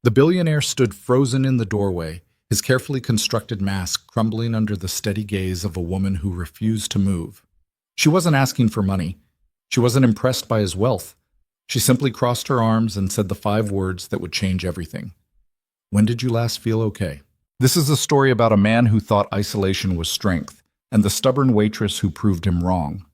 The billionaire stood frozen in the doorway, his carefully constructed mask crumbling under the steady gaze of a woman who refused to move. She wasn't asking for money. She wasn't impressed by his wealth. She simply crossed her arms and said the 5 words that would change everything. When did you last feel okay? This is a story about a man who thought isolation was strength, and the stubborn waitress who proved him wrong.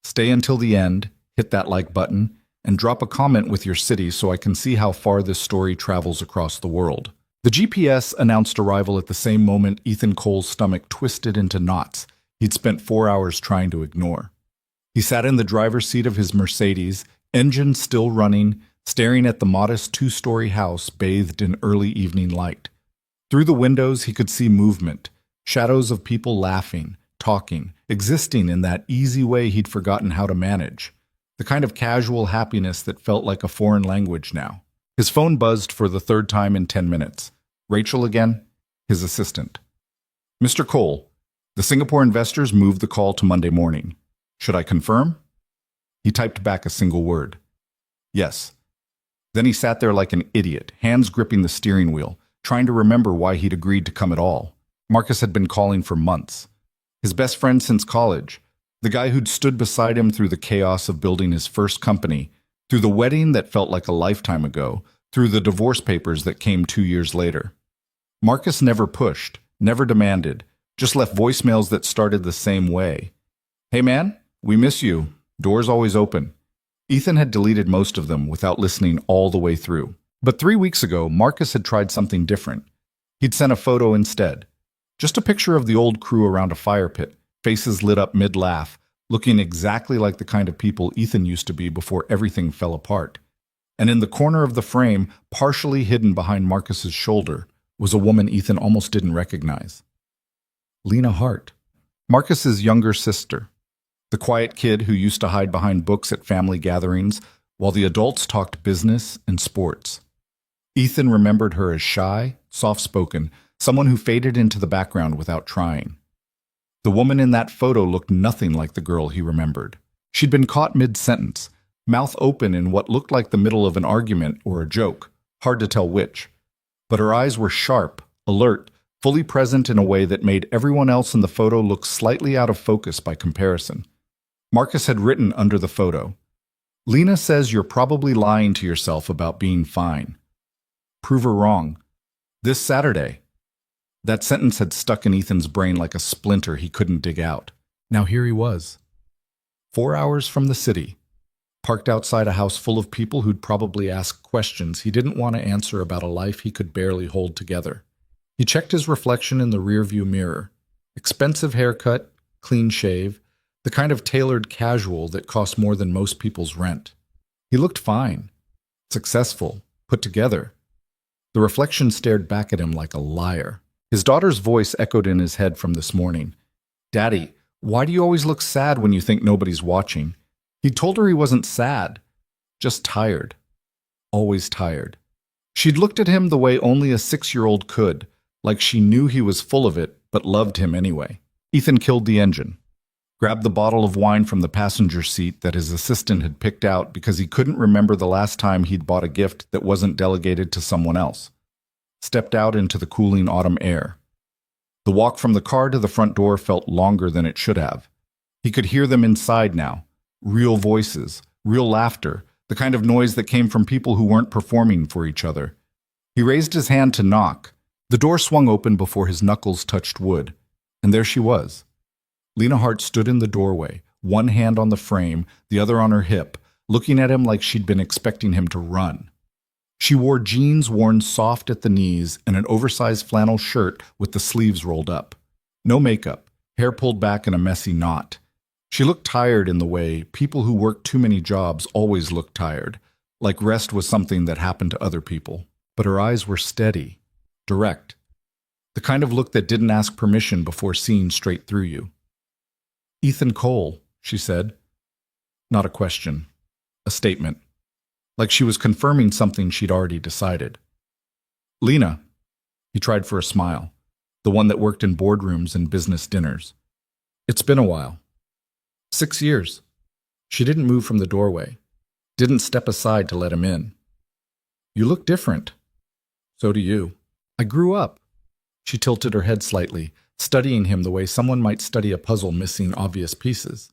Stay until the end, hit that like button, and drop a comment with your city so I can see how far this story travels across the world. The GPS announced arrival at the same moment Ethan Cole's stomach twisted into knots he'd spent 4 hours trying to ignore. He sat in the driver's seat of his Mercedes, engine still running, staring at the modest 2-story house bathed in early evening light. Through the windows he could see movement, shadows of people laughing, talking, existing in that easy way he'd forgotten how to manage. The kind of casual happiness that felt like a foreign language now. His phone buzzed for the 3rd time in 10 minutes. Rachel again, his assistant. Mr. Cole, the Singapore investors moved the call to Monday morning. Should I confirm? He typed back a single word. Yes. Then he sat there like an idiot, hands gripping the steering wheel, trying to remember why he'd agreed to come at all. Marcus had been calling for months. His best friend since college, the guy who'd stood beside him through the chaos of building his first company, through the wedding that felt like a lifetime ago, through the divorce papers that came 2 years later. Marcus never pushed, never demanded, just left voicemails that started the same way. Hey man, we miss you. Doors always open. Ethan had deleted most of them without listening all the way through. But 3 weeks ago, Marcus had tried something different. He'd sent a photo instead. Just a picture of the old crew around a fire pit, faces lit up mid-laugh, looking exactly like the kind of people Ethan used to be before everything fell apart. And in the corner of the frame, partially hidden behind Marcus's shoulder, was a woman Ethan almost didn't recognize. Lena Hart, Marcus's younger sister. The quiet kid who used to hide behind books at family gatherings while the adults talked business and sports. Ethan remembered her as shy, soft-spoken, someone who faded into the background without trying. The woman in that photo looked nothing like the girl he remembered. She'd been caught mid-sentence, mouth open in what looked like the middle of an argument or a joke, hard to tell which. But her eyes were sharp, alert, fully present in a way that made everyone else in the photo look slightly out of focus by comparison. Marcus had written under the photo, "Lena says you're probably lying to yourself about being fine. Prove her wrong. This Saturday." That sentence had stuck in Ethan's brain like a splinter he couldn't dig out. Now here he was. 4 hours from the city, parked outside a house full of people who'd probably ask questions he didn't want to answer about a life he could barely hold together. He checked his reflection in the rearview mirror. Expensive haircut, clean shave, the kind of tailored casual that costs more than most people's rent. He looked fine, successful, put together. The reflection stared back at him like a liar. His daughter's voice echoed in his head from this morning. "Daddy, why do you always look sad when you think nobody's watching?" He told her he wasn't sad, just tired. Always tired. She'd looked at him the way only a 6-year-old could, like she knew he was full of it, but loved him anyway. Ethan killed the engine, grabbed the bottle of wine from the passenger seat that his assistant had picked out because he couldn't remember the last time he'd bought a gift that wasn't delegated to someone else. Stepped out into the cooling autumn air. The walk from the car to the front door felt longer than it should have. He could hear them inside now. Real voices, real laughter, the kind of noise that came from people who weren't performing for each other. He raised his hand to knock. The door swung open before his knuckles touched wood, and there she was. Lena Hart stood in the doorway, one hand on the frame, the other on her hip, looking at him like she'd been expecting him to run. She wore jeans worn soft at the knees and an oversized flannel shirt with the sleeves rolled up. No makeup, hair pulled back in a messy knot. She looked tired in the way people who work too many jobs always look tired, like rest was something that happened to other people. But her eyes were steady, direct, the kind of look that didn't ask permission before seeing straight through you. "Ethan Cole," she said. Not a question, a statement, like she was confirming something she'd already decided. "Lena," he tried for a smile, the one that worked in boardrooms and business dinners. "It's been a while. 6 years. She didn't move from the doorway, didn't step aside to let him in. "You look different." So do you. I grew up. She tilted her head slightly, studying him the way someone might study a puzzle missing obvious pieces.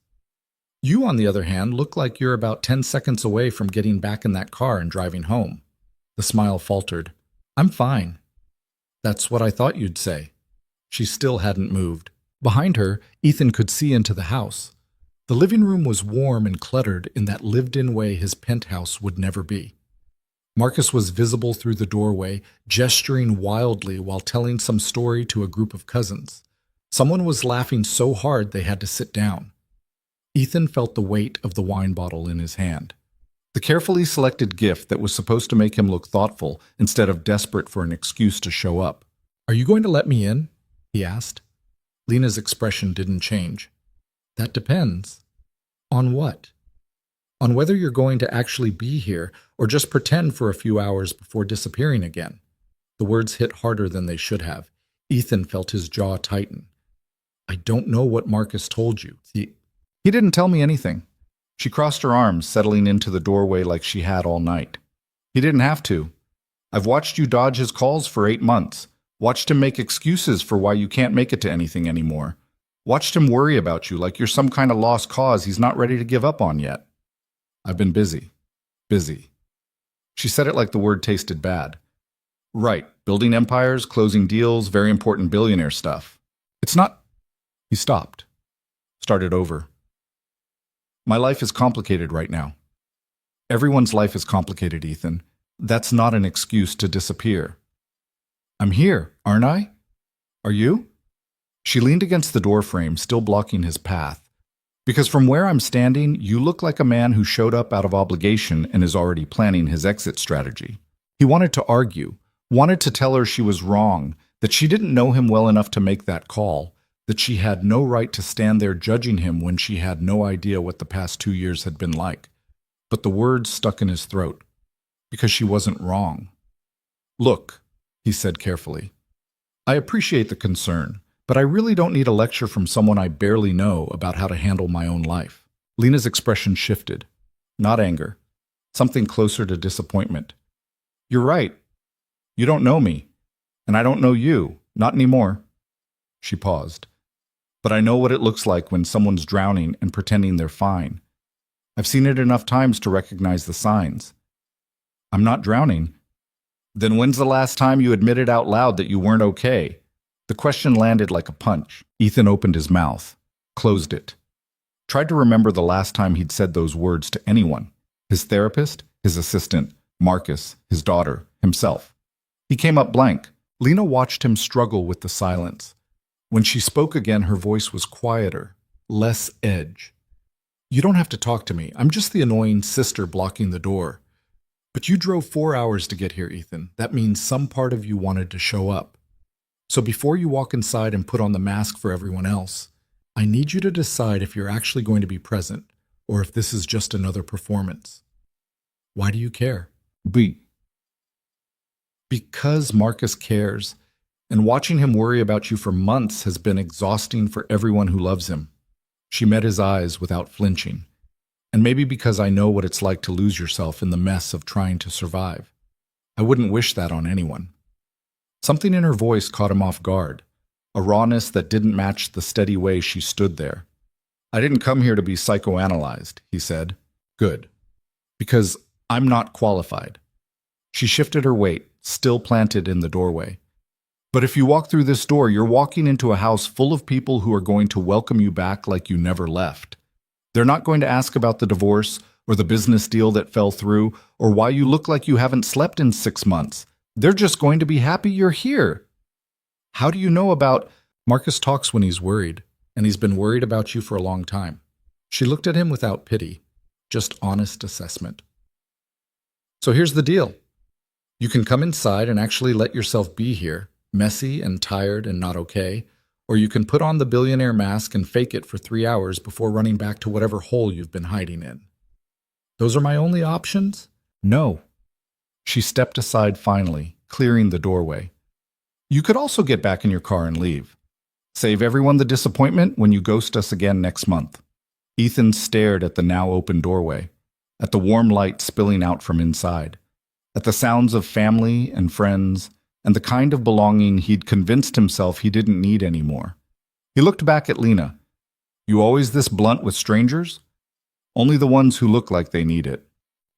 You, on the other hand, look like you're about 10 seconds away from getting back in that car and driving home. The smile faltered. I'm fine. That's what I thought you'd say. She still hadn't moved. Behind her, Ethan could see into the house. The living room was warm and cluttered in that lived-in way his penthouse would never be. Marcus was visible through the doorway, gesturing wildly while telling some story to a group of cousins. Someone was laughing so hard they had to sit down. Ethan felt the weight of the wine bottle in his hand. The carefully selected gift that was supposed to make him look thoughtful instead of desperate for an excuse to show up. Are you going to let me in? He asked. Lena's expression didn't change. That depends. On what? On whether you're going to actually be here or just pretend for a few hours before disappearing again. The words hit harder than they should have. Ethan felt his jaw tighten. I don't know what Marcus told you. He didn't tell me anything. She crossed her arms, settling into the doorway like she had all night. He didn't have to. I've watched you dodge his calls for 8 months. Watched him make excuses for why you can't make it to anything anymore. Watched him worry about you like you're some kind of lost cause he's not ready to give up on yet. I've been busy. Busy. She said it like the word tasted bad. Right, building empires, closing deals, very important billionaire stuff. It's not... He stopped. Started over. My life is complicated right now. Everyone's life is complicated, Ethan. That's not an excuse to disappear. I'm here, aren't I? Are you? She leaned against the doorframe, still blocking his path. Because from where I'm standing, you look like a man who showed up out of obligation and is already planning his exit strategy. He wanted to argue, wanted to tell her she was wrong, that she didn't know him well enough to make that call, that she had no right to stand there judging him when she had no idea what the past 2 years had been like. But the words stuck in his throat, because she wasn't wrong. Look, he said carefully, I appreciate the concern, but I really don't need a lecture from someone I barely know about how to handle my own life. Lena's expression shifted. Not anger. Something closer to disappointment. You're right. You don't know me. And I don't know you. Not anymore. She paused. But I know what it looks like when someone's drowning and pretending they're fine. I've seen it enough times to recognize the signs. I'm not drowning. Then when's the last time you admitted out loud that you weren't okay? The question landed like a punch. Ethan opened his mouth, closed it. Tried to remember the last time he'd said those words to anyone. His therapist, his assistant, Marcus, his daughter, himself. He came up blank. Lena watched him struggle with the silence. When she spoke again, her voice was quieter, less edge. You don't have to talk to me. I'm just the annoying sister blocking the door. But you drove 4 hours to get here, Ethan. That means some part of you wanted to show up. So before you walk inside and put on the mask for everyone else, I need you to decide if you're actually going to be present or if this is just another performance. Why do you care? Because Marcus cares, and watching him worry about you for months has been exhausting for everyone who loves him. She met his eyes without flinching. And maybe because I know what it's like to lose yourself in the mess of trying to survive. I wouldn't wish that on anyone. Something in her voice caught him off guard, a rawness that didn't match the steady way she stood there. I didn't come here to be psychoanalyzed, he said. Good. Because I'm not qualified. She shifted her weight, still planted in the doorway. But if you walk through this door, you're walking into a house full of people who are going to welcome you back like you never left. They're not going to ask about the divorce or the business deal that fell through or why you look like you haven't slept in 6 months. They're just going to be happy you're here. How do you know about... Marcus talks when he's worried, and he's been worried about you for a long time. She looked at him without pity, just honest assessment. So here's the deal. You can come inside and actually let yourself be here, messy and tired and not okay, or you can put on the billionaire mask and fake it for 3 hours before running back to whatever hole you've been hiding in. Those are my only options? No. She stepped aside finally, clearing the doorway. You could also get back in your car and leave. Save everyone the disappointment when you ghost us again next month. Ethan stared at the now open doorway, at the warm light spilling out from inside, at the sounds of family and friends, and the kind of belonging he'd convinced himself he didn't need anymore. He looked back at Lena. You always this blunt with strangers? Only the ones who look like they need it.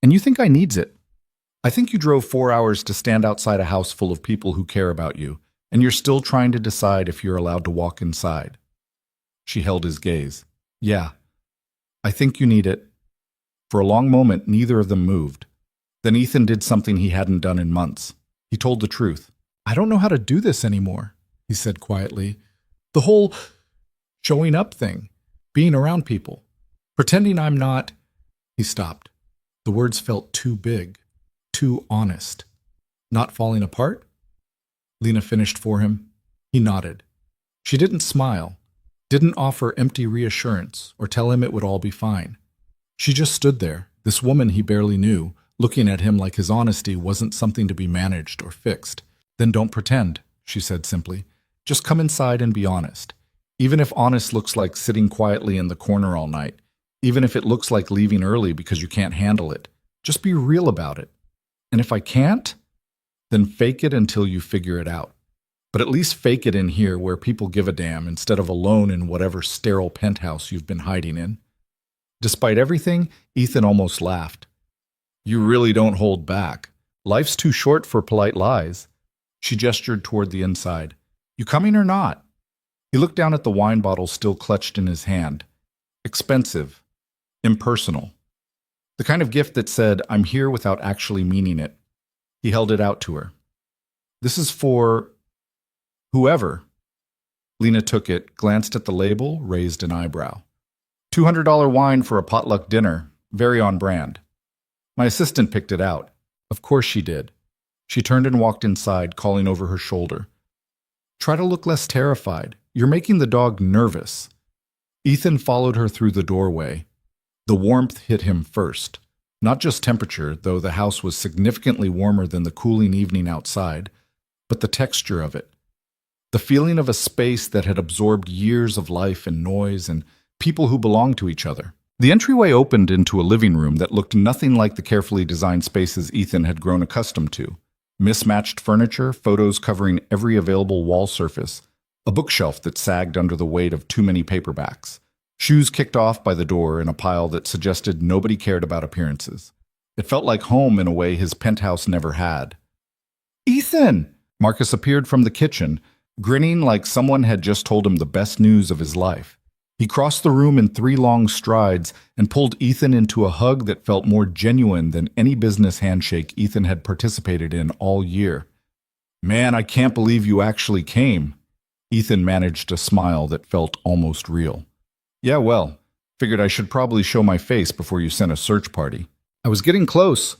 And you think I needs it? I think you drove 4 hours to stand outside a house full of people who care about you, and you're still trying to decide if you're allowed to walk inside. She held his gaze. Yeah, I think you need it. For a long moment, neither of them moved. Then Ethan did something he hadn't done in months. He told the truth. I don't know how to do this anymore, he said quietly. The whole showing up thing, being around people, pretending I'm not... He stopped. The words felt too big, too honest. Not falling apart? Lena finished for him. He nodded. She didn't smile, didn't offer empty reassurance or tell him it would all be fine. She just stood there, this woman he barely knew, looking at him like his honesty wasn't something to be managed or fixed. Then don't pretend, she said simply. Just come inside and be honest. Even if honest looks like sitting quietly in the corner all night, even if it looks like leaving early because you can't handle it, just be real about it. And if I can't, then fake it until you figure it out. But at least fake it in here where people give a damn instead of alone in whatever sterile penthouse you've been hiding in. Despite everything, Ethan almost laughed. You really don't hold back. Life's too short for polite lies. She gestured toward the inside. You coming or not? He looked down at the wine bottle still clutched in his hand. Expensive. Impersonal. The kind of gift that said, I'm here without actually meaning it. He held it out to her. This is for... whoever. Lena took it, glanced at the label, raised an eyebrow. $200 wine for a potluck dinner. Very on brand. My assistant picked it out. Of course she did. She turned and walked inside, calling over her shoulder. Try to look less terrified. You're making the dog nervous. Ethan followed her through the doorway. The warmth hit him first. Not just temperature, though the house was significantly warmer than the cooling evening outside, but the texture of it. The feeling of a space that had absorbed years of life and noise and people who belonged to each other. The entryway opened into a living room that looked nothing like the carefully designed spaces Ethan had grown accustomed to. Mismatched furniture, photos covering every available wall surface, a bookshelf that sagged under the weight of too many paperbacks, shoes kicked off by the door in a pile that suggested nobody cared about appearances. It felt like home in a way his penthouse never had. Ethan! Marcus appeared from the kitchen, grinning like someone had just told him the best news of his life. He crossed the room in 3 long strides and pulled Ethan into a hug that felt more genuine than any business handshake Ethan had participated in all year. Man, I can't believe you actually came. Ethan managed a smile that felt almost real. Yeah, well, figured I should probably show my face before you sent a search party. I was getting close.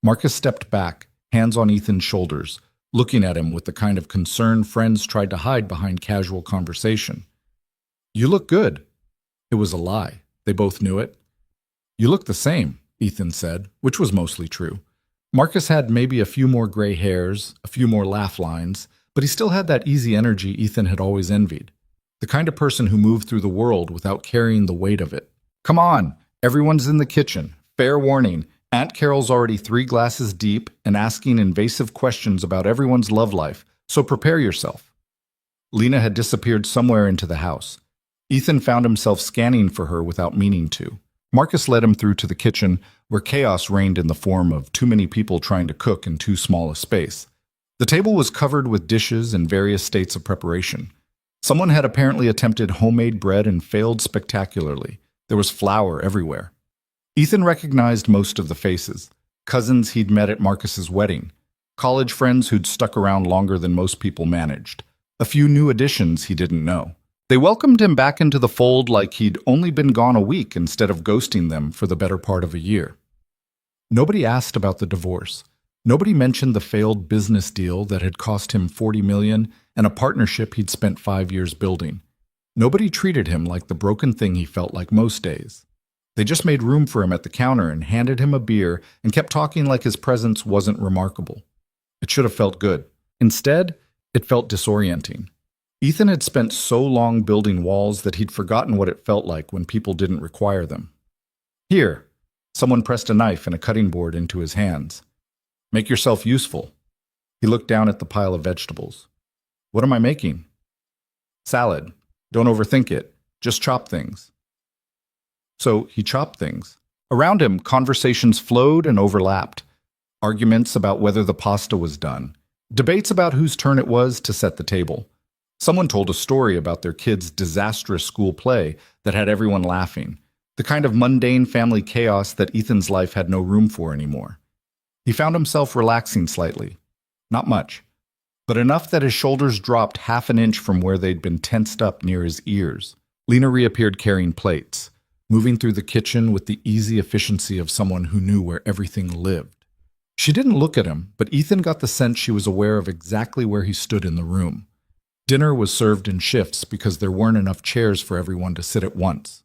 Marcus stepped back, hands on Ethan's shoulders, looking at him with the kind of concern friends tried to hide behind casual conversation. You look good. It was a lie. They both knew it. You look the same, Ethan said, which was mostly true. Marcus had maybe a few more gray hairs, a few more laugh lines, but he still had that easy energy Ethan had always envied. The kind of person who moved through the world without carrying the weight of it. Come on, everyone's in the kitchen. Fair warning, Aunt Carol's already 3 glasses deep and asking invasive questions about everyone's love life, so prepare yourself. Lena had disappeared somewhere into the house. Ethan found himself scanning for her without meaning to. Marcus led him through to the kitchen, where chaos reigned in the form of too many people trying to cook in too small a space. The table was covered with dishes in various states of preparation. Someone had apparently attempted homemade bread and failed spectacularly. There was flour everywhere. Ethan recognized most of the faces. Cousins he'd met at Marcus's wedding. College friends who'd stuck around longer than most people managed. A few new additions he didn't know. They welcomed him back into the fold like he'd only been gone a week instead of ghosting them for the better part of a year. Nobody asked about the divorce. Nobody mentioned the failed business deal that had cost him $40 million and a partnership he'd spent 5 years building. Nobody treated him like the broken thing he felt like most days. They just made room for him at the counter and handed him a beer and kept talking like his presence wasn't remarkable. It should have felt good. Instead, it felt disorienting. Ethan had spent so long building walls that he'd forgotten what it felt like when people didn't require them. Here, someone pressed a knife and a cutting board into his hands. Make yourself useful. He looked down at the pile of vegetables. What am I making? Salad. Don't overthink it. Just chop things. So he chopped things. Around him, conversations flowed and overlapped. Arguments about whether the pasta was done. Debates about whose turn it was to set the table. Someone told a story about their kid's disastrous school play that had everyone laughing. The kind of mundane family chaos that Ethan's life had no room for anymore. He found himself relaxing slightly. Not much, but enough that his shoulders dropped half an inch from where they'd been tensed up near his ears. Lena reappeared carrying plates, moving through the kitchen with the easy efficiency of someone who knew where everything lived. She didn't look at him, but Ethan got the sense she was aware of exactly where he stood in the room. Dinner was served in shifts because there weren't enough chairs for everyone to sit at once.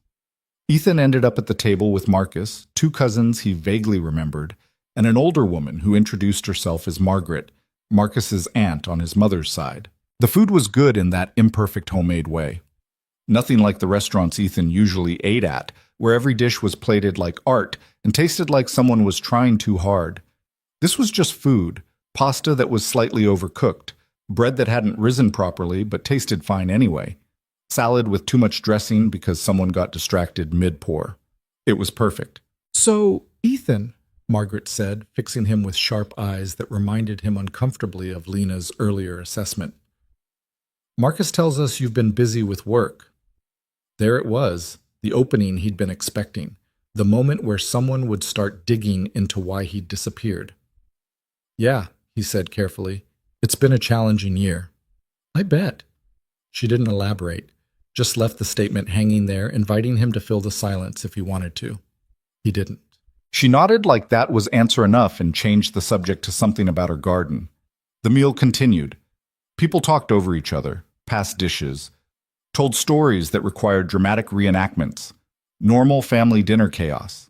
Ethan ended up at the table with Marcus, two cousins he vaguely remembered, and an older woman who introduced herself as Margaret, Marcus's aunt on his mother's side. The food was good in that imperfect homemade way. Nothing like the restaurants Ethan usually ate at, where every dish was plated like art and tasted like someone was trying too hard. This was just food, pasta that was slightly overcooked, bread that hadn't risen properly but tasted fine anyway, salad with too much dressing because someone got distracted mid-pour. It was perfect. So, Ethan, Margaret said, fixing him with sharp eyes that reminded him uncomfortably of Lena's earlier assessment. Marcus tells us you've been busy with work. There it was, the opening he'd been expecting, the moment where someone would start digging into why he'd disappeared. Yeah, he said carefully. It's been a challenging year. I bet. She didn't elaborate, just left the statement hanging there, inviting him to fill the silence if he wanted to. He didn't. She nodded like that was answer enough and changed the subject to something about her garden. The meal continued. People talked over each other, passed dishes, told stories that required dramatic reenactments, normal family dinner chaos.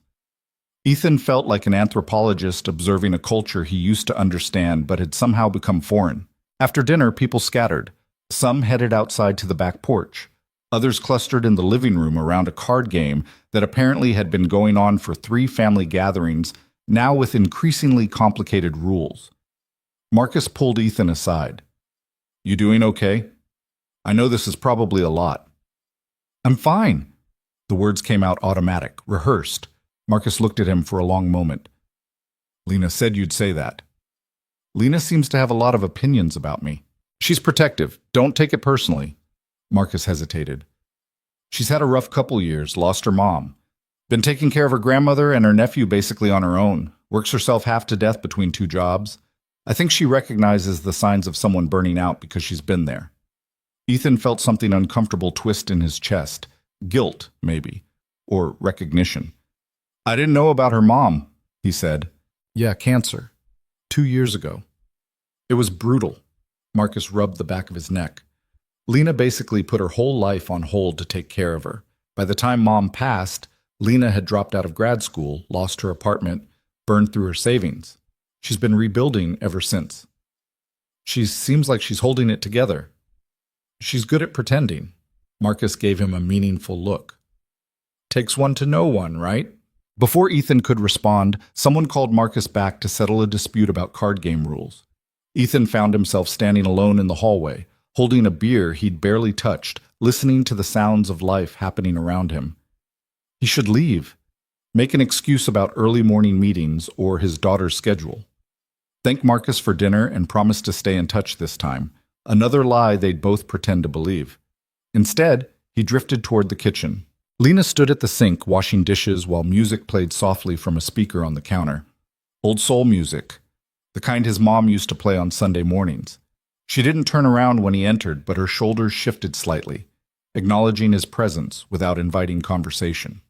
Ethan felt like an anthropologist observing a culture he used to understand but had somehow become foreign. After dinner, people scattered. Some headed outside to the back porch. Others clustered in the living room around a card game that apparently had been going on for 3 family gatherings, now with increasingly complicated rules. Marcus pulled Ethan aside. You doing okay? I know this is probably a lot. I'm fine. The words came out automatic, rehearsed. Marcus looked at him for a long moment. Lena said you'd say that. Lena seems to have a lot of opinions about me. She's protective. Don't take it personally. Marcus hesitated. She's had a rough couple years, lost her mom. Been taking care of her grandmother and her nephew basically on her own. Works herself half to death between 2 jobs. I think she recognizes the signs of someone burning out because she's been there. Ethan felt something uncomfortable twist in his chest. Guilt, maybe. Or recognition. I didn't know about her mom, he said. Yeah, cancer. 2 years ago. It was brutal. Marcus rubbed the back of his neck. Lena basically put her whole life on hold to take care of her. By the time Mom passed, Lena had dropped out of grad school, lost her apartment, burned through her savings. She's been rebuilding ever since. She seems like she's holding it together. She's good at pretending. Marcus gave him a meaningful look. Takes one to know one, right? Before Ethan could respond, someone called Marcus back to settle a dispute about card game rules. Ethan found himself standing alone in the hallway, holding a beer he'd barely touched, listening to the sounds of life happening around him. He should leave, make an excuse about early morning meetings or his daughter's schedule. Thank Marcus for dinner and promise to stay in touch this time, another lie they'd both pretend to believe. Instead, he drifted toward the kitchen. Lena stood at the sink washing dishes while music played softly from a speaker on the counter. Old soul music, the kind his mom used to play on Sunday mornings. She didn't turn around when he entered, but her shoulders shifted slightly, acknowledging his presence without inviting conversation.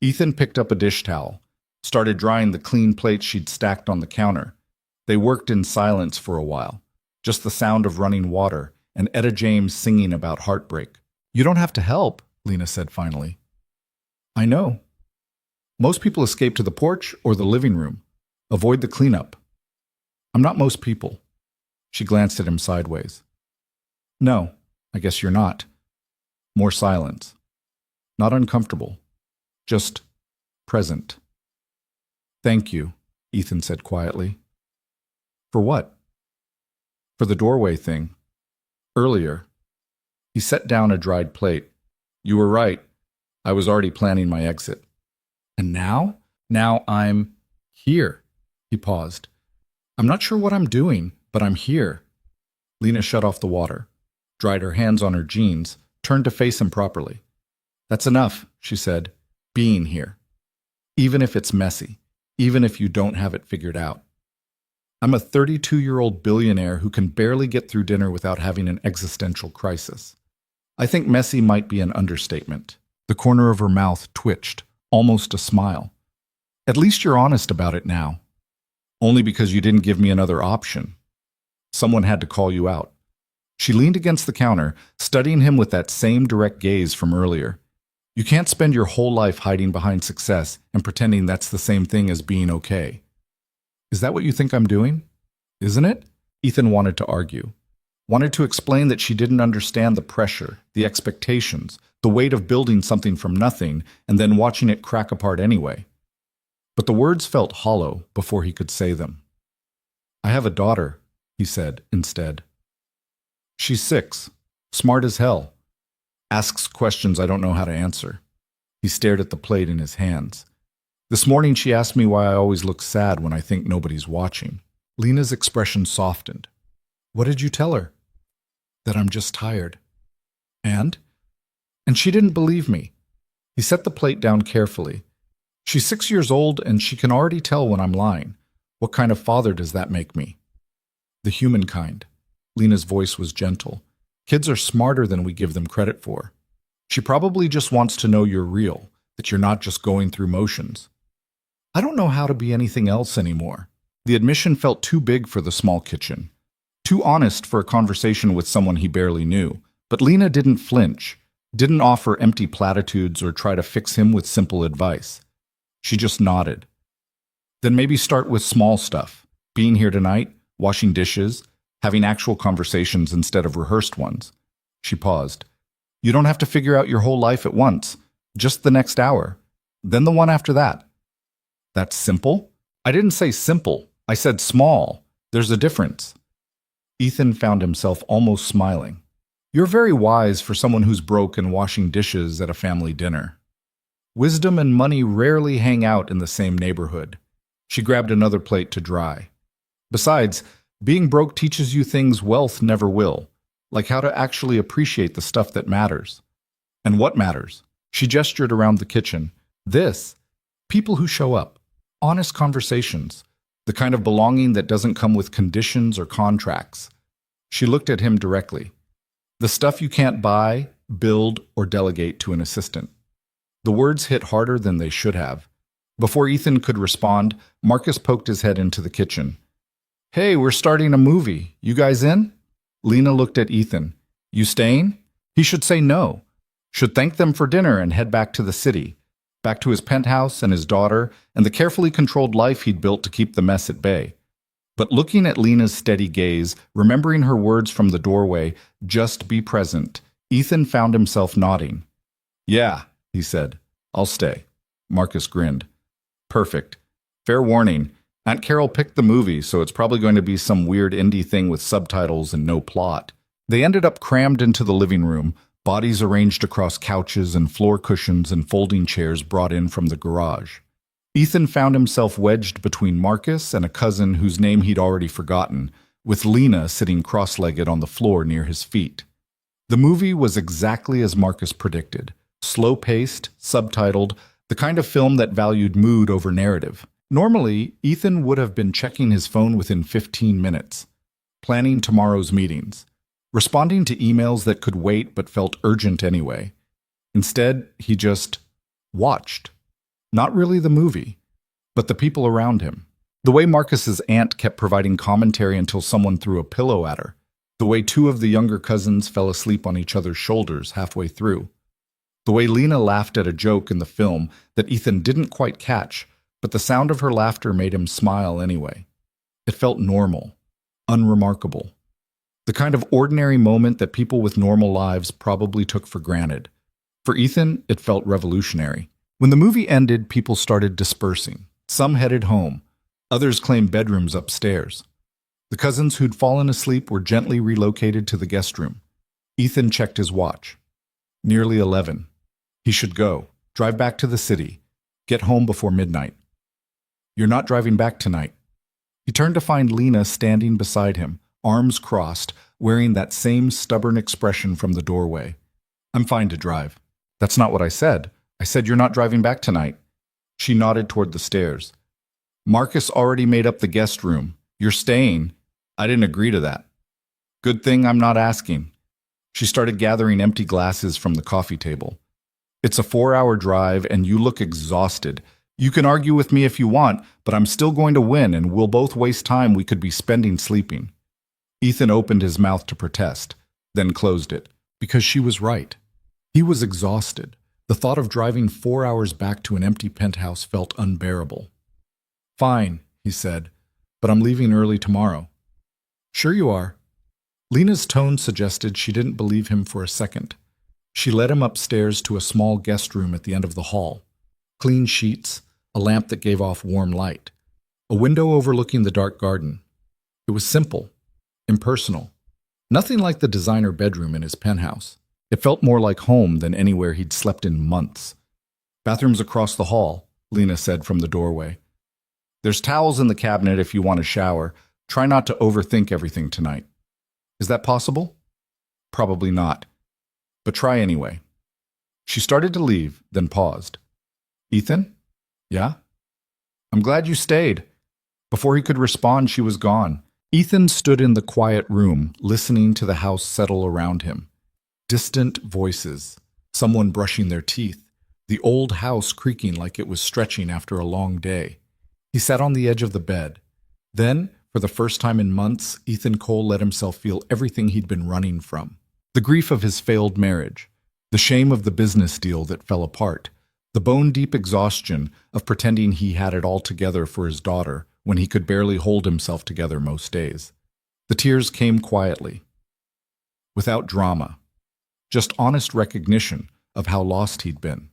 Ethan picked up a dish towel, started drying the clean plates she'd stacked on the counter. They worked in silence for a while, just the sound of running water and Etta James singing about heartbreak. You don't have to help, Lena said finally. I know. Most people escape to the porch or the living room. Avoid the cleanup. I'm not most people. She glanced at him sideways. No, I guess you're not. More silence. Not uncomfortable. Just present. Thank you, Ethan said quietly. For what? For the doorway thing. Earlier. He set down a dried plate. You were right. I was already planning my exit. And now? Now I'm here. He paused. I'm not sure what I'm doing, but I'm here. Lena shut off the water, dried her hands on her jeans, turned to face him properly. That's enough, she said, being here. Even if it's messy, even if you don't have it figured out. I'm a 32-year-old billionaire who can barely get through dinner without having an existential crisis. I think messy might be an understatement. The corner of her mouth twitched, almost a smile. At least you're honest about it now. Only because you didn't give me another option. Someone had to call you out. She leaned against the counter, studying him with that same direct gaze from earlier. You can't spend your whole life hiding behind success and pretending that's the same thing as being okay. Is that what you think I'm doing? Isn't it? Ethan wanted to argue. Wanted to explain that she didn't understand the pressure, the expectations, the weight of building something from nothing and then watching it crack apart anyway. But the words felt hollow before he could say them. I have a daughter, he said instead. She's 6, smart as hell. Asks questions I don't know how to answer. He stared at the plate in his hands. This morning she asked me why I always look sad when I think nobody's watching. Lena's expression softened. What did you tell her? That I'm just tired. And? And she didn't believe me. He set the plate down carefully. She's 6 years old and she can already tell when I'm lying. What kind of father does that make me? The human kind. Lena's voice was gentle. Kids are smarter than we give them credit for. She probably just wants to know you're real, that you're not just going through motions. I don't know how to be anything else anymore. The admission felt too big for the small kitchen. Too honest for a conversation with someone he barely knew. But Lena didn't flinch, didn't offer empty platitudes or try to fix him with simple advice. She just nodded. Then maybe start with small stuff. Being here tonight, washing dishes, having actual conversations instead of rehearsed ones. She paused. You don't have to figure out your whole life at once. Just the next hour. Then the one after that. That's simple? I didn't say simple. I said small. There's a difference. Ethan found himself almost smiling. You're very wise for someone who's broke and washing dishes at a family dinner. Wisdom and money rarely hang out in the same neighborhood. She grabbed another plate to dry. Besides, being broke teaches you things wealth never will, like how to actually appreciate the stuff that matters. And what matters? She gestured around the kitchen. This. People who show up. Honest conversations. The kind of belonging that doesn't come with conditions or contracts. She looked at him directly. The stuff you can't buy, build, or delegate to an assistant. The words hit harder than they should have. Before Ethan could respond, Marcus poked his head into the kitchen. Hey, we're starting a movie. You guys in? Lena looked at Ethan. You staying? He should say no. Should thank them for dinner and head back to the city. Back to his penthouse and his daughter and the carefully controlled life he'd built to keep the mess at bay. But looking at Lena's steady gaze, remembering her words from the doorway, just be present, Ethan found himself nodding. Yeah, he said. I'll stay. Marcus grinned. Perfect. Fair warning. Aunt Carol picked the movie, so it's probably going to be some weird indie thing with subtitles and no plot. They ended up crammed into the living room, bodies arranged across couches and floor cushions and folding chairs brought in from the garage. Ethan found himself wedged between Marcus and a cousin whose name he'd already forgotten, with Lena sitting cross-legged on the floor near his feet. The movie was exactly as Marcus predicted. Slow-paced, subtitled, the kind of film that valued mood over narrative. Normally, Ethan would have been checking his phone within 15 minutes, planning tomorrow's meetings, responding to emails that could wait but felt urgent anyway. Instead, he just watched. Not really the movie, but the people around him. The way Marcus's aunt kept providing commentary until someone threw a pillow at her. The way two of the younger cousins fell asleep on each other's shoulders halfway through. The way Lena laughed at a joke in the film that Ethan didn't quite catch, but the sound of her laughter made him smile anyway. It felt normal, unremarkable. The kind of ordinary moment that people with normal lives probably took for granted. For Ethan, it felt revolutionary. When the movie ended, people started dispersing. Some headed home. Others claimed bedrooms upstairs. The cousins who'd fallen asleep were gently relocated to the guest room. Ethan checked his watch. Nearly 11. He should go, drive back to the city, get home before midnight. You're not driving back tonight. He turned to find Lena standing beside him, arms crossed, wearing that same stubborn expression from the doorway. I'm fine to drive. That's not what I said. I said you're not driving back tonight. She nodded toward the stairs. Marcus already made up the guest room. You're staying. I didn't agree to that. Good thing I'm not asking. She started gathering empty glasses from the coffee table. It's a 4-hour drive and you look exhausted. You can argue with me if you want, but I'm still going to win and we'll both waste time we could be spending sleeping. Ethan opened his mouth to protest, then closed it, because she was right. He was exhausted. The thought of driving 4 hours back to an empty penthouse felt unbearable. Fine, he said, but I'm leaving early tomorrow. Sure you are. Lena's tone suggested she didn't believe him for a second. She led him upstairs to a small guest room at the end of the hall. Clean sheets, a lamp that gave off warm light, a window overlooking the dark garden. It was simple, impersonal, nothing like the designer bedroom in his penthouse. It felt more like home than anywhere he'd slept in months. Bathroom's across the hall, Lena said from the doorway. There's towels in the cabinet if you want a shower. Try not to overthink everything tonight. Is that possible? Probably not. But try anyway. She started to leave, then paused. Ethan? Yeah? I'm glad you stayed. Before he could respond, she was gone. Ethan stood in the quiet room, listening to the house settle around him. Distant voices, someone brushing their teeth, the old house creaking like it was stretching after a long day. He sat on the edge of the bed. Then, for the first time in months, Ethan Cole let himself feel everything he'd been running from. The grief of his failed marriage, the shame of the business deal that fell apart, the bone-deep exhaustion of pretending he had it all together for his daughter when he could barely hold himself together most days. The tears came quietly, without drama, just honest recognition of how lost he'd been.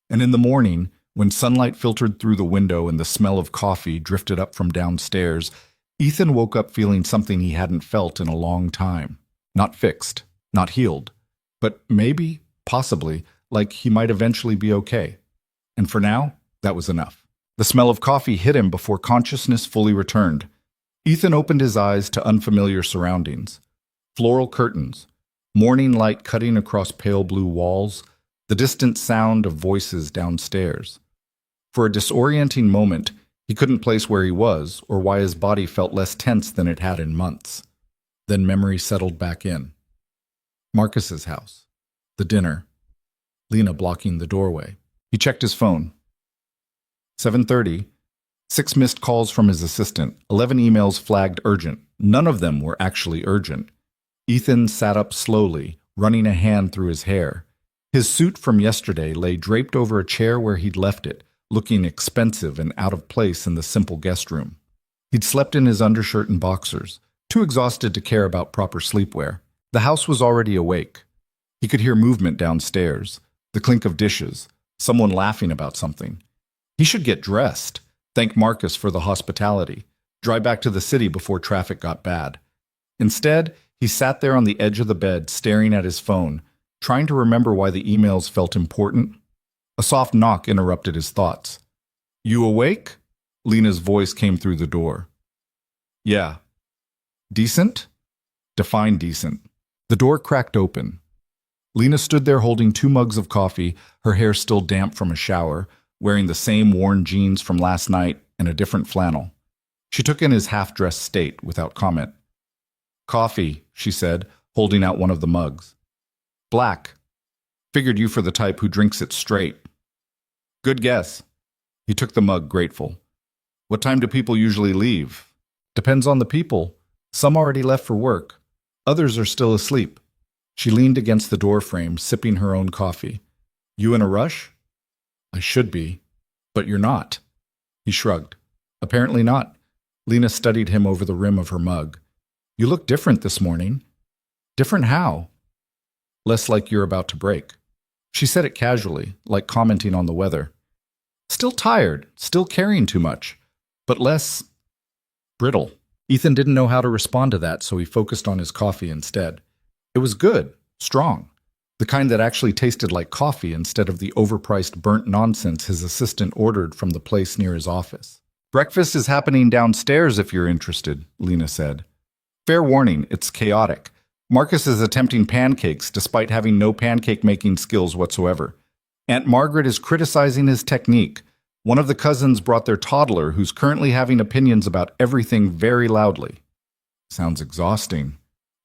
And in the morning, when sunlight filtered through the window and the smell of coffee drifted up from downstairs, Ethan woke up feeling something he hadn't felt in a long time. Not fixed, not healed, but maybe, possibly, like he might eventually be okay. And for now, that was enough. The smell of coffee hit him before consciousness fully returned. Ethan opened his eyes to unfamiliar surroundings. Floral curtains, morning light cutting across pale blue walls, the distant sound of voices downstairs. For a disorienting moment, he couldn't place where he was or why his body felt less tense than it had in months. Then memory settled back in. Marcus's house. The dinner. Lena blocking the doorway. He checked his phone. 7:30. 6 missed calls from his assistant. 11 emails flagged urgent. None of them were actually urgent. Ethan sat up slowly, running a hand through his hair. His suit from yesterday lay draped over a chair where he'd left it, looking expensive and out of place in the simple guest room. He'd slept in his undershirt and boxers, too exhausted to care about proper sleepwear. The house was already awake. He could hear movement downstairs, the clink of dishes, someone laughing about something. He should get dressed, thank Marcus for the hospitality, drive back to the city before traffic got bad. Instead, he sat there on the edge of the bed, staring at his phone, trying to remember why the emails felt important. A soft knock interrupted his thoughts. You awake? Lena's voice came through the door. Yeah. Decent? Define decent. The door cracked open. Lena stood there holding 2 mugs of coffee, her hair still damp from a shower, wearing the same worn jeans from last night and a different flannel. She took in his half-dressed state without comment. Coffee, she said, holding out one of the mugs. Black. Figured you for the type who drinks it straight. Good guess. He took the mug, grateful. What time do people usually leave? Depends on the people. Some already left for work. Others are still asleep. She leaned against the doorframe, sipping her own coffee. You in a rush? I should be. But you're not. He shrugged. Apparently not. Lena studied him over the rim of her mug. You look different this morning. Different how? Less like you're about to break. She said it casually, like commenting on the weather. Still tired, still carrying too much, but less brittle. Ethan didn't know how to respond to that, so he focused on his coffee instead. It was good, strong, the kind that actually tasted like coffee instead of the overpriced burnt nonsense his assistant ordered from the place near his office. "Breakfast is happening downstairs if you're interested," Lena said. "Fair warning, it's chaotic. Marcus is attempting pancakes despite having no pancake-making skills whatsoever. Aunt Margaret is criticizing his technique. One of the cousins brought their toddler, who's currently having opinions about everything very loudly." "Sounds exhausting."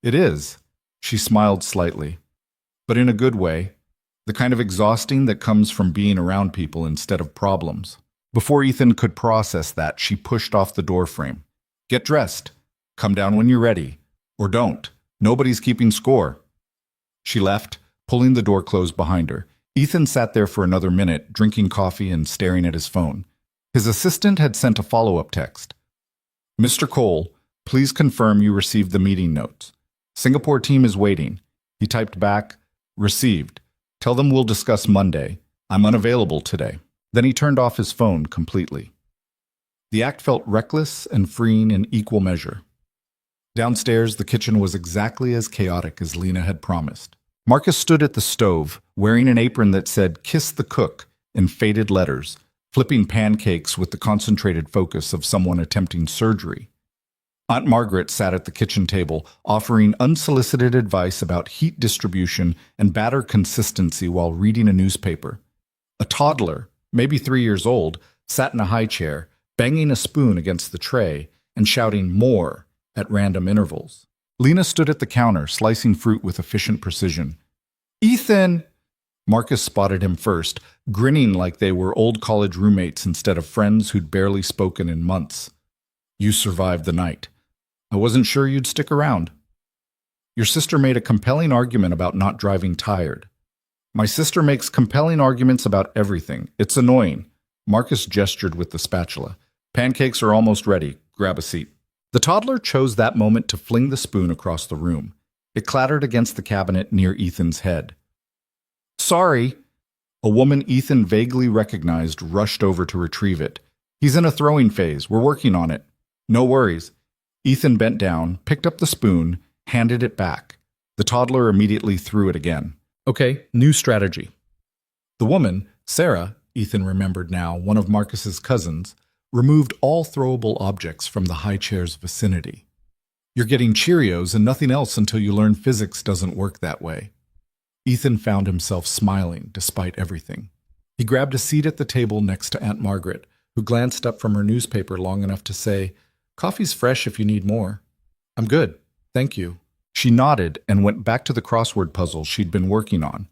"It is." She smiled slightly. "But in a good way. The kind of exhausting that comes from being around people instead of problems." Before Ethan could process that, she pushed off the doorframe. "Get dressed. Come down when you're ready. Or don't. Nobody's keeping score." She left, pulling the door closed behind her. Ethan sat there for another minute, drinking coffee and staring at his phone. His assistant had sent a follow-up text. "Mr. Cole, please confirm you received the meeting notes. Singapore team is waiting." He typed back, "Received. Tell them we'll discuss Monday. I'm unavailable today." Then he turned off his phone completely. The act felt reckless and freeing in equal measure. Downstairs, the kitchen was exactly as chaotic as Lena had promised. Marcus stood at the stove, wearing an apron that said "Kiss the Cook" in faded letters, flipping pancakes with the concentrated focus of someone attempting surgery. Aunt Margaret sat at the kitchen table, offering unsolicited advice about heat distribution and batter consistency while reading a newspaper. A toddler, maybe 3 years old, sat in a high chair, banging a spoon against the tray and shouting "more" at random intervals. Lena stood at the counter, slicing fruit with efficient precision. "Ethan!" Marcus spotted him first, grinning like they were old college roommates instead of friends who'd barely spoken in months. "You survived the night. I wasn't sure you'd stick around." "Your sister made a compelling argument about not driving tired." "My sister makes compelling arguments about everything. It's annoying." Marcus gestured with the spatula. "Pancakes are almost ready. Grab a seat." The toddler chose that moment to fling the spoon across the room. It clattered against the cabinet near Ethan's head. "Sorry." A woman Ethan vaguely recognized rushed over to retrieve it. "He's in a throwing phase. We're working on it." "No worries." Ethan bent down, picked up the spoon, handed it back. The toddler immediately threw it again. "Okay, new strategy." The woman, Sarah, Ethan remembered now, one of Marcus's cousins, removed all throwable objects from the high chair's vicinity. "You're getting Cheerios and nothing else until you learn physics doesn't work that way." Ethan found himself smiling despite everything. He grabbed a seat at the table next to Aunt Margaret, who glanced up from her newspaper long enough to say, "Coffee's fresh if you need more." "I'm good, thank you." She nodded and went back to the crossword puzzle she'd been working on.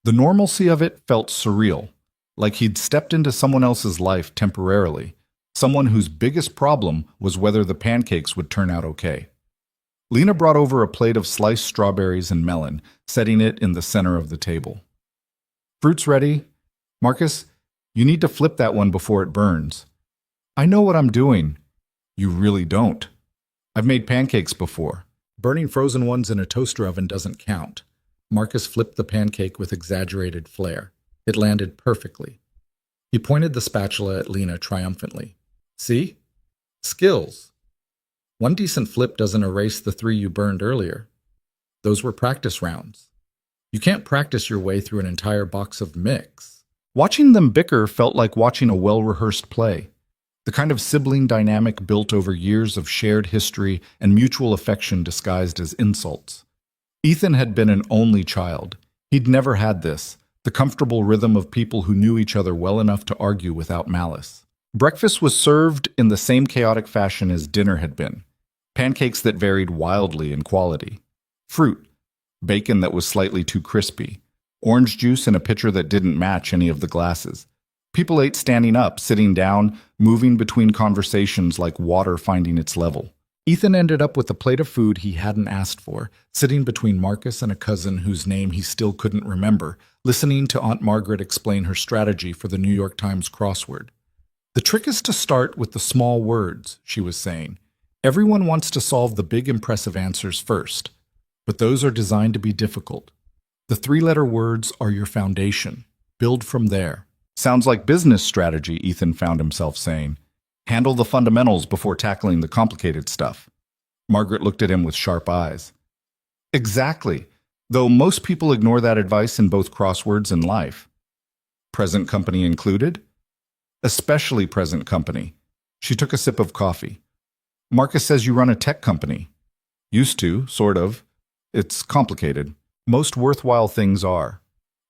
The normalcy of it felt surreal, like he'd stepped into someone else's life temporarily, someone whose biggest problem was whether the pancakes would turn out okay. Lena brought over a plate of sliced strawberries and melon, setting it in the center of the table. "Fruit's ready. Marcus, you need to flip that one before it burns." "I know what I'm doing." "You really don't." "I've made pancakes before." "Burning frozen ones in a toaster oven doesn't count." Marcus flipped the pancake with exaggerated flair. It landed perfectly. He pointed the spatula at Lena triumphantly. "See? Skills. One decent flip doesn't erase the 3 you burned earlier. Those were practice rounds. You can't practice your way through an entire box of mix." Watching them bicker felt like watching a well-rehearsed play, the kind of sibling dynamic built over years of shared history and mutual affection disguised as insults. Ethan had been an only child. He'd never had this, the comfortable rhythm of people who knew each other well enough to argue without malice. Breakfast was served in the same chaotic fashion as dinner had been. Pancakes that varied wildly in quality. Fruit, bacon that was slightly too crispy, orange juice in a pitcher that didn't match any of the glasses. People ate standing up, sitting down, moving between conversations like water finding its level. Ethan ended up with a plate of food he hadn't asked for, sitting between Marcus and a cousin whose name he still couldn't remember, listening to Aunt Margaret explain her strategy for the New York Times crossword. "The trick is to start with the small words," she was saying. "Everyone wants to solve the big impressive answers first, but those are designed to be difficult. The 3-letter words are your foundation. Build from there." "Sounds like business strategy," Ethan found himself saying. "Handle the fundamentals before tackling the complicated stuff." Margaret looked at him with sharp eyes. Exactly, though most people ignore that advice in both crosswords and life. Present company included? Especially present company. She took a sip of coffee. Marcus says you run a tech company. Used to, sort of. It's complicated. Most worthwhile things are.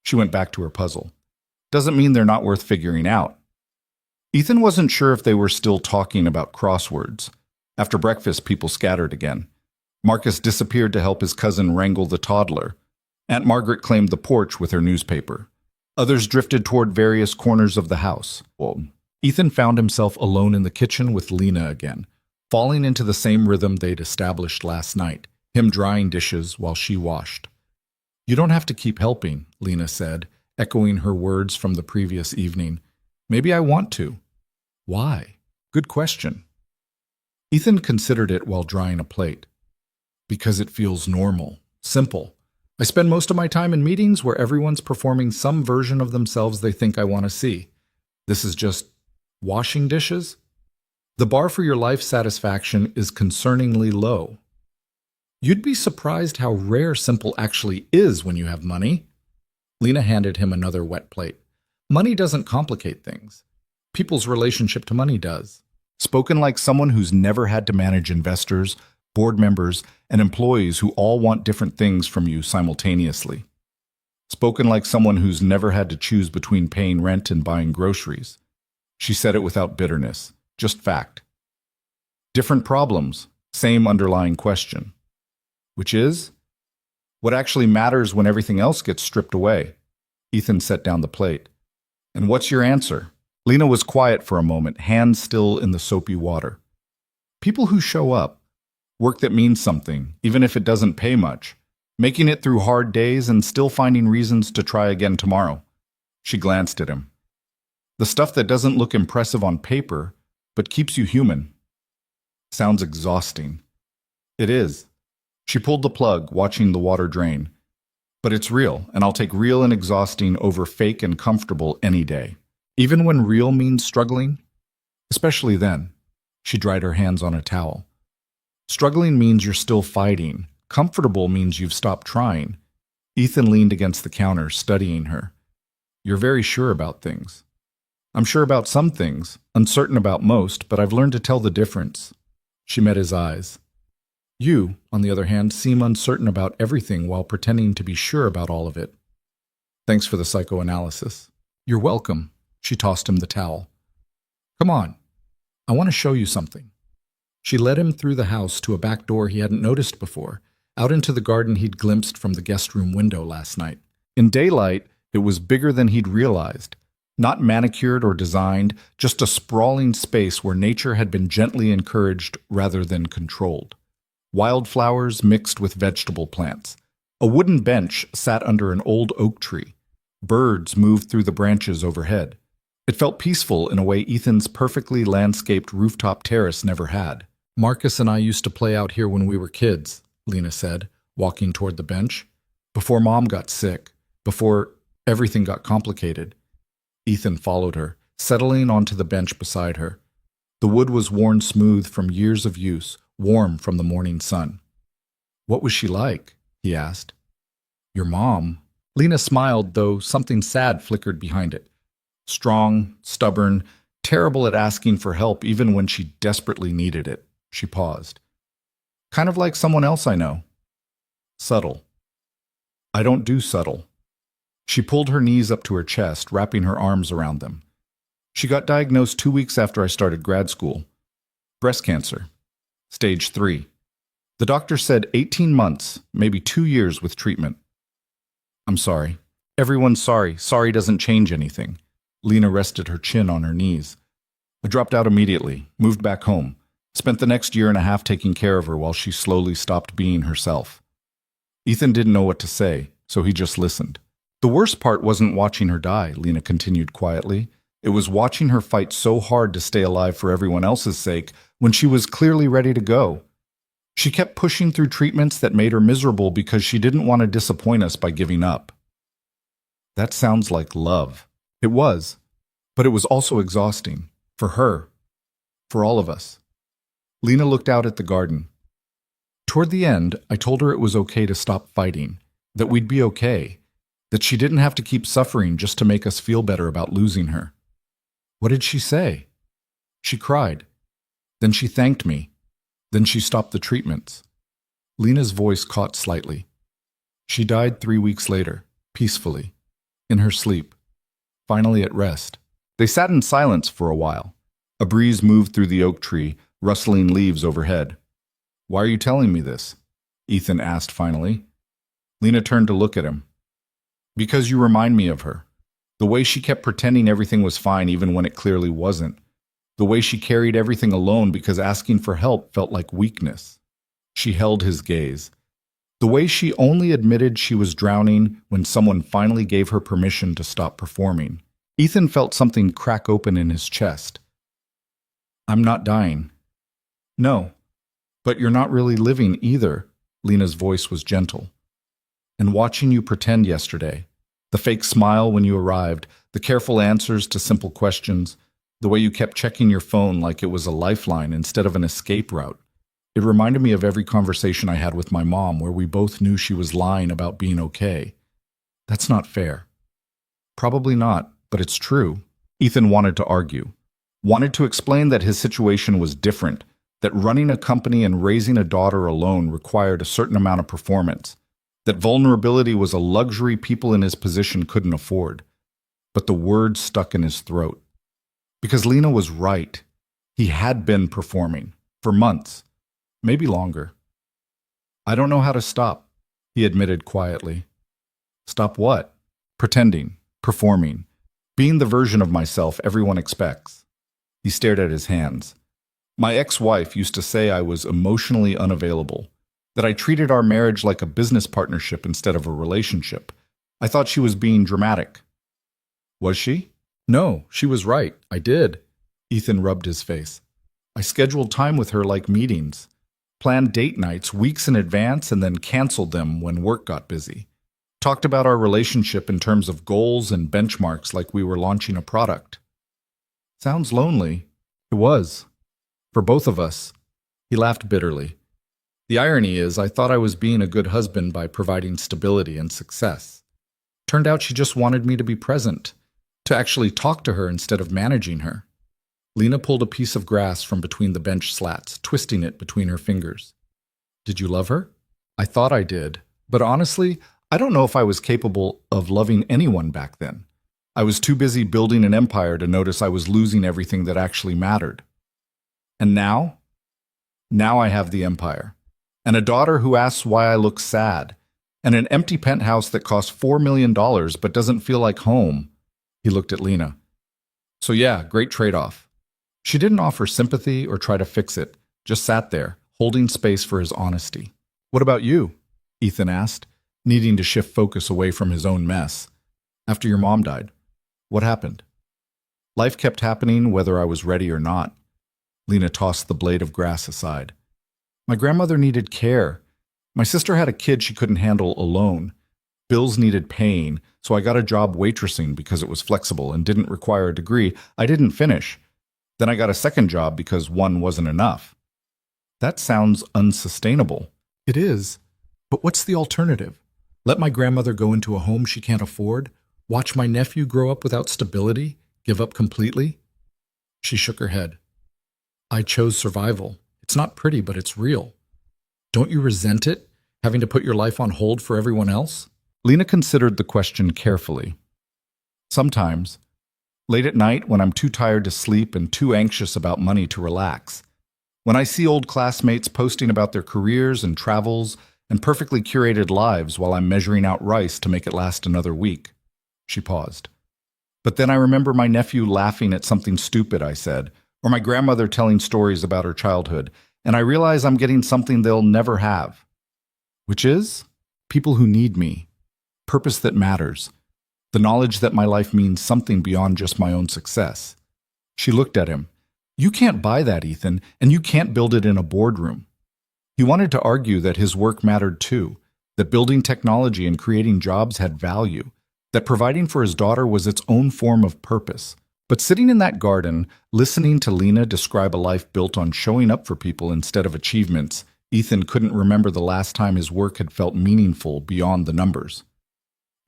She went back to her puzzle. Doesn't mean they're not worth figuring out. Ethan wasn't sure if they were still talking about crosswords. After breakfast, people scattered again. Marcus disappeared to help his cousin wrangle the toddler. Aunt Margaret claimed the porch with her newspaper. Others drifted toward various corners of the house. Ethan found himself alone in the kitchen with Lena again, falling into the same rhythm they'd established last night, him drying dishes while she washed. You don't have to keep helping, Lena said, echoing her words from the previous evening. Maybe I want to. Why? Good question. Ethan considered it while drying a plate. Because it feels normal, simple. I spend most of my time in meetings where everyone's performing some version of themselves they think I want to see. This is just washing dishes? The bar for your life satisfaction is concerningly low. You'd be surprised how rare simple actually is when you have money. Lena handed him another wet plate. Money doesn't complicate things. People's relationship to money does. Spoken like someone who's never had to manage investors, board members, and employees who all want different things from you simultaneously. Spoken like someone who's never had to choose between paying rent and buying groceries. She said it without bitterness, just fact. Different problems, same underlying question. Which is? What actually matters when everything else gets stripped away? Ethan set down the plate. And what's your answer? Lena was quiet for a moment, hands still in the soapy water. People who show up. Work that means something, even if it doesn't pay much. Making it through hard days and still finding reasons to try again tomorrow. She glanced at him. The stuff that doesn't look impressive on paper, but keeps you human. Sounds exhausting. It is. She pulled the plug, watching the water drain. But it's real, and I'll take real and exhausting over fake and comfortable any day. Even when real means struggling? Especially then. She dried her hands on a towel. Struggling means you're still fighting. Comfortable means you've stopped trying. Ethan leaned against the counter, studying her. You're very sure about things. I'm sure about some things, uncertain about most, but I've learned to tell the difference. She met his eyes. You, on the other hand, seem uncertain about everything while pretending to be sure about all of it. Thanks for the psychoanalysis. You're welcome. She tossed him the towel. Come on. I want to show you something. She led him through the house to a back door he hadn't noticed before, out into the garden he'd glimpsed from the guest room window last night. In daylight, it was bigger than he'd realized. Not manicured or designed, just a sprawling space where nature had been gently encouraged rather than controlled. Wildflowers mixed with vegetable plants. A wooden bench sat under an old oak tree. Birds moved through the branches overhead. It felt peaceful in a way Ethan's perfectly landscaped rooftop terrace never had. Marcus and I used to play out here when we were kids, Lena said, walking toward the bench. Before Mom got sick, before everything got complicated. Ethan followed her, settling onto the bench beside her. The wood was worn smooth from years of use, warm from the morning sun. What was she like? He asked. Your mom. Lena smiled, though something sad flickered behind it. Strong, stubborn, terrible at asking for help even when she desperately needed it. She paused. Kind of like someone else I know. Subtle. I don't do subtle. She pulled her knees up to her chest, wrapping her arms around them. She got diagnosed 2 weeks after I started grad school. Breast cancer. Stage 3. The doctor said 18 months, maybe 2 years with treatment. I'm sorry. Everyone's sorry. Sorry doesn't change anything. Lena rested her chin on her knees. I dropped out immediately, moved back home, spent the next year and a half taking care of her while she slowly stopped being herself. Ethan didn't know what to say, so he just listened. The worst part wasn't watching her die, Lena continued quietly. It was watching her fight so hard to stay alive for everyone else's sake when she was clearly ready to go. She kept pushing through treatments that made her miserable because she didn't want to disappoint us by giving up. That sounds like love. It was, but it was also exhausting. For her. For all of us. Lena looked out at the garden. Toward the end, I told her it was okay to stop fighting, that we'd be okay, that she didn't have to keep suffering just to make us feel better about losing her. What did she say? She cried. Then she thanked me. Then she stopped the treatments. Lena's voice caught slightly. She died 3 weeks later, peacefully, in her sleep, finally at rest. They sat in silence for a while. A breeze moved through the oak tree, rustling leaves overhead. Why are you telling me this? Ethan asked finally. Lena turned to look at him. Because you remind me of her. The way she kept pretending everything was fine even when it clearly wasn't. The way she carried everything alone because asking for help felt like weakness. She held his gaze. The way she only admitted she was drowning when someone finally gave her permission to stop performing. Ethan felt something crack open in his chest. I'm not dying. No, but you're not really living either, Lena's voice was gentle. And watching you pretend yesterday, the fake smile when you arrived, the careful answers to simple questions, the way you kept checking your phone like it was a lifeline instead of an escape route. It reminded me of every conversation I had with my mom where we both knew she was lying about being okay. That's not fair. Probably not, but it's true. Ethan wanted to argue, wanted to explain that his situation was different, that running a company and raising a daughter alone required a certain amount of performance, that vulnerability was a luxury people in his position couldn't afford. But the words stuck in his throat. Because Lena was right. He had been performing for months, maybe longer. I don't know how to stop, he admitted quietly. Stop what? Pretending, performing, being the version of myself everyone expects. He stared at his hands. My ex-wife used to say I was emotionally unavailable, that I treated our marriage like a business partnership instead of a relationship. I thought she was being dramatic. Was she? No, she was right. I did. Ethan rubbed his face. I scheduled time with her like meetings, planned date nights weeks in advance and then canceled them when work got busy. Talked about our relationship in terms of goals and benchmarks like we were launching a product. Sounds lonely. It was. For both of us. He laughed bitterly. The irony is, I thought I was being a good husband by providing stability and success. Turned out she just wanted me to be present, to actually talk to her instead of managing her. Lena pulled a piece of grass from between the bench slats, twisting it between her fingers. Did you love her? I thought I did, but honestly, I don't know if I was capable of loving anyone back then. I was too busy building an empire to notice I was losing everything that actually mattered. And now? Now I have the empire. And a daughter who asks why I look sad. And an empty penthouse that costs $4 million but doesn't feel like home. He looked at Lena. So yeah, great trade-off. She didn't offer sympathy or try to fix it, just sat there, holding space for his honesty. What about you? Ethan asked, needing to shift focus away from his own mess. After your mom died, what happened? Life kept happening whether I was ready or not. Lena tossed the blade of grass aside. My grandmother needed care. My sister had a kid she couldn't handle alone. Bills needed paying, so I got a job waitressing because it was flexible and didn't require a degree. I didn't finish. Then I got a second job because one wasn't enough. That sounds unsustainable. It is. But what's the alternative? Let my grandmother go into a home she can't afford? Watch my nephew grow up without stability? Give up completely? She shook her head. I chose survival. It's not pretty, but it's real. Don't you resent it, having to put your life on hold for everyone else? Lena considered the question carefully. Sometimes. Late at night when I'm too tired to sleep and too anxious about money to relax. When I see old classmates posting about their careers and travels and perfectly curated lives while I'm measuring out rice to make it last another week. She paused. But then I remember my nephew laughing at something stupid I said, or my grandmother telling stories about her childhood, and I realize I'm getting something they'll never have. Which is? People who need me. Purpose that matters. The knowledge that my life means something beyond just my own success. She looked at him. You can't buy that, Ethan, and you can't build it in a boardroom. He wanted to argue that his work mattered too, that building technology and creating jobs had value, that providing for his daughter was its own form of purpose. But sitting in that garden, listening to Lena describe a life built on showing up for people instead of achievements, Ethan couldn't remember the last time his work had felt meaningful beyond the numbers.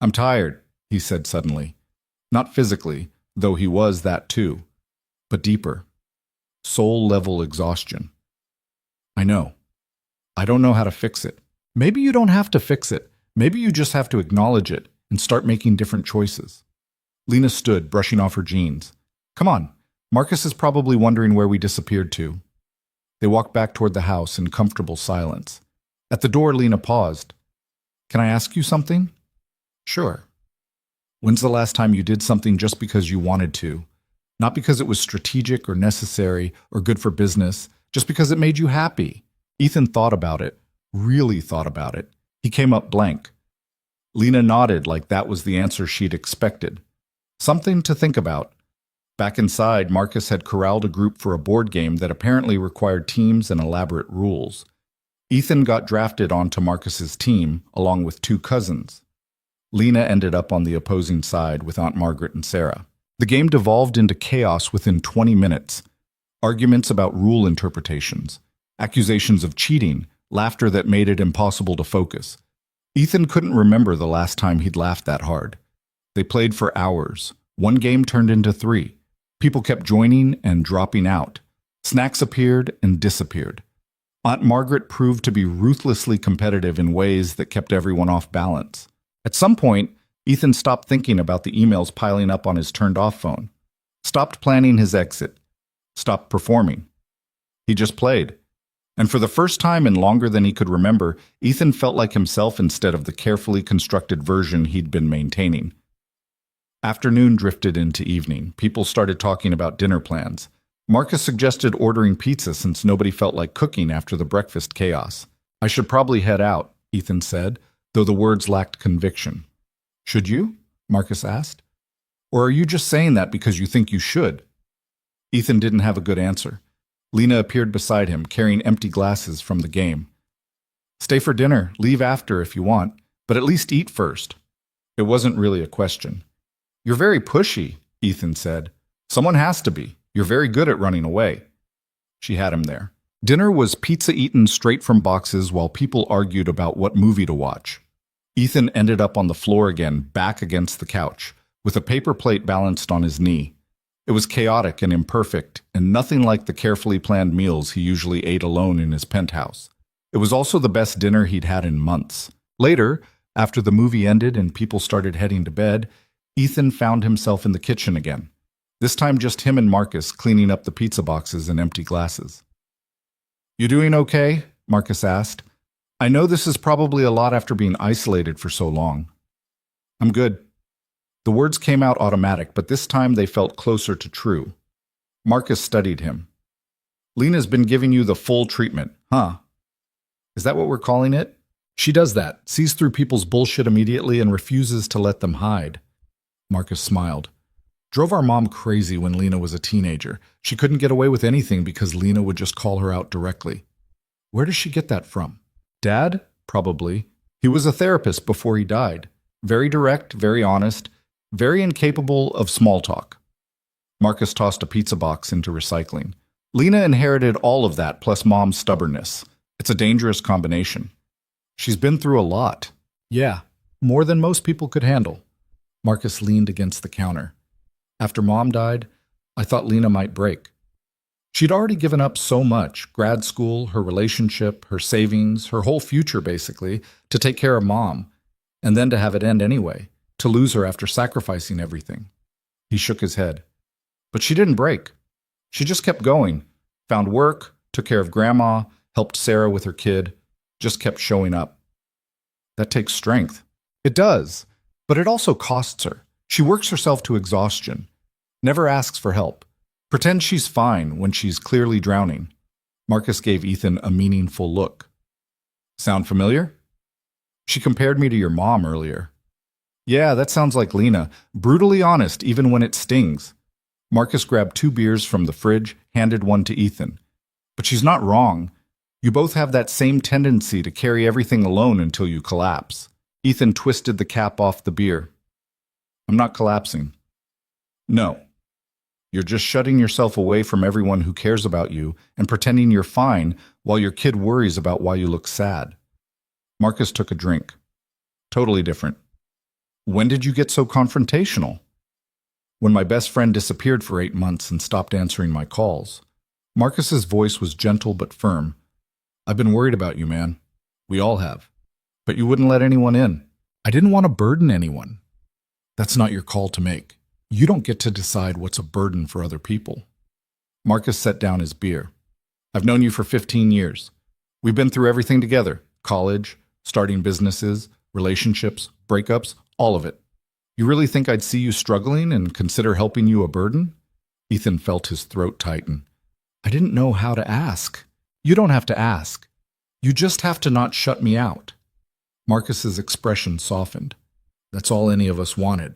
"I'm tired," he said suddenly. Not physically, though he was that too, but deeper. Soul-level exhaustion. "I know. I don't know how to fix it." Maybe you don't have to fix it. Maybe you just have to acknowledge it and start making different choices. Lena stood, brushing off her jeans. "Come on. Marcus is probably wondering where we disappeared to." They walked back toward the house in comfortable silence. At the door, Lena paused. "Can I ask you something?" "Sure." "When's the last time you did something just because you wanted to? Not because it was strategic or necessary or good for business, just because it made you happy?" Ethan thought about it, really thought about it. He came up blank. Lena nodded like that was the answer she'd expected. Something to think about. Back inside, Marcus had corralled a group for a board game that apparently required teams and elaborate rules. Ethan got drafted onto Marcus's team, along with 2 cousins. Lena ended up on the opposing side with Aunt Margaret and Sarah. The game devolved into chaos within 20 minutes. Arguments about rule interpretations, accusations of cheating, laughter that made it impossible to focus. Ethan couldn't remember the last time he'd laughed that hard. They played for hours. One game turned into 3. People kept joining and dropping out. Snacks appeared and disappeared. Aunt Margaret proved to be ruthlessly competitive in ways that kept everyone off balance. At some point, Ethan stopped thinking about the emails piling up on his turned-off phone. Stopped planning his exit. Stopped performing. He just played. And for the first time in longer than he could remember, Ethan felt like himself instead of the carefully constructed version he'd been maintaining. Afternoon drifted into evening. People started talking about dinner plans. Marcus suggested ordering pizza since nobody felt like cooking after the breakfast chaos. "I should probably head out," Ethan said, though the words lacked conviction. "Should you?" Marcus asked. "Or are you just saying that because you think you should?" Ethan didn't have a good answer. Lena appeared beside him, carrying empty glasses from the game. "Stay for dinner, leave after if you want, but at least eat first." It wasn't really a question. "You're very pushy," Ethan said. "Someone has to be. You're very good at running away." She had him there. Dinner was pizza eaten straight from boxes while people argued about what movie to watch. Ethan ended up on the floor again, back against the couch, with a paper plate balanced on his knee. It was chaotic and imperfect, and nothing like the carefully planned meals he usually ate alone in his penthouse. It was also the best dinner he'd had in months. Later, after the movie ended and people started heading to bed, Ethan found himself in the kitchen again. This time just him and Marcus cleaning up the pizza boxes and empty glasses. "You doing okay?" Marcus asked. "I know this is probably a lot after being isolated for so long." "I'm good." The words came out automatic, but this time they felt closer to true. Marcus studied him. "Lena's been giving you the full treatment, huh? Is that what we're calling it?" "She does that, sees through people's bullshit immediately and refuses to let them hide." Marcus smiled. "Drove our mom crazy when Lena was a teenager. She couldn't get away with anything because Lena would just call her out directly." "Where does she get that from?" "Dad? Probably. He was a therapist before he died. Very direct, very honest, very incapable of small talk." Marcus tossed a pizza box into recycling. "Lena inherited all of that plus Mom's stubbornness. It's a dangerous combination. She's been through a lot." "Yeah, more than most people could handle." Marcus leaned against the counter. "After Mom died, I thought Lena might break. She'd already given up so much, grad school, her relationship, her savings, her whole future basically, to take care of Mom, and then to have it end anyway, to lose her after sacrificing everything." He shook his head. "But she didn't break. She just kept going, found work, took care of Grandma, helped Sarah with her kid, just kept showing up." "That takes strength." "It does, but it also costs her. She works herself to exhaustion, never asks for help, pretends she's fine when she's clearly drowning." Marcus gave Ethan a meaningful look. "Sound familiar?" "She compared me to your mom earlier." "Yeah, that sounds like Lena. Brutally honest even when it stings." Marcus grabbed 2 beers from the fridge, handed one to Ethan. "But she's not wrong. You both have that same tendency to carry everything alone until you collapse." Ethan twisted the cap off the beer. "I'm not collapsing." "No." You're just shutting yourself away from everyone who cares about you and pretending you're fine while your kid worries about why you look sad. Marcus took a drink. Totally different. When did you get so confrontational? When my best friend disappeared for 8 months and stopped answering my calls. Marcus's voice was gentle but firm. I've been worried about you, man. We all have. But you wouldn't let anyone in. I didn't want to burden anyone. That's not your call to make. You don't get to decide what's a burden for other people. Marcus set down his beer. I've known you for 15 years. We've been through everything together. College, starting businesses, relationships, breakups, all of it. You really think I'd see you struggling and consider helping you a burden? Ethan felt his throat tighten. I didn't know how to ask. You don't have to ask. You just have to not shut me out. Marcus's expression softened. That's all any of us wanted.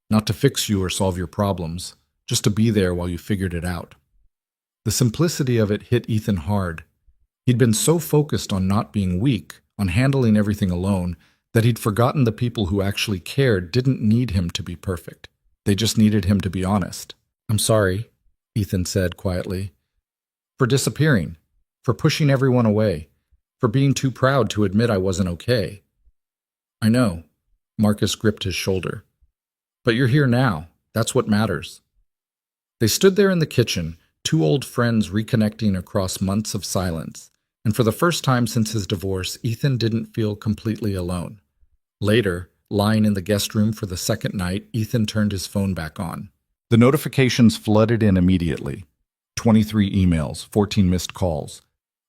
Not to fix you or solve your problems, just to be there while you figured it out. The simplicity of it hit Ethan hard. He'd been so focused on not being weak, on handling everything alone, that he'd forgotten the people who actually cared didn't need him to be perfect. They just needed him to be honest. I'm sorry, Ethan said quietly, for disappearing, for pushing everyone away, for being too proud to admit I wasn't okay. I know, Marcus gripped his shoulder. But you're here now. That's what matters. They stood there in the kitchen, two old friends reconnecting across months of silence, and for the first time since his divorce, Ethan didn't feel completely alone. Later, lying in the guest room for the second night, Ethan turned his phone back on. The notifications flooded in immediately. 23 emails, 14 missed calls,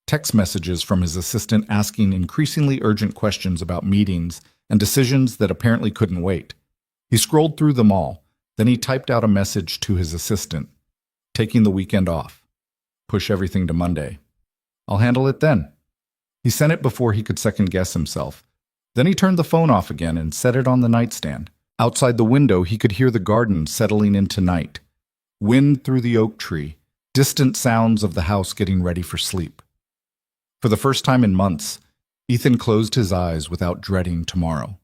text messages from his assistant asking increasingly urgent questions about meetings and decisions that apparently couldn't wait. He scrolled through them all, then he typed out a message to his assistant. Taking the weekend off. Push everything to Monday. I'll handle it then. He sent it before he could second-guess himself. Then he turned the phone off again and set it on the nightstand. Outside the window, he could hear the garden settling into night. Wind through the oak tree, distant sounds of the house getting ready for sleep. For the first time in months, Ethan closed his eyes without dreading tomorrow.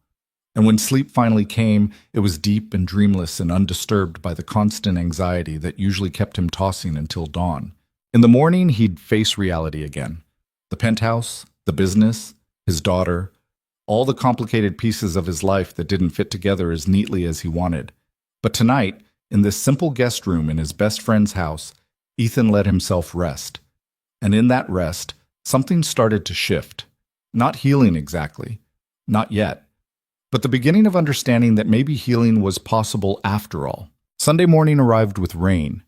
And when sleep finally came, it was deep and dreamless and undisturbed by the constant anxiety that usually kept him tossing until dawn. In the morning, he'd face reality again. The penthouse, the business, his daughter, all the complicated pieces of his life that didn't fit together as neatly as he wanted. But tonight, in this simple guest room in his best friend's house, Ethan let himself rest. And in that rest, something started to shift. Not healing exactly. Not yet. But the beginning of understanding that maybe healing was possible after all. Sunday morning arrived with rain.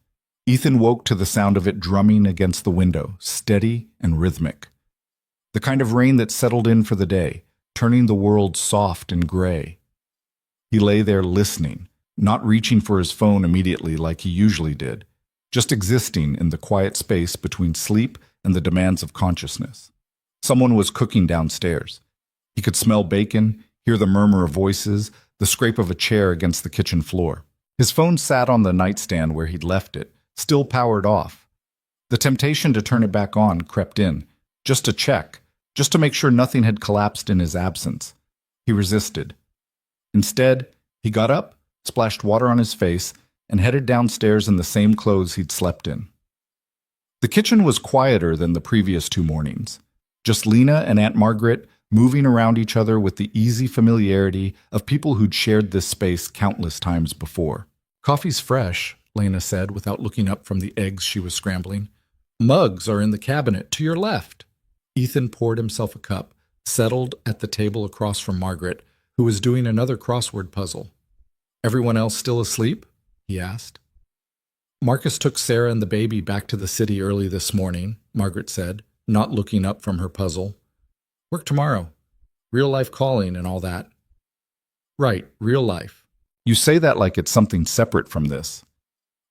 Ethan woke to the sound of it drumming against the window, steady and rhythmic. The kind of rain that settled in for the day, turning the world soft and gray. He lay there listening, not reaching for his phone immediately like he usually did, just existing in the quiet space between sleep and the demands of consciousness. Someone was cooking downstairs. He could smell bacon, hear the murmur of voices, the scrape of a chair against the kitchen floor. His phone sat on the nightstand where he'd left it, still powered off. The temptation to turn it back on crept in, just to check, just to make sure nothing had collapsed in his absence. He resisted. Instead, he got up, splashed water on his face, and headed downstairs in the same clothes he'd slept in. The kitchen was quieter than the previous 2 mornings. Just Lena and Aunt Margaret moving around each other with the easy familiarity of people who'd shared this space countless times before. Coffee's fresh, Lena said without looking up from the eggs she was scrambling. Mugs are in the cabinet to your left. Ethan poured himself a cup, settled at the table across from Margaret, who was doing another crossword puzzle. Everyone else still asleep? He asked. Marcus took Sarah and the baby back to the city early this morning, Margaret said, not looking up from her puzzle. Work tomorrow. Real life calling and all that. Right, real life. You say that like it's something separate from this.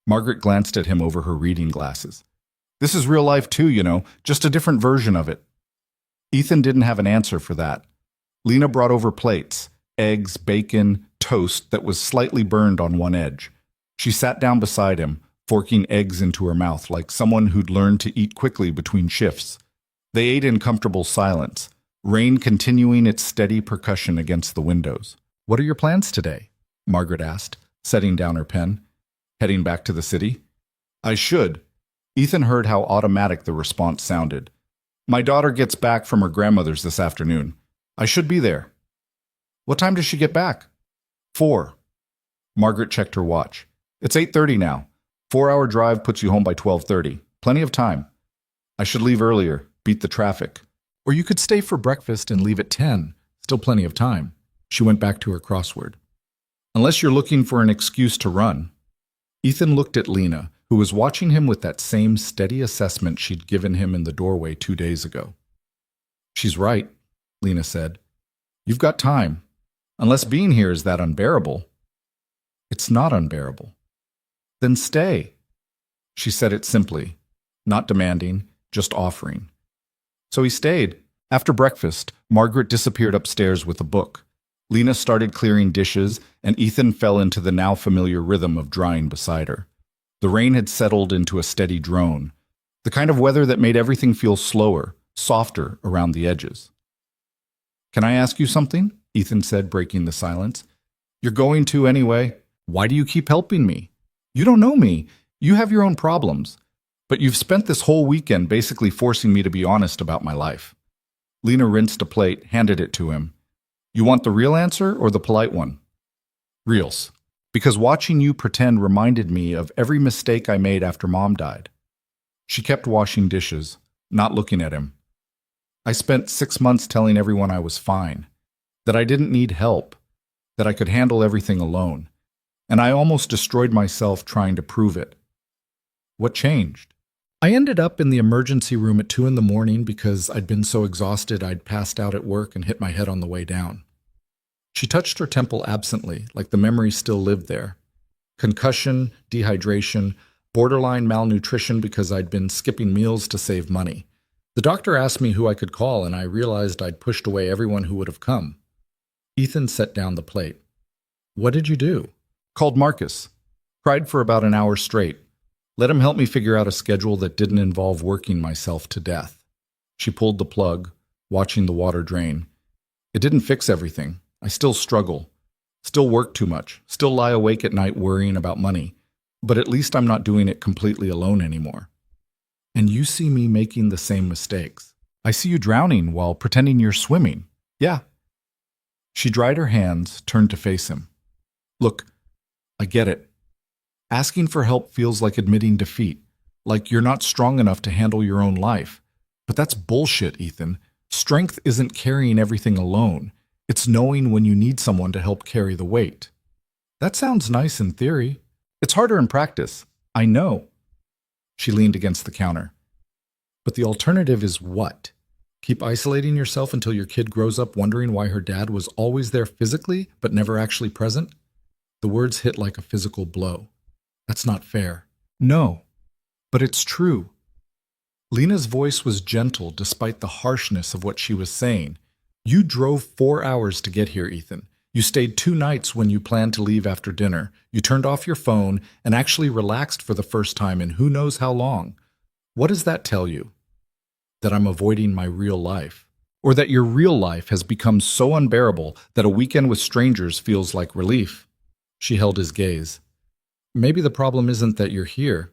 Margaret glanced at him over her reading glasses. This is real life too, you know, just a different version of it. Ethan didn't have an answer for that. Lena brought over plates, eggs, bacon, toast that was slightly burned on one edge. She sat down beside him, forking eggs into her mouth like someone who'd learned to eat quickly between shifts. They ate in comfortable silence, rain continuing its steady percussion against the windows. What are your plans today? Margaret asked, setting down her pen. Heading back to the city? I should. Ethan heard how automatic the response sounded. My daughter gets back from her grandmother's this afternoon. I should be there. What time does she get back? 4. Margaret checked her watch. It's 8:30 now. 4-hour drive puts you home by 12:30. Plenty of time. I should leave earlier, beat the traffic. Or you could stay for breakfast and leave at 10. Still plenty of time. She went back to her crossword. Unless you're looking for an excuse to run. Ethan looked at Lena, who was watching him with that same steady assessment she'd given him in the doorway 2 days ago. She's right, Lena said. You've got time. Unless being here is that unbearable. It's not unbearable. Then stay. She said it simply, not demanding, just offering. So he stayed. After breakfast, Margaret disappeared upstairs with a book. Lena started clearing dishes, and Ethan fell into the now familiar rhythm of drying beside her. The rain had settled into a steady drone, the kind of weather that made everything feel slower, softer around the edges. Can I ask you something? Ethan said, breaking the silence. You're going to anyway. Why do you keep helping me? You don't know me. You have your own problems. But you've spent this whole weekend basically forcing me to be honest about my life. Lena rinsed a plate, handed it to him. You want the real answer or the polite one? Reals. Because watching you pretend reminded me of every mistake I made after Mom died. She kept washing dishes, not looking at him. I spent 6 months telling everyone I was fine, that I didn't need help, that I could handle everything alone, and I almost destroyed myself trying to prove it. What changed? I ended up in the emergency room at 2 in the morning because I'd been so exhausted I'd passed out at work and hit my head on the way down. She touched her temple absently, like the memory still lived there. Concussion, dehydration, borderline malnutrition because I'd been skipping meals to save money. The doctor asked me who I could call, and I realized I'd pushed away everyone who would have come. Ethan set down the plate. What did you do? Called Marcus. Cried for about an hour straight. Let him help me figure out a schedule that didn't involve working myself to death. She pulled the plug, watching the water drain. It didn't fix everything. I still struggle. Still work too much. Still lie awake at night worrying about money. But at least I'm not doing it completely alone anymore. And you see me making the same mistakes. I see you drowning while pretending you're swimming. Yeah. She dried her hands, turned to face him. Look, I get it. Asking for help feels like admitting defeat, like you're not strong enough to handle your own life. But that's bullshit, Ethan. Strength isn't carrying everything alone. It's knowing when you need someone to help carry the weight. That sounds nice in theory. It's harder in practice. I know. She leaned against the counter. But the alternative is what? Keep isolating yourself until your kid grows up wondering why her dad was always there physically but never actually present? The words hit like a physical blow. That's not fair. No, but it's true. Lena's voice was gentle despite the harshness of what she was saying. You drove 4 hours to get here, Ethan. You stayed 2 nights when you planned to leave after dinner. You turned off your phone and actually relaxed for the first time in who knows how long. What does that tell you? That I'm avoiding my real life? Or that your real life has become so unbearable that a weekend with strangers feels like relief? She held his gaze. Maybe the problem isn't that you're here.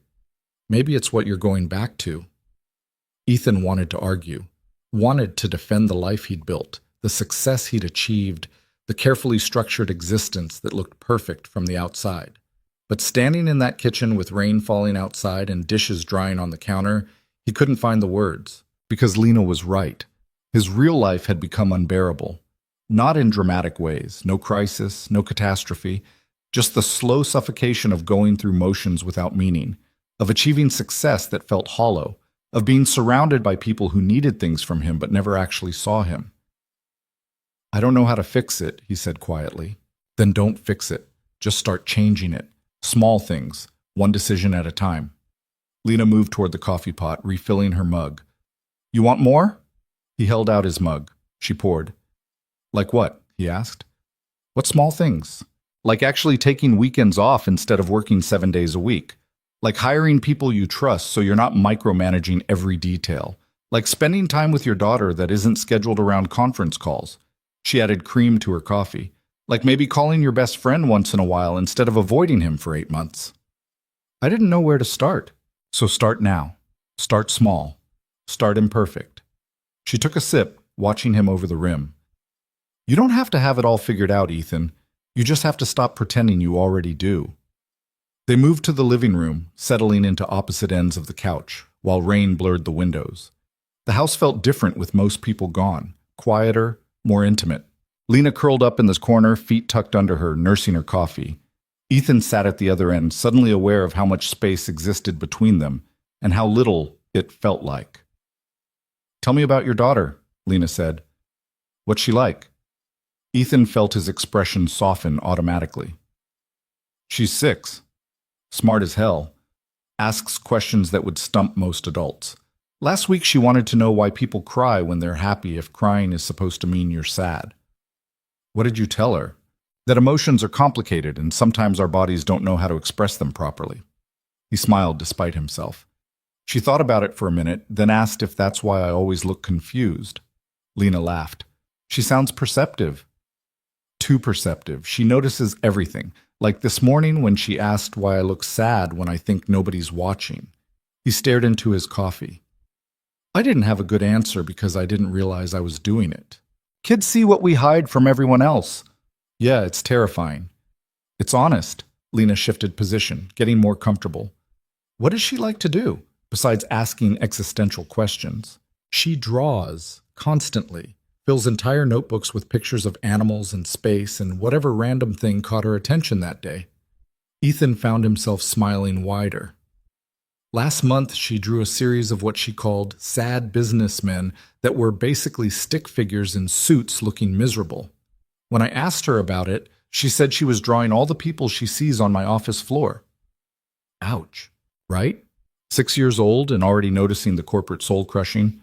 Maybe it's what you're going back to. Ethan wanted to argue, wanted to defend the life he'd built, the success he'd achieved, the carefully structured existence that looked perfect from the outside. But standing in that kitchen with rain falling outside and dishes drying on the counter, he couldn't find the words, because Lena was right. His real life had become unbearable. Not in dramatic ways, no crisis, no catastrophe, just the slow suffocation of going through motions without meaning, of achieving success that felt hollow, of being surrounded by people who needed things from him but never actually saw him. I don't know how to fix it, he said quietly. Then don't fix it. Just start changing it. Small things, one decision at a time. Lena moved toward the coffee pot, refilling her mug. You want more? He held out his mug. She poured. Like what? He asked. What small things? Like actually taking weekends off instead of working 7 days a week. Like hiring people you trust so you're not micromanaging every detail. Like spending time with your daughter that isn't scheduled around conference calls. She added cream to her coffee. Like maybe calling your best friend once in a while instead of avoiding him for 8 months. I didn't know where to start. So start now. Start small. Start imperfect. She took a sip, watching him over the rim. You don't have to have it all figured out, Ethan. You just have to stop pretending you already do. They moved to the living room, settling into opposite ends of the couch, while rain blurred the windows. The house felt different with most people gone, quieter, more intimate. Lena curled up in this corner, feet tucked under her, nursing her coffee. Ethan sat at the other end, suddenly aware of how much space existed between them and how little it felt like. Tell me about your daughter, Lena said. What's she like? Ethan felt his expression soften automatically. She's 6. Smart as hell. Asks questions that would stump most adults. Last week she wanted to know why people cry when they're happy if crying is supposed to mean you're sad. What did you tell her? That emotions are complicated and sometimes our bodies don't know how to express them properly. He smiled despite himself. She thought about it for a minute, then asked if that's why I always look confused. Lena laughed. She sounds perceptive. Too perceptive. She notices everything. Like this morning when she asked why I look sad when I think nobody's watching. He stared into his coffee. I didn't have a good answer because I didn't realize I was doing it. Kids see what we hide from everyone else. Yeah, it's terrifying. It's honest. Lena shifted position, getting more comfortable. What does she like to do, besides asking existential questions? She draws, constantly. Fills entire notebooks with pictures of animals and space and whatever random thing caught her attention that day. Ethan found himself smiling wider. Last month, she drew a series of what she called sad businessmen that were basically stick figures in suits looking miserable. When I asked her about it, she said she was drawing all the people she sees on my office floor. Ouch, right? 6 years old and already noticing the corporate soul crushing?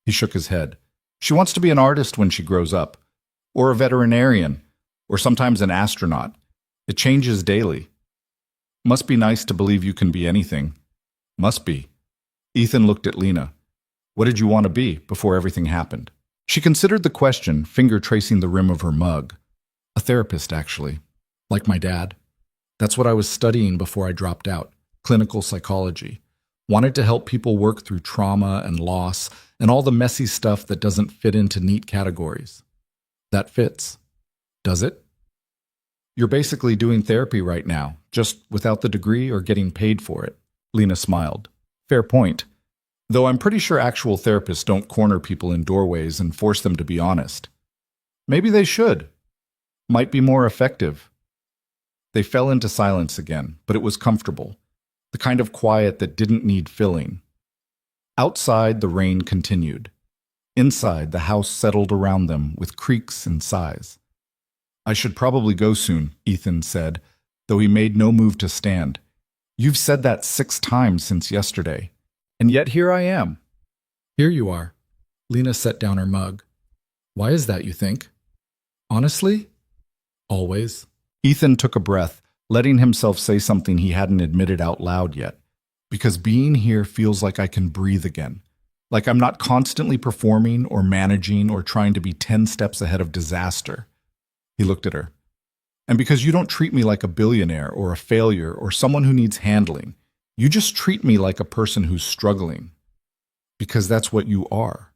He shook his head. She wants to be an artist when she grows up, or a veterinarian, or sometimes an astronaut. It changes daily. Must be nice to believe you can be anything. Must be. Ethan looked at Lena. What did you want to be before everything happened? She considered the question, finger tracing the rim of her mug. A therapist, actually. Like my dad. That's what I was studying before I dropped out. Clinical psychology. Wanted to help people work through trauma and loss and all the messy stuff that doesn't fit into neat categories. That fits. Does it? You're basically doing therapy right now, just without the degree or getting paid for it. Lena smiled. Fair point. Though I'm pretty sure actual therapists don't corner people in doorways and force them to be honest. Maybe they should. Might be more effective. They fell into silence again, but it was comfortable. The kind of quiet that didn't need filling. Outside, the rain continued. Inside, the house settled around them with creaks and sighs. I should probably go soon, Ethan said, though he made no move to stand. You've said that 6 times since yesterday, and yet here I am. Here you are. Lena set down her mug. Why is that, you think? Honestly? Always. Ethan took a breath, letting himself say something he hadn't admitted out loud yet. Because being here feels like I can breathe again. Like I'm not constantly performing or managing or trying to be 10 steps ahead of disaster. He looked at her. And because you don't treat me like a billionaire or a failure or someone who needs handling. You just treat me like a person who's struggling. Because that's what you are.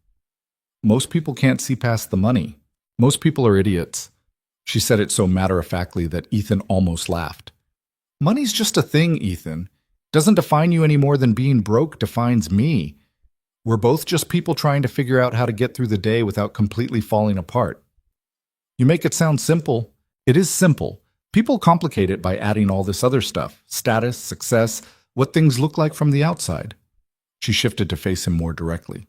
Most people can't see past the money. Most people are idiots. She said it so matter-of-factly that Ethan almost laughed. Money's just a thing, Ethan. Doesn't define you any more than being broke defines me. We're both just people trying to figure out how to get through the day without completely falling apart. You make it sound simple. It is simple. People complicate it by adding all this other stuff. Status, success, what things look like from the outside. She shifted to face him more directly.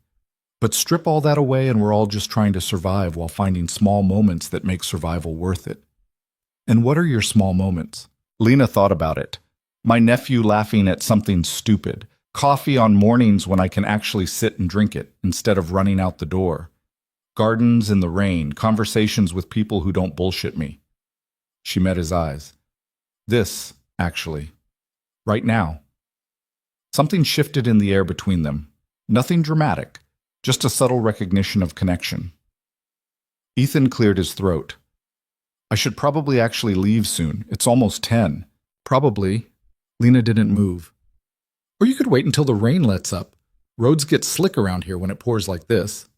But strip all that away and we're all just trying to survive while finding small moments that make survival worth it. And what are your small moments? Lena thought about it. My nephew laughing at something stupid. Coffee on mornings when I can actually sit and drink it instead of running out the door. Gardens in the rain, conversations with people who don't bullshit me. She met his eyes. This, actually. Right now. Something shifted in the air between them. Nothing dramatic, just a subtle recognition of connection. Ethan cleared his throat. I should probably actually leave soon. It's almost 10. Probably. Lena didn't move. Or you could wait until the rain lets up. Roads get slick around here when it pours like this.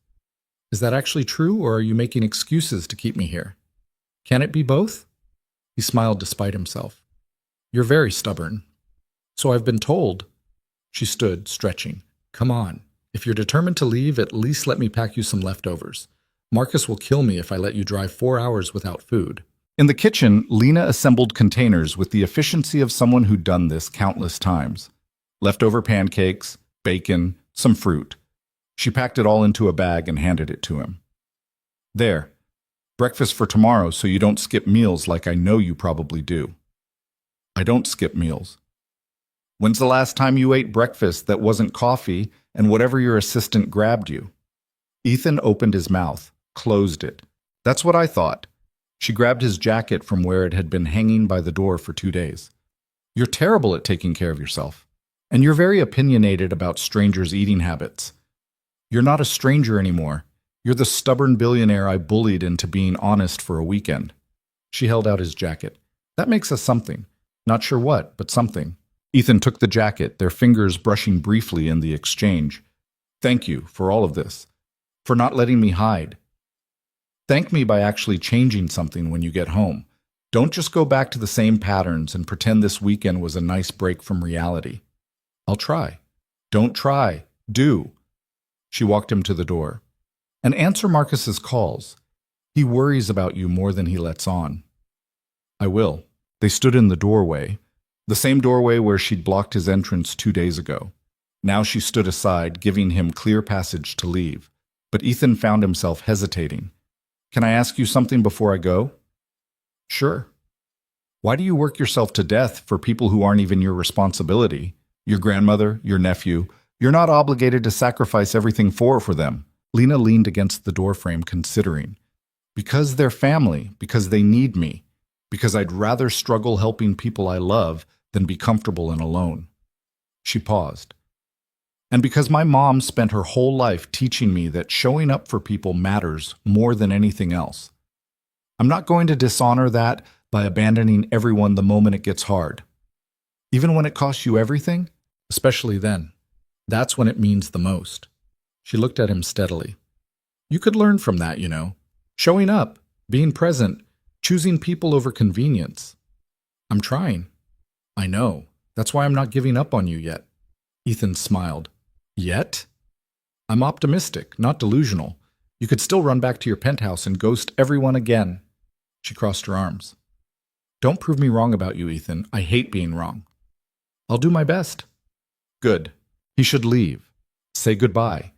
Is that actually true, or are you making excuses to keep me here? Can it be both? He smiled despite himself. You're very stubborn. So I've been told. She stood, stretching. Come on. If you're determined to leave, at least let me pack you some leftovers. Marcus will kill me if I let you drive 4 hours without food. In the kitchen, Lena assembled containers with the efficiency of someone who'd done this countless times. Leftover pancakes, bacon, some fruit. She packed it all into a bag and handed it to him. There. Breakfast for tomorrow so you don't skip meals like I know you probably do. I don't skip meals. When's the last time you ate breakfast that wasn't coffee and whatever your assistant grabbed you? Ethan opened his mouth, closed it. That's what I thought. She grabbed his jacket from where it had been hanging by the door for 2 days. You're terrible at taking care of yourself. And you're very opinionated about strangers' eating habits. You're not a stranger anymore. You're the stubborn billionaire I bullied into being honest for a weekend. She held out his jacket. That makes us something. Not sure what, but something. Ethan took the jacket, their fingers brushing briefly in the exchange. Thank you for all of this. For not letting me hide. Thank me by actually changing something when you get home. Don't just go back to the same patterns and pretend this weekend was a nice break from reality. I'll try. Don't try. Do. She walked him to the door. And answer Marcus's calls. He worries about you more than he lets on. I will. They stood in the doorway, the same doorway where she'd blocked his entrance 2 days ago. Now she stood aside, giving him clear passage to leave. But Ethan found himself hesitating. Can I ask you something before I go? Sure. Why do you work yourself to death for people who aren't even your responsibility? Your grandmother, your nephew. You're not obligated to sacrifice everything for them. Lena leaned against the doorframe, considering. Because they're family, because they need me, because I'd rather struggle helping people I love than be comfortable and alone. She paused. And because my mom spent her whole life teaching me that showing up for people matters more than anything else. I'm not going to dishonor that by abandoning everyone the moment it gets hard. Even when it costs you everything, especially then. That's when it means the most. She looked at him steadily. You could learn from that, you know. Showing up, being present, choosing people over convenience. I'm trying. I know. That's why I'm not giving up on you yet. Ethan smiled. Yet? I'm optimistic, not delusional. You could still run back to your penthouse and ghost everyone again. She crossed her arms. Don't prove me wrong about you, Ethan. I hate being wrong. I'll do my best. Good. He should leave. Say goodbye.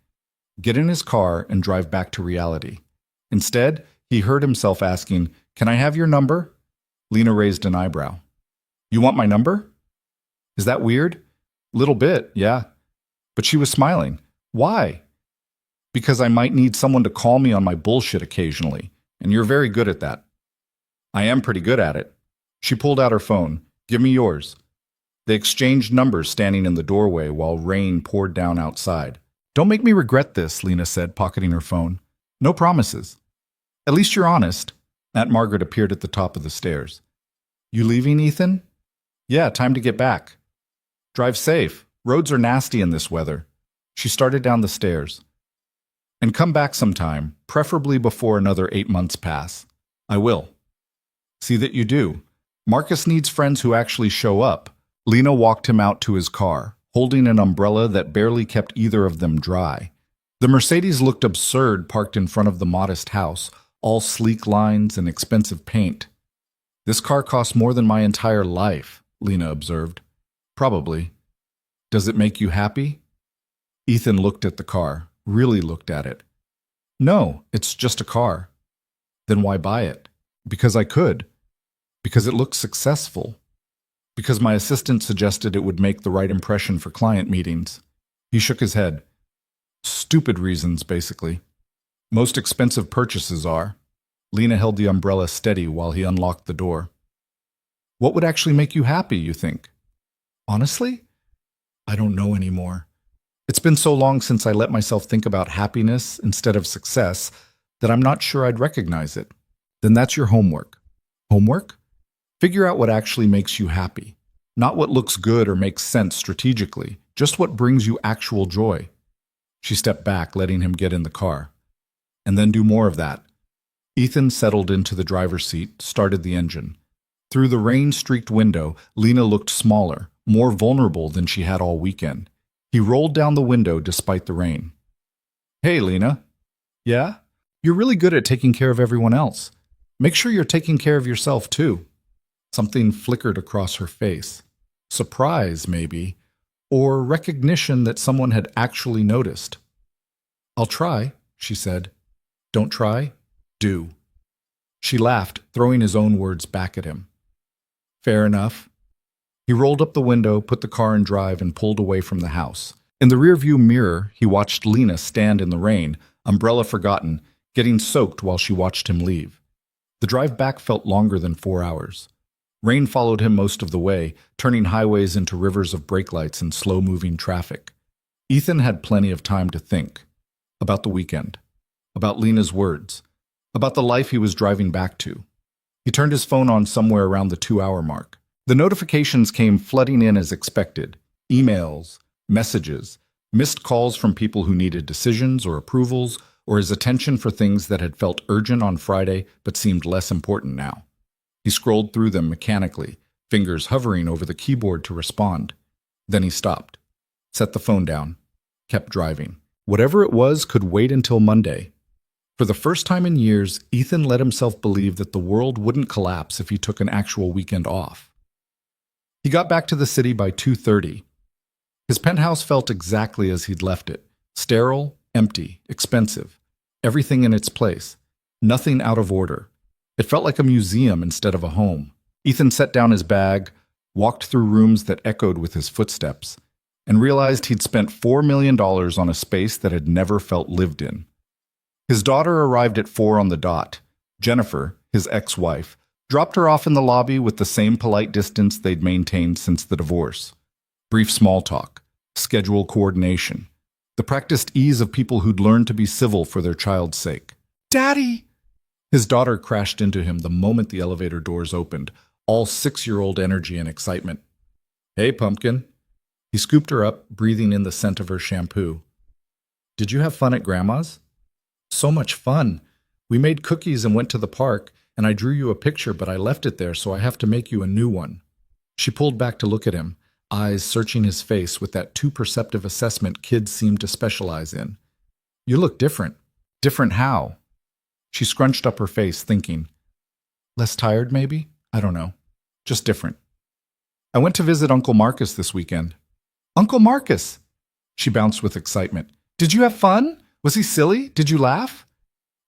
Get in his car and drive back to reality. Instead, he heard himself asking, Can I have your number? Lena raised an eyebrow. You want my number? Is that weird? Little bit, yeah. But she was smiling. Why? Because I might need someone to call me on my bullshit occasionally, and you're very good at that. I am pretty good at it. She pulled out her phone. Give me yours. They exchanged numbers standing in the doorway while rain poured down outside. Don't make me regret this, Lena said, pocketing her phone. No promises. At least you're honest. Aunt Margaret appeared at the top of the stairs. You leaving, Ethan? Yeah, time to get back. Drive safe. Roads are nasty in this weather. She started down the stairs. And come back sometime, preferably before another 8 months pass. I will. See that you do. Marcus needs friends who actually show up. Lena walked him out to his car, holding an umbrella that barely kept either of them dry. The Mercedes looked absurd parked in front of the modest house, all sleek lines and expensive paint. This car costs more than my entire life, Lena observed. Probably. Does it make you happy? Ethan looked at the car, really looked at it. No, it's just a car. Then why buy it? Because I could. Because it looks successful. Because my assistant suggested it would make the right impression for client meetings. He shook his head. Stupid reasons, basically. Most expensive purchases are. Lena held the umbrella steady while he unlocked the door. What would actually make you happy, you think? Honestly? I don't know anymore. It's been so long since I let myself think about happiness instead of success that I'm not sure I'd recognize it. Then that's your homework. Homework? Figure out what actually makes you happy. Not what looks good or makes sense strategically. just what brings you actual joy. She stepped back, letting him get in the car. And then do more of that. Ethan settled into the driver's seat, started the engine. Through the rain-streaked window, Lena looked smaller, more vulnerable than she had all weekend. He rolled down the window despite the rain. "Hey, Lena." "Yeah? You're really good at taking care of everyone else. Make sure you're taking care of yourself, too." Something flickered across her face. Surprise, maybe, or recognition that someone had actually noticed. "I'll try," she said. "Don't try, do." She laughed, throwing his own words back at him. "Fair enough." He rolled up the window, put the car in drive, and pulled away from the house. In the rearview mirror, he watched Lena stand in the rain, umbrella forgotten, getting soaked while she watched him leave. The drive back felt longer than 4 hours. Rain followed him most of the way, turning highways into rivers of brake lights and slow-moving traffic. Ethan had plenty of time to think. About the weekend. About Lena's words. About the life he was driving back to. He turned his phone on somewhere around the 2-hour mark. The notifications came flooding in as expected. Emails, messages, missed calls from people who needed decisions or approvals, or his attention for things that had felt urgent on Friday but seemed less important now. He scrolled through them mechanically, fingers hovering over the keyboard to respond. Then he stopped, set the phone down, kept driving. Whatever it was could wait until Monday. For the first time in years, Ethan let himself believe that the world wouldn't collapse if he took an actual weekend off. He got back to the city by 2:30. His penthouse felt exactly as he'd left it. Sterile, empty, expensive. Everything in its place. Nothing out of order. It felt like a museum instead of a home. Ethan set down his bag, walked through rooms that echoed with his footsteps, and realized he'd spent $4 million on a space that had never felt lived in. His daughter arrived at 4 on the dot. Jennifer, his ex-wife, dropped her off in the lobby with the same polite distance they'd maintained since the divorce. Brief small talk, schedule coordination, the practiced ease of people who'd learned to be civil for their child's sake. "Daddy!" His daughter crashed into him the moment the elevator doors opened, all 6-year-old energy and excitement. "Hey, pumpkin." He scooped her up, breathing in the scent of her shampoo. "Did you have fun at Grandma's?" "So much fun. We made cookies and went to the park, and I drew you a picture, but I left it there, so I have to make you a new one." She pulled back to look at him, eyes searching his face with that too-perceptive assessment kids seem to specialize in. "You look different." "Different how?" She scrunched up her face, thinking. "Less tired, maybe? I don't know. Just different." "I went to visit Uncle Marcus this weekend." "Uncle Marcus!" She bounced with excitement. "Did you have fun? Was he silly? Did you laugh?"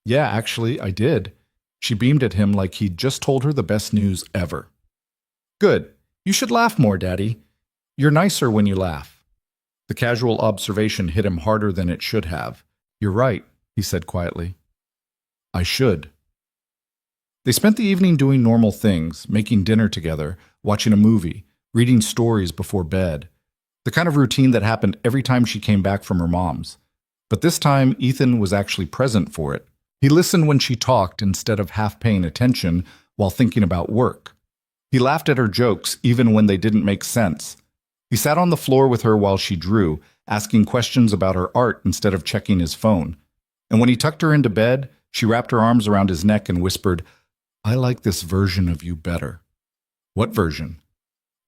"Yeah, actually, I did." She beamed at him like he'd just told her the best news ever. "Good. You should laugh more, Daddy. You're nicer when you laugh." The casual observation hit him harder than it should have. "You're right," he said quietly. "I should." They spent the evening doing normal things, making dinner together, watching a movie, reading stories before bed. The kind of routine that happened every time she came back from her mom's. But this time, Ethan was actually present for it. He listened when she talked instead of half paying attention while thinking about work. He laughed at her jokes even when they didn't make sense. He sat on the floor with her while she drew, asking questions about her art instead of checking his phone. And when he tucked her into bed, she wrapped her arms around his neck and whispered, "I like this version of you better." "What version?"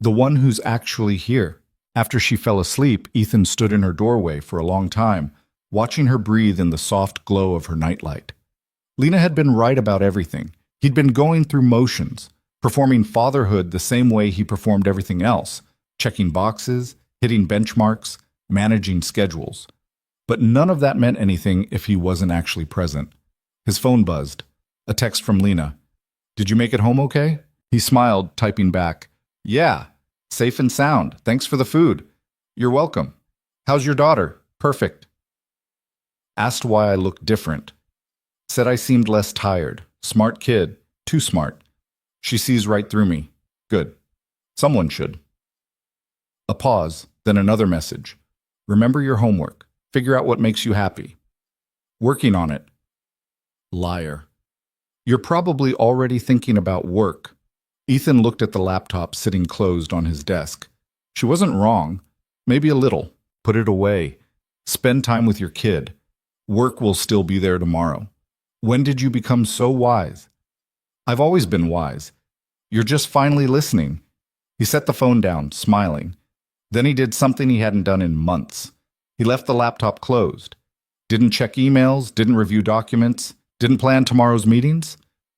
"The one who's actually here." After she fell asleep, Ethan stood in her doorway for a long time, watching her breathe in the soft glow of her nightlight. Lena had been right about everything. He'd been going through motions, performing fatherhood the same way he performed everything else, checking boxes, hitting benchmarks, managing schedules. But none of that meant anything if he wasn't actually present. His phone buzzed. A text from Lena. "Did you make it home okay?" He smiled, typing back, "Yeah, safe and sound. Thanks for the food." "You're welcome." "How's your daughter?" "Perfect." Asked why I looked different. Said I seemed less tired. Smart kid. Too smart. She sees right through me. Good. Someone should. A pause, then another message. "Remember your homework. Figure out what makes you happy." "Working on it." Liar. "You're probably already thinking about work." Ethan looked at the laptop sitting closed on his desk. She wasn't wrong. Maybe a little. Put it away. Spend time with your kid. Work will still be there tomorrow. When did you become so wise? I've always been wise. You're just finally listening. He set the phone down, smiling. Then he did something he hadn't done in months. He left the laptop closed. Didn't check emails, didn't review documents, didn't plan tomorrow's meetings.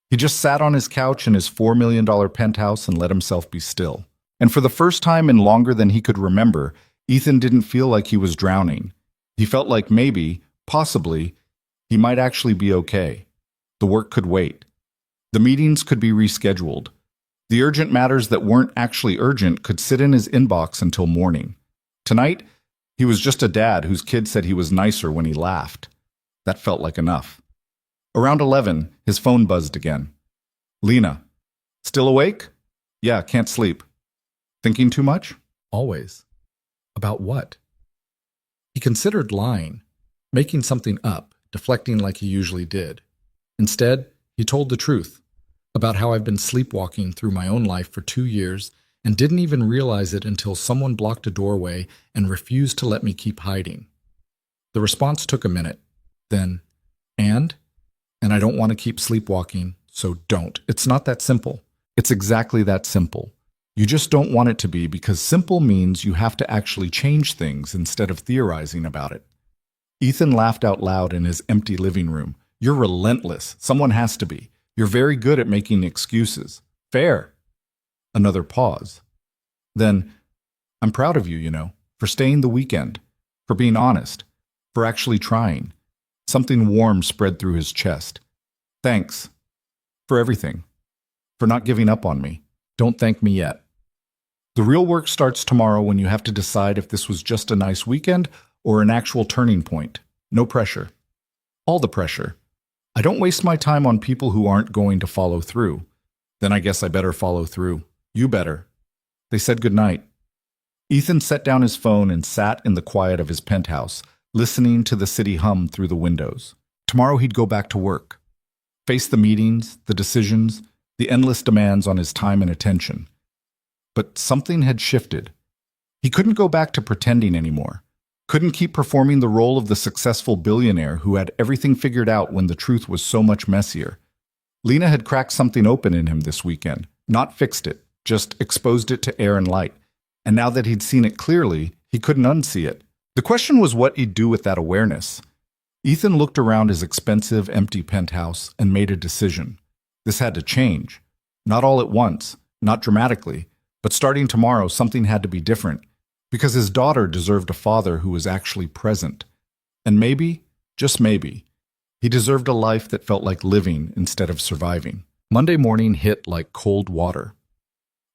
He just sat on his couch in his $4 million penthouse and let himself be still. And for the first time in longer than he could remember, Ethan didn't feel like he was drowning. He felt like maybe, possibly, he might actually be okay. The work could wait. The meetings could be rescheduled. The urgent matters that weren't actually urgent could sit in his inbox until morning. Tonight, he was just a dad whose kid said he was nicer when he laughed. That felt like enough. Around 11, his phone buzzed again. Lena. Still awake? Yeah, can't sleep. Thinking too much? Always. About what? He considered lying, making something up, deflecting like he usually did. Instead, he told the truth about how I've been sleepwalking through my own life for 2 years and didn't even realize it until someone blocked a doorway and refused to let me keep hiding. The response took a minute. Then, and I don't want to keep sleepwalking, so don't. It's not that simple. It's exactly that simple. You just don't want it to be because simple means you have to actually change things instead of theorizing about it. Ethan laughed out loud in his empty living room. You're relentless. Someone has to be. You're very good at making excuses. Fair. Another pause. Then, I'm proud of you, for staying the weekend, for being honest, for actually trying. Something warm spread through his chest. Thanks. For everything. For not giving up on me. Don't thank me yet. The real work starts tomorrow when you have to decide if this was just a nice weekend or an actual turning point. No pressure. All the pressure. I don't waste my time on people who aren't going to follow through. Then I guess I better follow through. You better. They said goodnight. Ethan set down his phone and sat in the quiet of his penthouse, listening to the city hum through the windows. Tomorrow he'd go back to work. Face the meetings, the decisions, the endless demands on his time and attention. But something had shifted. He couldn't go back to pretending anymore. Couldn't keep performing the role of the successful billionaire who had everything figured out when the truth was so much messier. Lena had cracked something open in him this weekend. Not fixed it, just exposed it to air and light. And now that he'd seen it clearly, he couldn't unsee it. The question was what he'd do with that awareness. Ethan looked around his expensive, empty penthouse and made a decision. This had to change. Not all at once, not dramatically, but starting tomorrow, something had to be different. Because his daughter deserved a father who was actually present. And maybe, just maybe, he deserved a life that felt like living instead of surviving. Monday morning hit like cold water.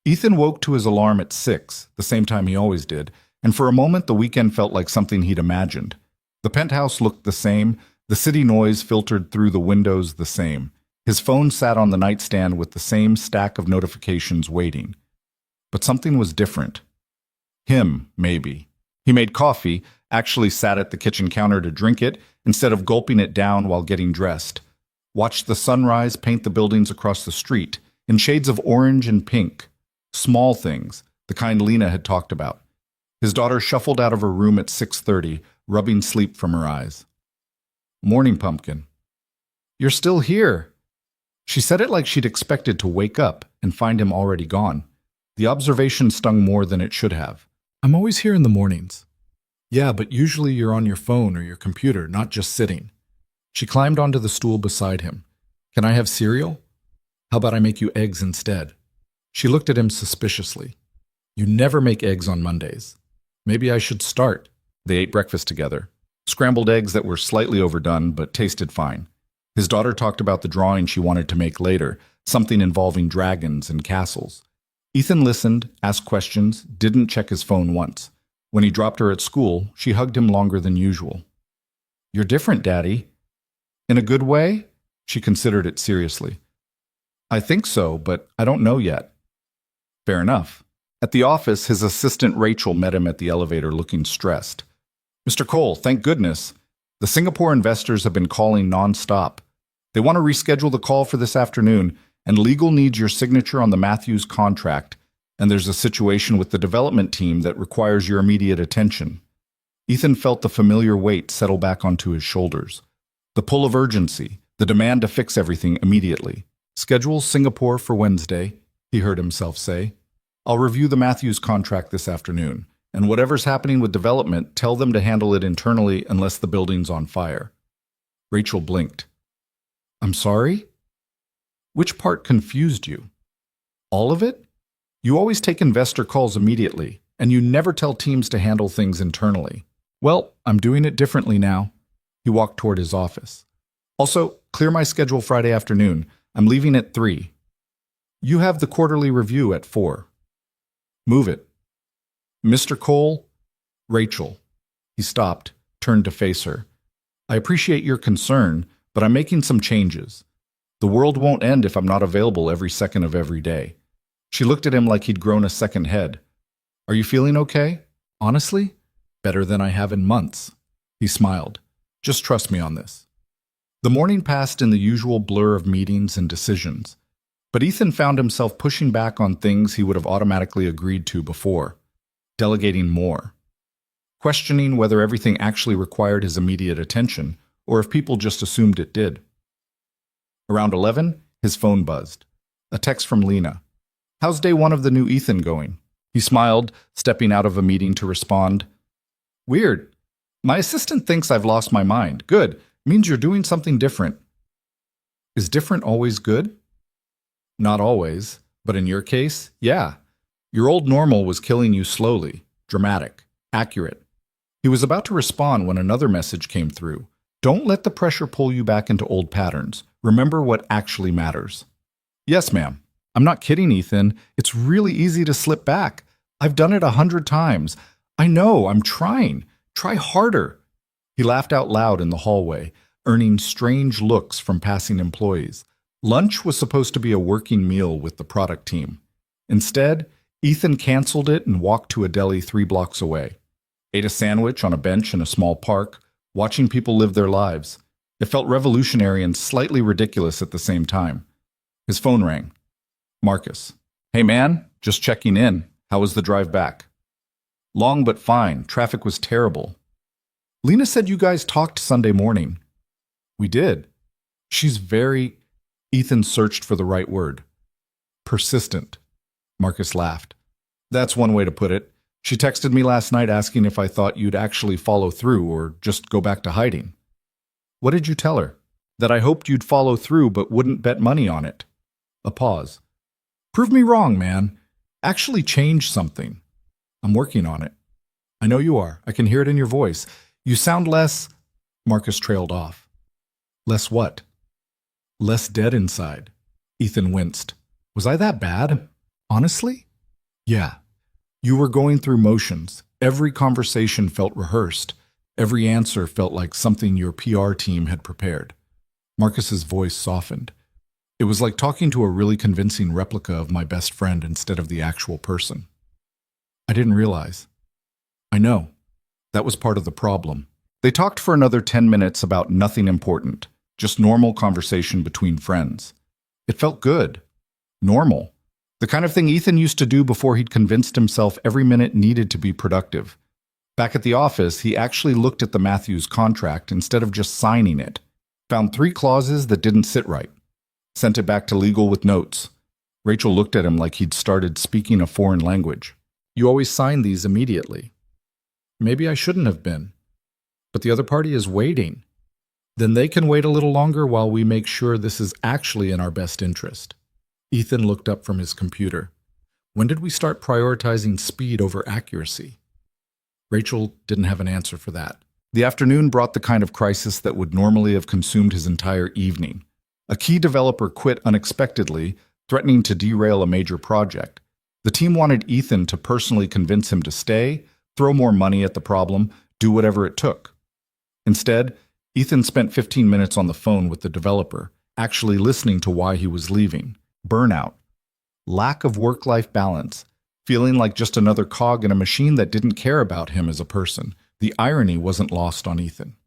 Ethan woke to his alarm at 6, the same time he always did, and for a moment the weekend felt like something he'd imagined. The penthouse looked the same, the city noise filtered through the windows the same. His phone sat on the nightstand with the same stack of notifications waiting. But something was different. Him, maybe. He made coffee, actually sat at the kitchen counter to drink it, instead of gulping it down while getting dressed. Watched the sunrise paint the buildings across the street, in shades of orange and pink. Small things, the kind Lena had talked about. His daughter shuffled out of her room at 6:30, rubbing sleep from her eyes. Morning, Pumpkin. You're still here. She said it like she'd expected to wake up and find him already gone. The observation stung more than it should have. I'm always here in the mornings. Yeah, but usually you're on your phone or your computer, not just sitting. She climbed onto the stool beside him. Can I have cereal? How about I make you eggs instead? She looked at him suspiciously. You never make eggs on Mondays. Maybe I should start. They ate breakfast together. Scrambled eggs that were slightly overdone, but tasted fine. His daughter talked about the drawing she wanted to make later, something involving dragons and castles. Ethan listened, asked questions, didn't check his phone once. When he dropped her at school, she hugged him longer than usual. You're different, Daddy. In a good way? She considered it seriously. I think so, but I don't know yet. Fair enough. At the office, his assistant Rachel met him at the elevator looking stressed. Mr. Cole, thank goodness. The Singapore investors have been calling non-stop. They want to reschedule the call for this afternoon, and legal needs your signature on the Matthews contract, and there's a situation with the development team that requires your immediate attention. Ethan felt the familiar weight settle back onto his shoulders. The pull of urgency, the demand to fix everything immediately. Schedule Singapore for Wednesday, he heard himself say. I'll review the Matthews contract this afternoon, and whatever's happening with development, tell them to handle it internally unless the building's on fire. Rachel blinked. I'm sorry? Which part confused you? All of it? You always take investor calls immediately, and you never tell teams to handle things internally. Well, I'm doing it differently now. He walked toward his office. Also, clear my schedule Friday afternoon. I'm leaving at 3. You have the quarterly review at 4. Move it. Mr. Cole? Rachel. He stopped, turned to face her. I appreciate your concern, but I'm making some changes. The world won't end if I'm not available every second of every day. She looked at him like he'd grown a second head. Are you feeling okay? Honestly? Better than I have in months. He smiled. Just trust me on this. The morning passed in the usual blur of meetings and decisions, but Ethan found himself pushing back on things he would have automatically agreed to before, delegating more, questioning whether everything actually required his immediate attention or if people just assumed it did. Around 11, his phone buzzed. A text from Lena. How's day 1 of the new Ethan going? He smiled, stepping out of a meeting to respond. Weird. My assistant thinks I've lost my mind. Good. Means you're doing something different. Is different always good? Not always, but in your case, yeah. Your old normal was killing you slowly, dramatic, accurate. He was about to respond when another message came through. Don't let the pressure pull you back into old patterns. Remember what actually matters. Yes, ma'am. I'm not kidding, Ethan. It's really easy to slip back. I've done it 100 times. I know, I'm trying. Try harder. He laughed out loud in the hallway, earning strange looks from passing employees. Lunch was supposed to be a working meal with the product team. Instead, Ethan canceled it and walked to a deli 3 blocks away. Ate a sandwich on a bench in a small park, watching people live their lives. It felt revolutionary and slightly ridiculous at the same time. His phone rang. Marcus. Hey man, just checking in. How was the drive back? Long but fine. Traffic was terrible. Lena said you guys talked Sunday morning. We did. She's very... Ethan searched for the right word. Persistent. Marcus laughed. That's one way to put it. She texted me last night asking if I thought you'd actually follow through or just go back to hiding. What did you tell her? That I hoped you'd follow through but wouldn't bet money on it. A pause. Prove me wrong, man. Actually change something. I'm working on it. I know you are. I can hear it in your voice. You sound less... Marcus trailed off. Less what? Less dead inside. Ethan winced. Was I that bad? Honestly? Yeah. You were going through motions. Every conversation felt rehearsed. Every answer felt like something your PR team had prepared. Marcus's voice softened. It was like talking to a really convincing replica of my best friend instead of the actual person. I didn't realize. I know. That was part of the problem. They talked for another 10 minutes about nothing important, just normal conversation between friends. It felt good. Normal. The kind of thing Ethan used to do before he'd convinced himself every minute needed to be productive. Back at the office, he actually looked at the Matthews contract instead of just signing it. Found 3 clauses that didn't sit right. Sent it back to legal with notes. Rachel looked at him like he'd started speaking a foreign language. You always sign these immediately. Maybe I shouldn't have been. But the other party is waiting. Then they can wait a little longer while we make sure this is actually in our best interest. Ethan looked up from his computer. When did we start prioritizing speed over accuracy? Rachel didn't have an answer for that. The afternoon brought the kind of crisis that would normally have consumed his entire evening. A key developer quit unexpectedly, threatening to derail a major project. The team wanted Ethan to personally convince him to stay, throw more money at the problem, do whatever it took. Instead, Ethan spent 15 minutes on the phone with the developer, actually listening to why he was leaving. Burnout. Lack of work-life balance. Feeling like just another cog in a machine that didn't care about him as a person. The irony wasn't lost on Ethan.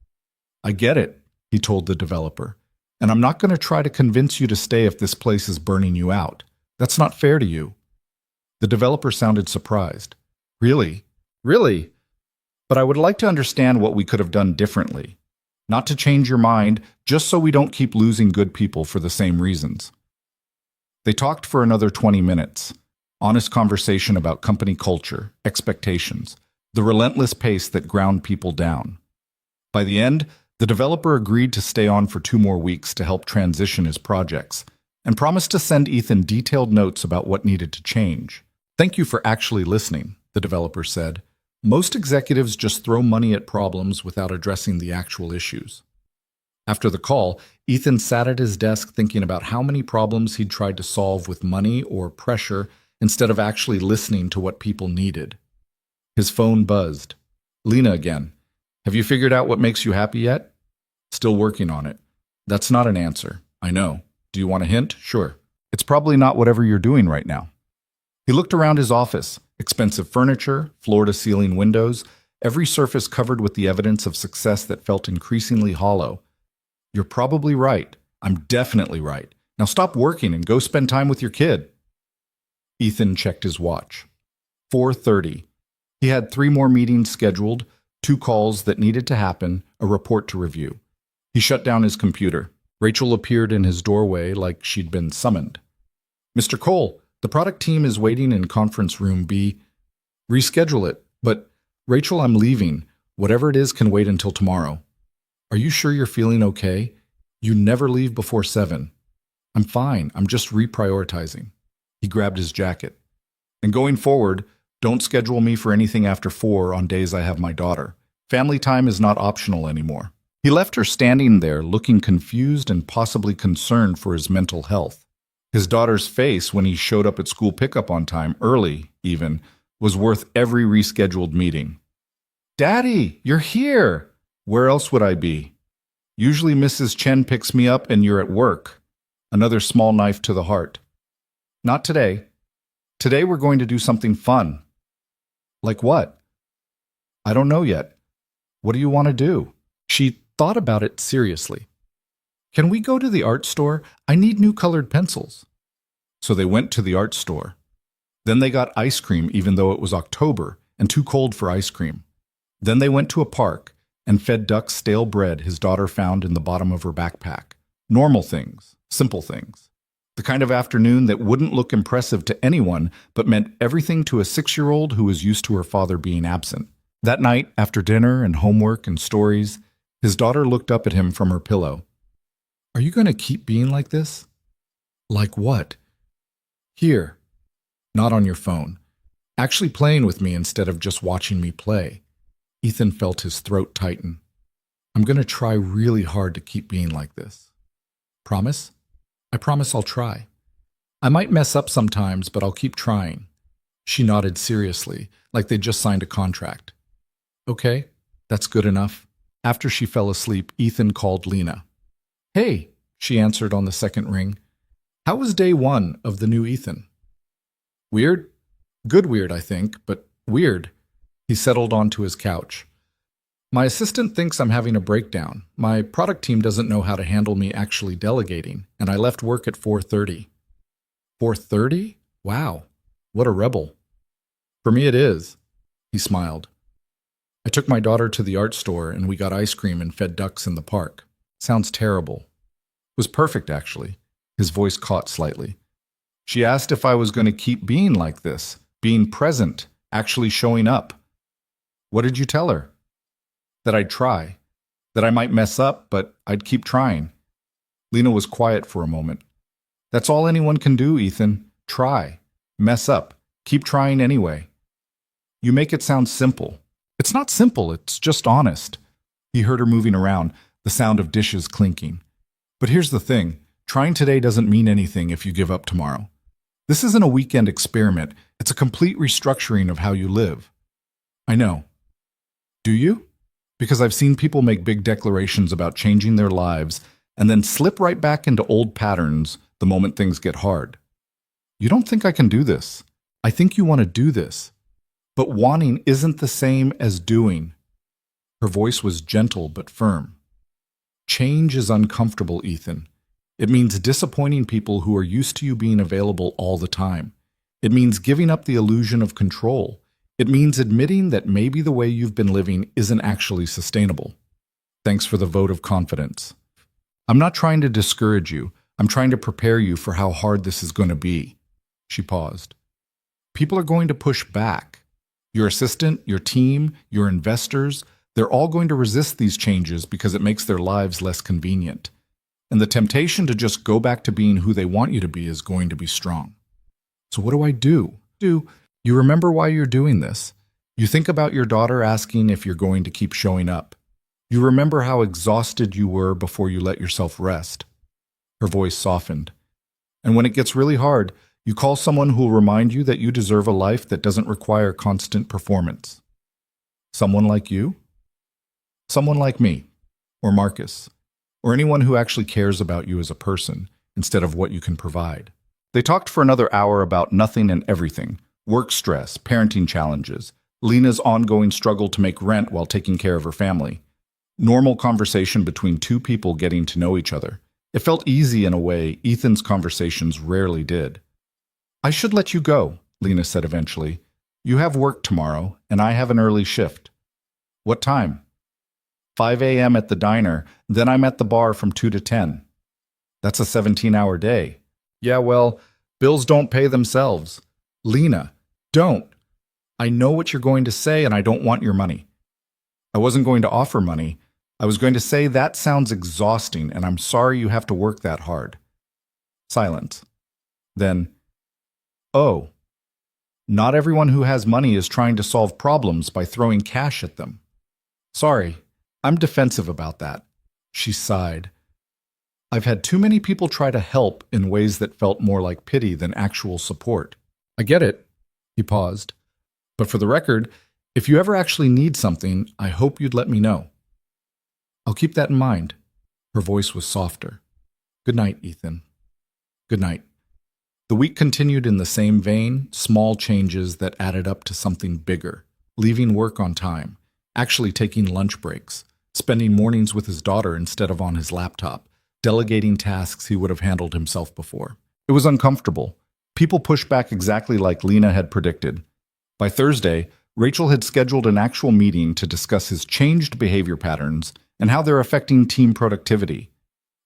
I get it, he told the developer. And I'm not going to try to convince you to stay if this place is burning you out. That's not fair to you. The developer sounded surprised. Really? Really? But I would like to understand what we could have done differently. Not to change your mind, just so we don't keep losing good people for the same reasons. They talked for another 20 minutes. Honest conversation about company culture, expectations, the relentless pace that ground people down. By the end, the developer agreed to stay on for 2 more weeks to help transition his projects, and promised to send Ethan detailed notes about what needed to change. "Thank you for actually listening," the developer said. "Most executives just throw money at problems without addressing the actual issues." After the call, Ethan sat at his desk thinking about how many problems he'd tried to solve with money or pressure instead of actually listening to what people needed. His phone buzzed. "Lena again. Have you figured out what makes you happy yet?" "Still working on it." "That's not an answer. I know. Do you want a hint?" "Sure. It's probably not whatever you're doing right now." He looked around his office. Expensive furniture, floor-to-ceiling windows, every surface covered with the evidence of success that felt increasingly hollow. "You're probably right. I'm definitely right. Now stop working and go spend time with your kid." Ethan checked his watch. 4:30. He had 3 more meetings scheduled, 2 calls that needed to happen, a report to review. He shut down his computer. Rachel appeared in his doorway like she'd been summoned. "Mr. Cole, the product team is waiting in conference room B. Reschedule it. But, Rachel, I'm leaving. Whatever it is can wait until tomorrow." "Are you sure you're feeling okay? You never leave before 7. "I'm fine. I'm just reprioritizing." He grabbed his jacket. "And going forward, don't schedule me for anything after 4 on days I have my daughter. Family time is not optional anymore." He left her standing there, looking confused and possibly concerned for his mental health. His daughter's face when he showed up at school pickup on time, early even, was worth every rescheduled meeting. "Daddy, you're here!" "Where else would I be? Usually Mrs. Chen picks me up and you're at work." Another small knife to the heart. "Not today. Today we're going to do something fun." "Like what?" "I don't know yet." "What do you want to do?" She thought about it seriously. "Can we go to the art store? I need new colored pencils." So they went to the art store. Then they got ice cream even though it was October and too cold for ice cream. Then they went to a park and fed Duck stale bread his daughter found in the bottom of her backpack. Normal things, simple things. The kind of afternoon that wouldn't look impressive to anyone, but meant everything to a 6-year-old who was used to her father being absent. That night, after dinner and homework and stories, his daughter looked up at him from her pillow. "Are you going to keep being like this?" "Like what?" "Here. Not on your phone. Actually playing with me instead of just watching me play." Ethan felt his throat tighten. "I'm going to try really hard to keep being like this." "Promise?" "I promise I'll try. I might mess up sometimes, but I'll keep trying." She nodded seriously, like they'd just signed a contract. "Okay, that's good enough." After she fell asleep, Ethan called Lena. "Hey," she answered on the second ring. "How was day 1 of the new Ethan?" "Weird? Good weird, I think, but weird." He settled onto his couch. "My assistant thinks I'm having a breakdown. My product team doesn't know how to handle me actually delegating, and I left work at 4:30. 4:30? Wow, what a rebel." "For me it is." He smiled. "I took my daughter to the art store and we got ice cream and fed ducks in the park. Sounds terrible." It was perfect, actually. His voice caught slightly. "She asked if I was going to keep being like this, being present, actually showing up." "What did you tell her?" "That I'd try. That I might mess up, but I'd keep trying." Lena was quiet for a moment. "That's all anyone can do, Ethan. Try. Mess up. Keep trying anyway." "You make it sound simple." "It's not simple, it's just honest." He heard her moving around, the sound of dishes clinking. "But here's the thing. Trying today doesn't mean anything if you give up tomorrow. This isn't a weekend experiment. It's a complete restructuring of how you live." "I know." "Do you?" "Because I've seen people make big declarations about changing their lives and then slip right back into old patterns the moment things get hard." "You don't think I can do this. I think you want to do this. But wanting isn't the same as doing." Her voice was gentle but firm. "Change is uncomfortable, Ethan. It means disappointing people who are used to you being available all the time. It means giving up the illusion of control. It means admitting that maybe the way you've been living isn't actually sustainable. Thanks for the vote of confidence. I'm not trying to discourage you. I'm trying to prepare you for how hard this is going to be. She paused. People are going to push back. Your assistant, your team, your investors, they're all going to resist these changes because it makes their lives less convenient. And the temptation to just go back to being who they want you to be is going to be strong. So what do I do? You remember why you're doing this. You think about your daughter asking if you're going to keep showing up. You remember how exhausted you were before you let yourself rest. Her voice softened. And when it gets really hard, you call someone who will remind you that you deserve a life that doesn't require constant performance. Someone like you? Someone like me, or Marcus, or anyone who actually cares about you as a person instead of what you can provide. They talked for another hour about nothing and everything: work stress, parenting challenges, Lena's ongoing struggle to make rent while taking care of her family. Normal conversation between two people getting to know each other. It felt easy in a way Ethan's conversations rarely did. I should let you go, Lena said eventually. You have work tomorrow, and I have an early shift. What time? 5 a.m. at the diner, then I'm at the bar from 2 to 10. That's a 17-hour day. Yeah, well, bills don't pay themselves. Lena, don't. I know what you're going to say, and I don't want your money. I wasn't going to offer money. I was going to say that sounds exhausting, and I'm sorry you have to work that hard. Silence. Then, oh, not everyone who has money is trying to solve problems by throwing cash at them. Sorry, I'm defensive about that. She sighed. I've had too many people try to help in ways that felt more like pity than actual support. I get it. He paused. But for the record, if you ever actually need something, I hope you'd let me know. I'll keep that in mind. Her voice was softer. Good night, Ethan. Good night. The week continued in the same vein, small changes that added up to something bigger. Leaving work on time, actually taking lunch breaks, spending mornings with his daughter instead of on his laptop, delegating tasks he would have handled himself before. It was uncomfortable. People pushed back exactly like Lena had predicted. By Thursday, Rachel had scheduled an actual meeting to discuss his changed behavior patterns and how they're affecting team productivity.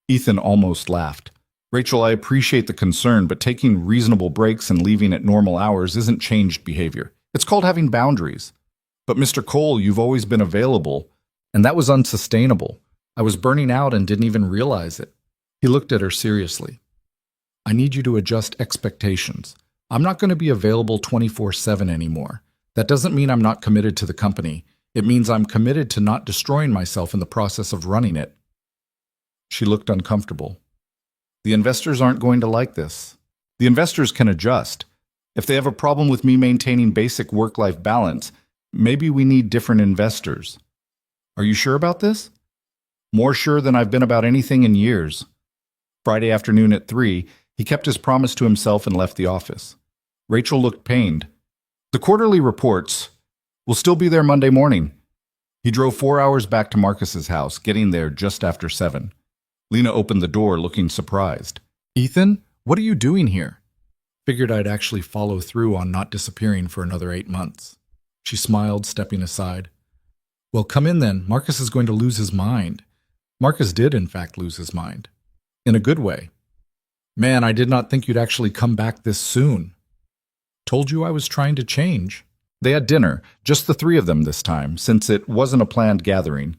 Ethan almost laughed. Rachel, I appreciate the concern, but taking reasonable breaks and leaving at normal hours isn't changed behavior. It's called having boundaries. But Mr. Cole, you've always been available, and that was unsustainable. I was burning out and didn't even realize it. He looked at her seriously. I need you to adjust expectations. I'm not going to be available 24/7 anymore. That doesn't mean I'm not committed to the company. It means I'm committed to not destroying myself in the process of running it. She looked uncomfortable. The investors aren't going to like this. The investors can adjust. If they have a problem with me maintaining basic work-life balance, maybe we need different investors. Are you sure about this? More sure than I've been about anything in years. Friday afternoon at 3, he kept his promise to himself and left the office. Rachel looked pained. The quarterly reports will still be there Monday morning. He drove 4 hours back to Marcus's house, getting there just after 7. Lena opened the door, looking surprised. Ethan, what are you doing here? Figured I'd actually follow through on not disappearing for another 8 months. She smiled, stepping aside. Well, come in then. Marcus is going to lose his mind. Marcus did, in fact, lose his mind. In a good way. Man, I did not think you'd actually come back this soon. Told you I was trying to change. They had dinner, just the 3 of them this time, since it wasn't a planned gathering.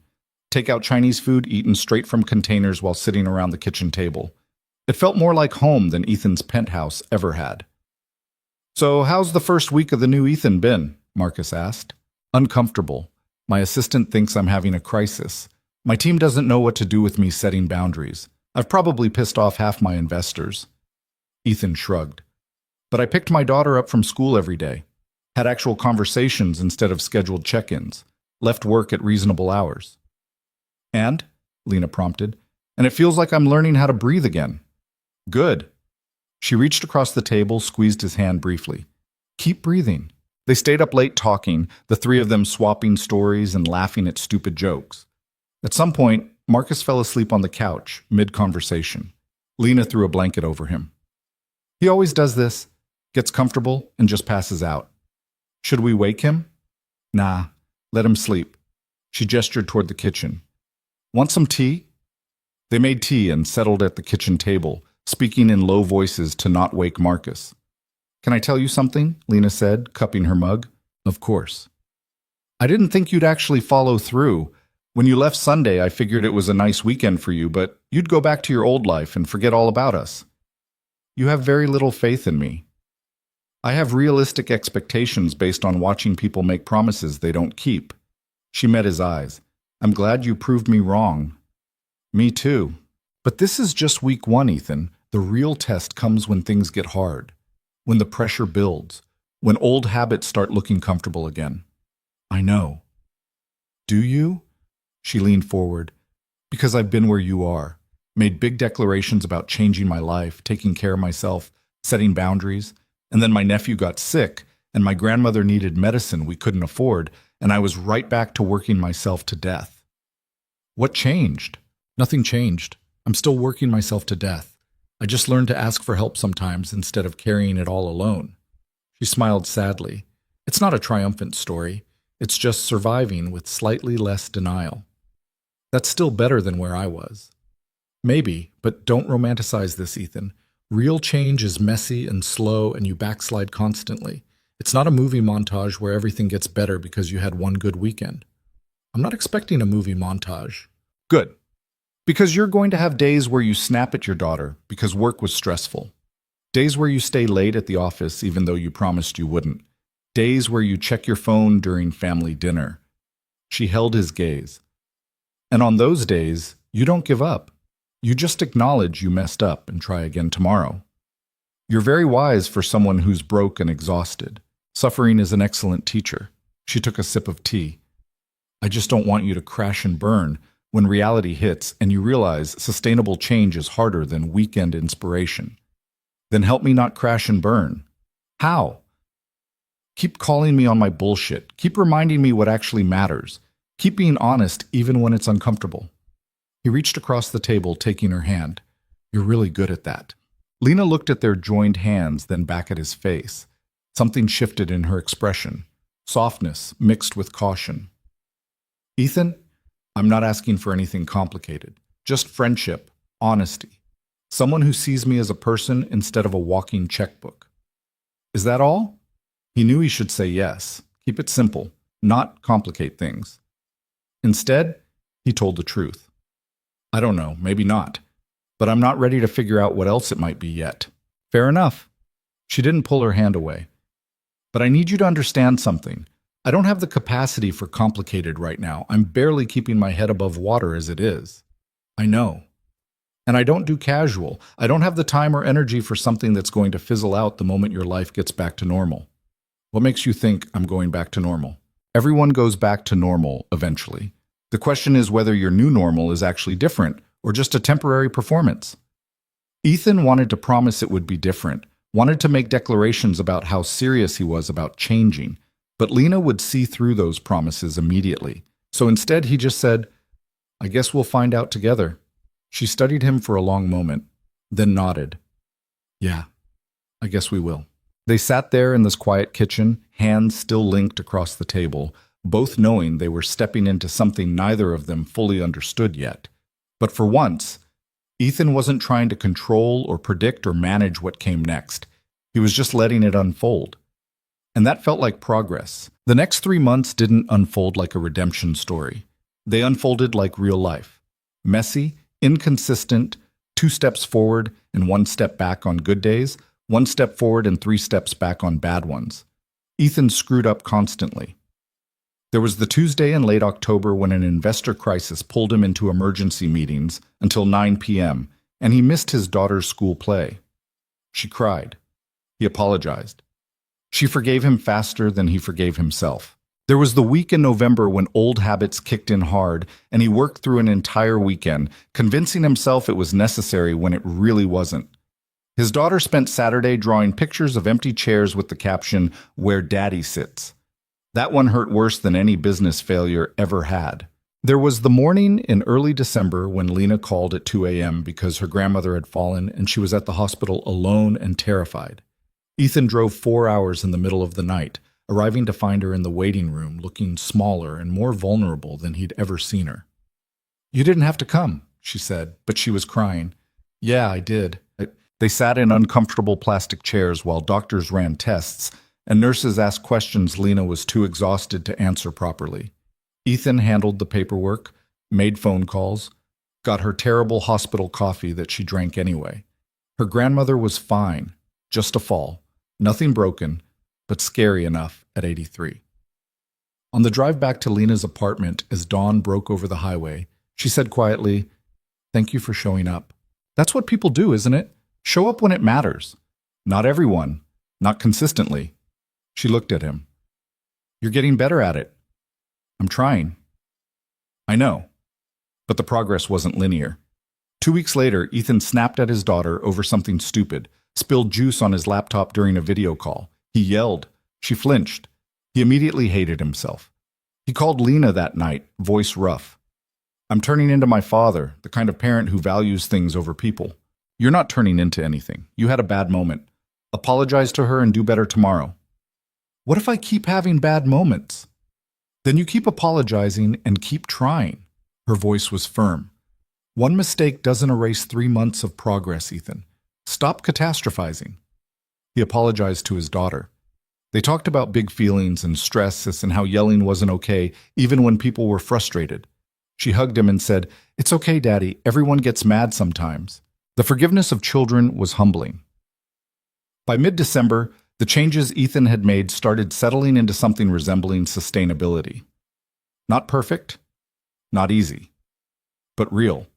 Take-out Chinese food eaten straight from containers while sitting around the kitchen table. It felt more like home than Ethan's penthouse ever had. So how's the first week of the new Ethan been? Marcus asked. Uncomfortable. My assistant thinks I'm having a crisis. My team doesn't know what to do with me setting boundaries. I've probably pissed off half my investors. Ethan shrugged. But I picked my daughter up from school every day. Had actual conversations instead of scheduled check-ins. Left work at reasonable hours. And? Lena prompted. And it feels like I'm learning how to breathe again. Good. She reached across the table, squeezed his hand briefly. Keep breathing. They stayed up late talking, the 3 of them swapping stories and laughing at stupid jokes. At some point, Marcus fell asleep on the couch, mid-conversation. Lena threw a blanket over him. He always does this. gets comfortable, and just passes out. Should we wake him? Nah, let him sleep. She gestured toward the kitchen. Want some tea? They made tea and settled at the kitchen table, speaking in low voices to not wake Marcus. Can I tell you something? Lena said, cupping her mug. Of course. I didn't think you'd actually follow through. When you left Sunday, I figured it was a nice weekend for you, but you'd go back to your old life and forget all about us. You have very little faith in me. I have realistic expectations based on watching people make promises they don't keep. She met his eyes. I'm glad you proved me wrong. Me too. But this is just week 1, Ethan. The real test comes when things get hard, when the pressure builds, when old habits start looking comfortable again. I know. Do you? She leaned forward. Because I've been where you are, made big declarations about changing my life, taking care of myself, setting boundaries, and then my nephew got sick, and my grandmother needed medicine we couldn't afford, and I was right back to working myself to death. What changed? Nothing changed. I'm still working myself to death. I just learned to ask for help sometimes instead of carrying it all alone. She smiled sadly. It's not a triumphant story. It's just surviving with slightly less denial. That's still better than where I was. Maybe, but don't romanticize this, Ethan. Real change is messy and slow, and you backslide constantly. It's not a movie montage where everything gets better because you had one good weekend. I'm not expecting a movie montage. Good. Because you're going to have days where you snap at your daughter because work was stressful. Days where you stay late at the office even though you promised you wouldn't. Days where you check your phone during family dinner. She held his gaze. And on those days, you don't give up. You just acknowledge you messed up and try again tomorrow. You're very wise for someone who's broke and exhausted. Suffering is an excellent teacher. She took a sip of tea. I just don't want you to crash and burn when reality hits and you realize sustainable change is harder than weekend inspiration. Then help me not crash and burn. How? Keep calling me on my bullshit. Keep reminding me what actually matters. Keep being honest even when it's uncomfortable. He reached across the table, taking her hand. You're really good at that. Lena looked at their joined hands, then back at his face. Something shifted in her expression. Softness mixed with caution. Ethan, I'm not asking for anything complicated. Just friendship, honesty. Someone who sees me as a person instead of a walking checkbook. Is that all? He knew he should say yes. Keep it simple, not complicate things. Instead, he told the truth. I don't know, maybe not. But I'm not ready to figure out what else it might be yet. Fair enough. She didn't pull her hand away. But I need you to understand something. I don't have the capacity for complicated right now. I'm barely keeping my head above water as it is. I know. And I don't do casual. I don't have the time or energy for something that's going to fizzle out the moment your life gets back to normal. What makes you think I'm going back to normal? Everyone goes back to normal eventually. The question is whether your new normal is actually different or just a temporary performance. Ethan wanted to promise it would be different, wanted to make declarations about how serious he was about changing, but Lena would see through those promises immediately. So instead he just said, I guess we'll find out together. She studied him for a long moment, then nodded. Yeah, I guess we will. They sat there in this quiet kitchen, hands still linked across the table, both knowing they were stepping into something neither of them fully understood yet. But for once, Ethan wasn't trying to control or predict or manage what came next. He was just letting it unfold. And that felt like progress. The next 3 months didn't unfold like a redemption story. They unfolded like real life. Messy, inconsistent, 2 steps forward and 1 step back on good days, 1 step forward and 3 steps back on bad ones. Ethan screwed up constantly. There was the Tuesday in late October when an investor crisis pulled him into emergency meetings until 9 p.m., and he missed his daughter's school play. She cried. He apologized. She forgave him faster than he forgave himself. There was the week in November when old habits kicked in hard, and he worked through an entire weekend, convincing himself it was necessary when it really wasn't. His daughter spent Saturday drawing pictures of empty chairs with the caption, "Where Daddy Sits." That one hurt worse than any business failure ever had. There was the morning in early December when Lena called at 2 a.m. because her grandmother had fallen and she was at the hospital alone and terrified. Ethan drove 4 hours in the middle of the night, arriving to find her in the waiting room, looking smaller and more vulnerable than he'd ever seen her. "You didn't have to come," she said, but she was crying. "Yeah, I did." They sat in uncomfortable plastic chairs while doctors ran tests and nurses asked questions Lena was too exhausted to answer properly. Ethan handled the paperwork, made phone calls, got her terrible hospital coffee that she drank anyway. Her grandmother was fine, just a fall, nothing broken, but scary enough at 83. On the drive back to Lena's apartment as dawn broke over the highway, she said quietly, "Thank you for showing up. That's what people do, isn't it? Show up when it matters. Not everyone, not consistently." She looked at him. "You're getting better at it." "I'm trying." "I know." But the progress wasn't linear. 2 weeks later, Ethan snapped at his daughter over something stupid, spilled juice on his laptop during a video call. He yelled. She flinched. He immediately hated himself. He called Lena that night, voice rough. "I'm turning into my father, the kind of parent who values things over people." "You're not turning into anything. You had a bad moment. Apologize to her and do better tomorrow." "What if I keep having bad moments?" "Then you keep apologizing and keep trying." Her voice was firm. "One mistake doesn't erase 3 months of progress, Ethan. Stop catastrophizing." He apologized to his daughter. They talked about big feelings and stress and how yelling wasn't okay, even when people were frustrated. She hugged him and said, "It's okay, Daddy. Everyone gets mad sometimes." The forgiveness of children was humbling. By mid-December, the changes Ethan had made started settling into something resembling sustainability. Not perfect, not easy, but real.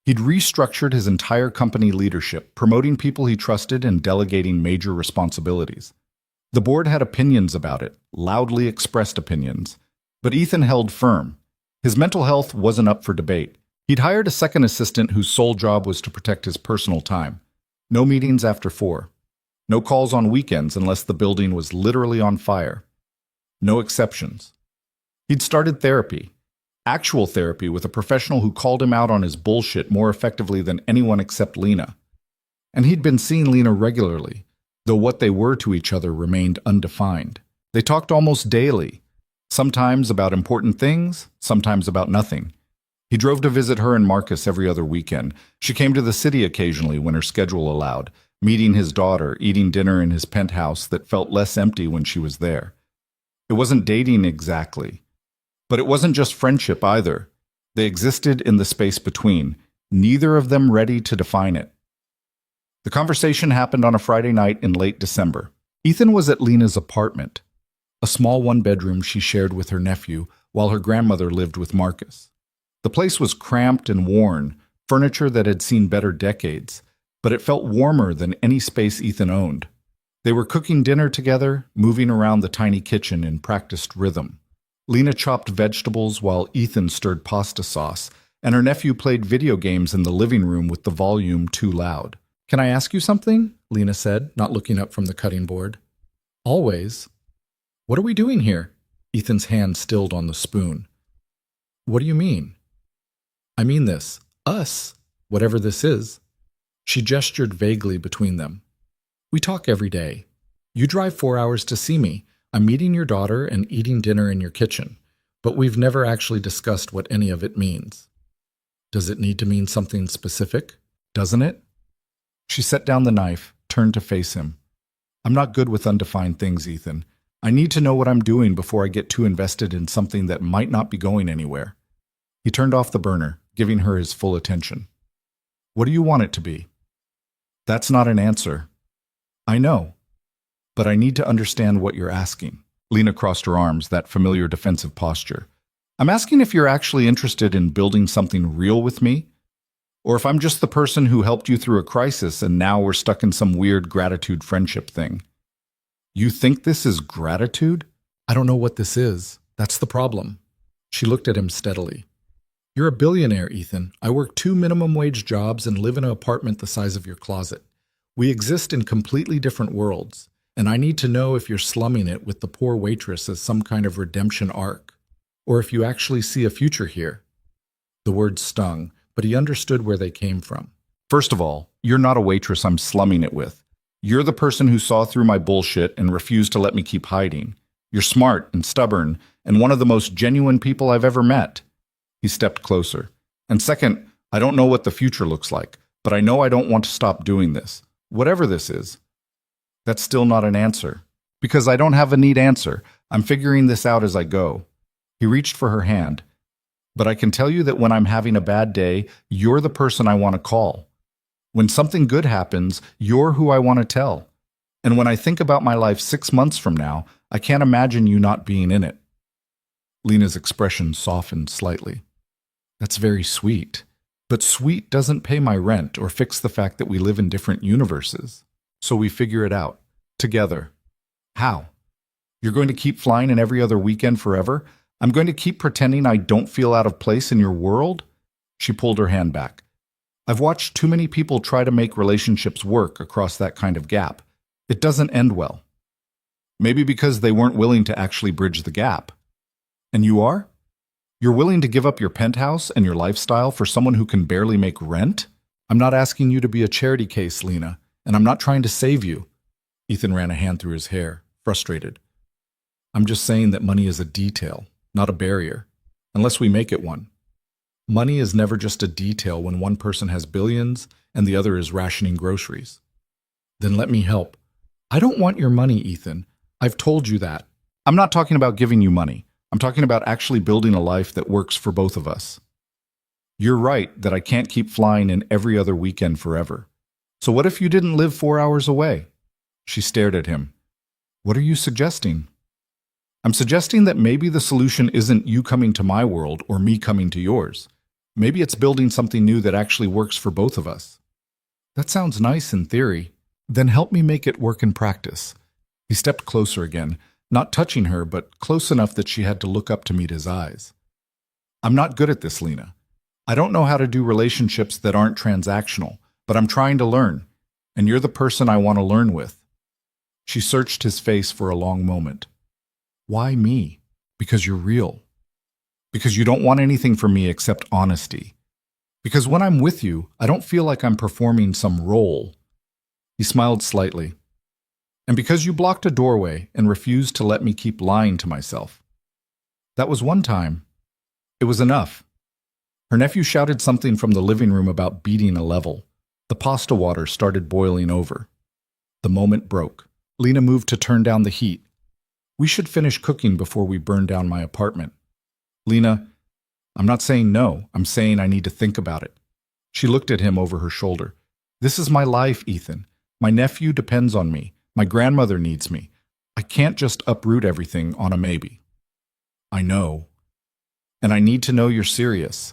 He'd restructured his entire company leadership, promoting people he trusted and delegating major responsibilities. The board had opinions about it, loudly expressed opinions, but Ethan held firm. His mental health wasn't up for debate. He'd hired a second assistant whose sole job was to protect his personal time. No meetings after 4. No calls on weekends unless the building was literally on fire. No exceptions. He'd started therapy. Actual therapy with a professional who called him out on his bullshit more effectively than anyone except Lena. And he'd been seeing Lena regularly, though what they were to each other remained undefined. They talked almost daily, sometimes about important things, sometimes about nothing. He drove to visit her and Marcus every other weekend. She came to the city occasionally when her schedule allowed, meeting his daughter, eating dinner in his penthouse that felt less empty when she was there. It wasn't dating exactly, but it wasn't just friendship either. They existed in the space between, neither of them ready to define it. The conversation happened on a Friday night in late December. Ethan was at Lena's apartment, a small one-bedroom she shared with her nephew while her grandmother lived with Marcus. The place was cramped and worn, furniture that had seen better decades, but it felt warmer than any space Ethan owned. They were cooking dinner together, moving around the tiny kitchen in practiced rhythm. Lena chopped vegetables while Ethan stirred pasta sauce, and her nephew played video games in the living room with the volume too loud. "Can I ask you something?" Lena said, not looking up from the cutting board. "Always." "What are we doing here?" Ethan's hand stilled on the spoon. "What do you mean?" "I mean this. Us. Whatever this is." She gestured vaguely between them. "We talk every day. You drive 4 hours to see me. I'm meeting your daughter and eating dinner in your kitchen, but we've never actually discussed what any of it means." "Does it need to mean something specific? Doesn't it?" She set down the knife, turned to face him. "I'm not good with undefined things, Ethan. I need to know what I'm doing before I get too invested in something that might not be going anywhere." He turned off the burner, giving her his full attention. "What do you want it to be?" "That's not an answer." "I know, but I need to understand what you're asking." Lena crossed her arms, that familiar defensive posture. "I'm asking if you're actually interested in building something real with me, or if I'm just the person who helped you through a crisis and now we're stuck in some weird gratitude friendship thing." "You think this is gratitude?" "I don't know what this is. That's the problem." She looked at him steadily. "You're a billionaire, Ethan. I work 2 minimum wage jobs and live in an apartment the size of your closet. We exist in completely different worlds, and I need to know if you're slumming it with the poor waitress as some kind of redemption arc, or if you actually see a future here." The words stung, but he understood where they came from. "First of all, you're not a waitress I'm slumming it with. You're the person who saw through my bullshit and refused to let me keep hiding. You're smart and stubborn and one of the most genuine people I've ever met." He stepped closer. "And second, I don't know what the future looks like, but I know I don't want to stop doing this, whatever this is." "That's still not an answer." "Because I don't have a neat answer. I'm figuring this out as I go." He reached for her hand. "But I can tell you that when I'm having a bad day, you're the person I want to call. When something good happens, you're who I want to tell. And when I think about my life 6 months from now, I can't imagine you not being in it." Lena's expression softened slightly. "That's very sweet. But sweet doesn't pay my rent or fix the fact that we live in different universes. So we figure it out. Together." "How? You're going to keep flying in every other weekend forever? I'm going to keep pretending I don't feel out of place in your world?" She pulled her hand back. "I've watched too many people try to make relationships work across that kind of gap. It doesn't end well. Maybe because they weren't willing to actually bridge the gap. And you are? You're willing to give up your penthouse and your lifestyle for someone who can barely make rent? I'm not asking you to be a charity case, Lena, and I'm not trying to save you." Ethan ran a hand through his hair, frustrated. "I'm just saying that money is a detail, not a barrier, unless we make it one. Money is never just a detail when one person has billions and the other is rationing groceries." "Then let me help." "I don't want your money, Ethan. I've told you that. I'm not talking about giving you money. I'm talking about actually building a life that works for both of us. You're right that I can't keep flying in every other weekend forever. So what if you didn't live 4 hours away?" She stared at him. "What are you suggesting?" "I'm suggesting that maybe the solution isn't you coming to my world or me coming to yours. Maybe it's building something new that actually works for both of us." "That sounds nice in theory. Then help me make it work in practice." He stepped closer again, not touching her, but close enough that she had to look up to meet his eyes. "I'm not good at this, Lena. I don't know how to do relationships that aren't transactional, but I'm trying to learn, and you're the person I want to learn with." She searched his face for a long moment. "Why me?" "Because you're real. Because you don't want anything from me except honesty. Because when I'm with you, I don't feel like I'm performing some role." He smiled slightly. "And because you blocked a doorway and refused to let me keep lying to myself. That was one time. It was enough." Her nephew shouted something from the living room about beating a level. The pasta water started boiling over. The moment broke. Lena moved to turn down the heat. "We should finish cooking before we burn down my apartment." "Lena, I'm not saying no. I'm saying I need to think about it." She looked at him over her shoulder. "This is my life, Ethan. My nephew depends on me. My grandmother needs me. I can't just uproot everything on a maybe." "I know. And I need to know you're serious.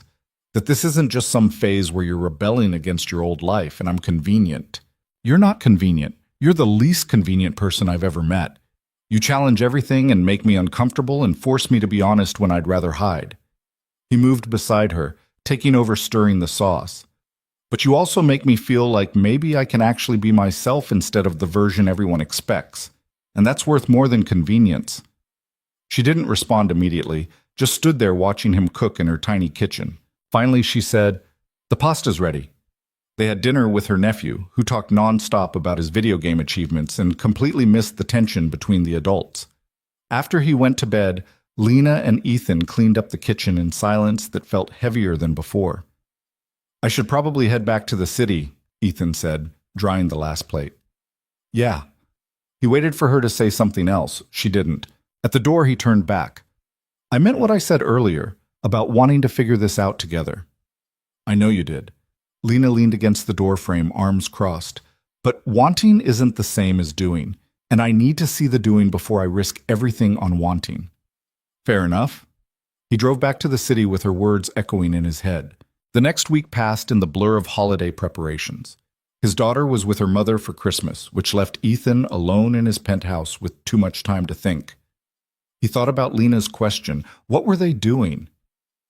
That this isn't just some phase where you're rebelling against your old life and I'm convenient. You're not convenient. You're the least convenient person I've ever met. You challenge everything and make me uncomfortable and force me to be honest when I'd rather hide." He moved beside her, taking over stirring the sauce. "But you also make me feel like maybe I can actually be myself instead of the version everyone expects. And that's worth more than convenience." She didn't respond immediately, just stood there watching him cook in her tiny kitchen. Finally, she said, "The pasta's ready." They had dinner with her nephew, who talked nonstop about his video game achievements and completely missed the tension between the adults. After he went to bed, Lena and Ethan cleaned up the kitchen in silence that felt heavier than before. "I should probably head back to the city," Ethan said, drying the last plate. "Yeah." He waited for her to say something else. She didn't. At the door, he turned back. "I meant what I said earlier, about wanting to figure this out together." "I know you did." Lena leaned against the doorframe, arms crossed. "But wanting isn't the same as doing, and I need to see the doing before I risk everything on wanting." "Fair enough." He drove back to the city with her words echoing in his head. The next week passed in the blur of holiday preparations. His daughter was with her mother for Christmas, which left Ethan alone in his penthouse with too much time to think. He thought about Lena's question, what were they doing?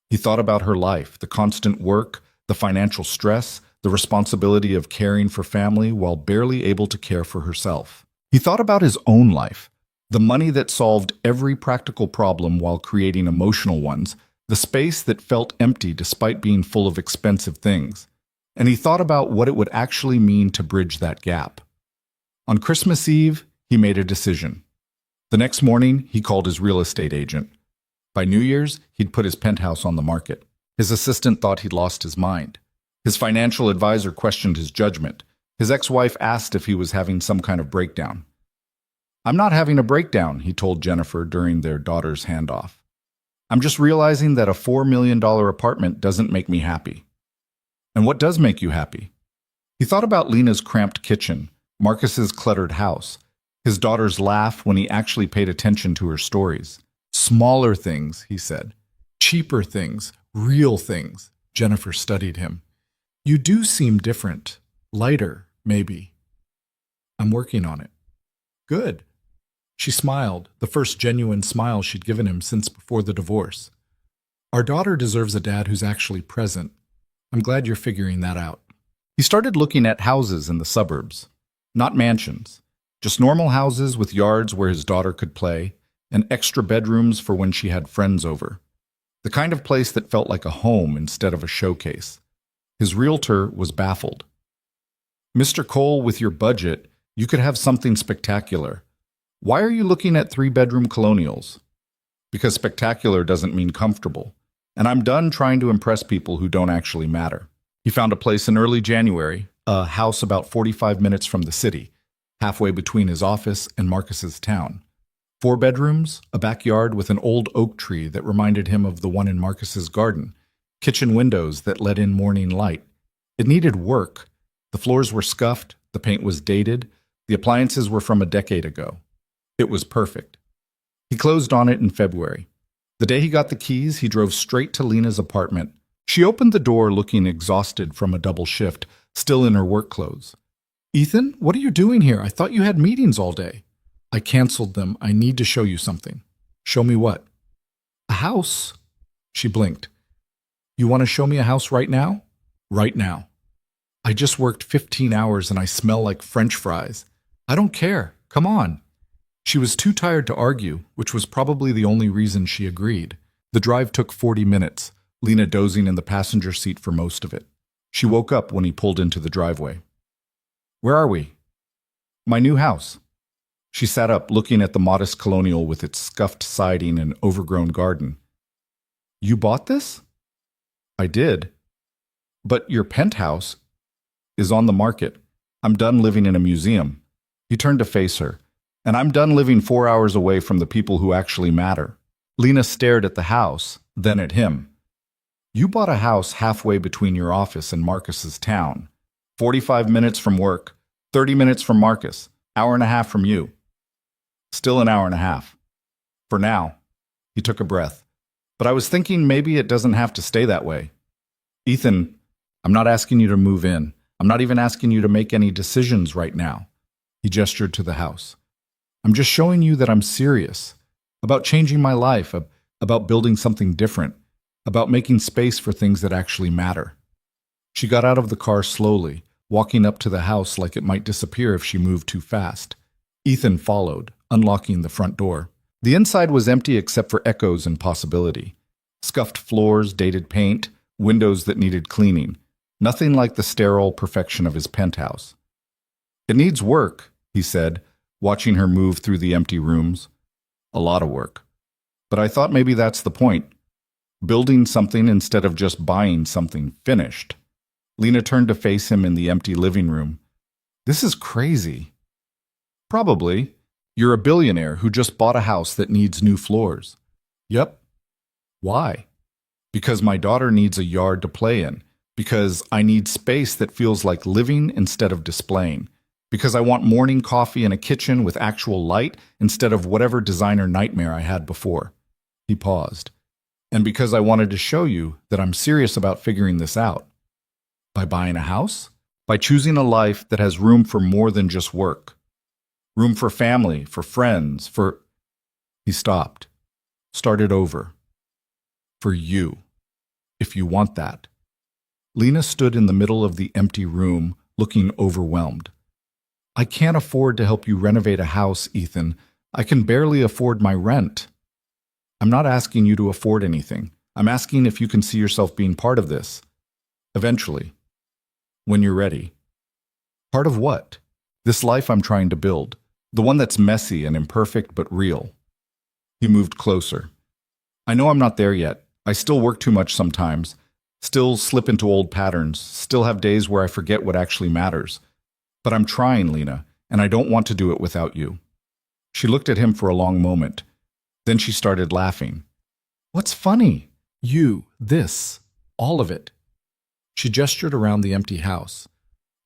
He thought about her life, the constant work, the financial stress, the responsibility of caring for family while barely able to care for herself. He thought about his own life, the money that solved every practical problem while creating emotional ones, the space that felt empty despite being full of expensive things. And he thought about what it would actually mean to bridge that gap. On Christmas Eve, he made a decision. The next morning, he called his real estate agent. By New Year's, he'd put his penthouse on the market. His assistant thought he'd lost his mind. His financial advisor questioned his judgment. His ex-wife asked if he was having some kind of breakdown. "I'm not having a breakdown," he told Jennifer during their daughter's handoff. "I'm just realizing that a $4 million apartment doesn't make me happy." "And what does make you happy?" He thought about Lena's cramped kitchen, Marcus's cluttered house, his daughter's laugh when he actually paid attention to her stories. "Smaller things," he said. "Cheaper things, real things." Jennifer studied him. "You do seem different. Lighter, maybe." "I'm working on it." "Good." She smiled, the first genuine smile she'd given him since before the divorce. "Our daughter deserves a dad who's actually present. I'm glad you're figuring that out." He started looking at houses in the suburbs. Not mansions, just normal houses with yards where his daughter could play, and extra bedrooms for when she had friends over. The kind of place that felt like a home instead of a showcase. His realtor was baffled. "Mr. Cole, with your budget, you could have something spectacular. Why are you looking at 3-bedroom colonials?" "Because spectacular doesn't mean comfortable. And I'm done trying to impress people who don't actually matter." He found a place in early January, a house about 45 minutes from the city, halfway between his office and Marcus's town. 4 bedrooms, a backyard with an old oak tree that reminded him of the one in Marcus's garden, kitchen windows that let in morning light. It needed work. The floors were scuffed, the paint was dated, the appliances were from a decade ago. It was perfect. He closed on it in February. The day he got the keys, he drove straight to Lena's apartment. She opened the door looking exhausted from a double shift, still in her work clothes. "Ethan, what are you doing here? I thought you had meetings all day." "I canceled them. I need to show you something." "Show me what?" "A house." She blinked. "You want to show me a house right now?" "Right now." "I just worked 15 hours and I smell like French fries." "I don't care. Come on." She was too tired to argue, which was probably the only reason she agreed. The drive took 40 minutes, Lena dozing in the passenger seat for most of it. She woke up when he pulled into the driveway. "Where are we?" "My new house." She sat up, looking at the modest colonial with its scuffed siding and overgrown garden. "You bought this?" "I did." "But your penthouse is on the market. I'm done living in a museum." He turned to face her. "And I'm done living 4 hours away from the people who actually matter." Lena stared at the house, then at him. "You bought a house halfway between your office and Marcus's town. 45 minutes from work, 30 minutes from Marcus, hour and a half from you." "Still an hour and a half. For now." He took a breath. "But I was thinking maybe it doesn't have to stay that way." "Ethan, I'm not asking you to move in. I'm not even asking you to make any decisions right now." He gestured to the house. "I'm just showing you that I'm serious. About changing my life, about building something different, about making space for things that actually matter." She got out of the car slowly, walking up to the house like it might disappear if she moved too fast. Ethan followed, unlocking the front door. The inside was empty except for echoes and possibility. Scuffed floors, dated paint, windows that needed cleaning. Nothing like the sterile perfection of his penthouse. "It needs work," he said, watching her move through the empty rooms. "A lot of work. But I thought maybe that's the point. Building something instead of just buying something finished." Lena turned to face him in the empty living room. "This is crazy." "Probably. You're a billionaire who just bought a house that needs new floors." "Yep." "Why?" "Because my daughter needs a yard to play in. Because I need space that feels like living instead of displaying. Because I want morning coffee in a kitchen with actual light instead of whatever designer nightmare I had before." He paused. "And because I wanted to show you that I'm serious about figuring this out." "By buying a house?" "By choosing a life that has room for more than just work. Room for family, for friends, for—" He stopped. Started over. "For you. If you want that." Lena stood in the middle of the empty room, looking overwhelmed. "I can't afford to help you renovate a house, Ethan. I can barely afford my rent." "I'm not asking you to afford anything. I'm asking if you can see yourself being part of this. Eventually. When you're ready." "Part of what?" This life I'm trying to build. The one that's messy and imperfect but real. He moved closer. I know I'm not there yet. I still work too much sometimes. Still slip into old patterns. Still have days where I forget what actually matters. But I'm trying, Lena, and I don't want to do it without you. She looked at him for a long moment. Then she started laughing. What's funny? You, this, all of it. She gestured around the empty house.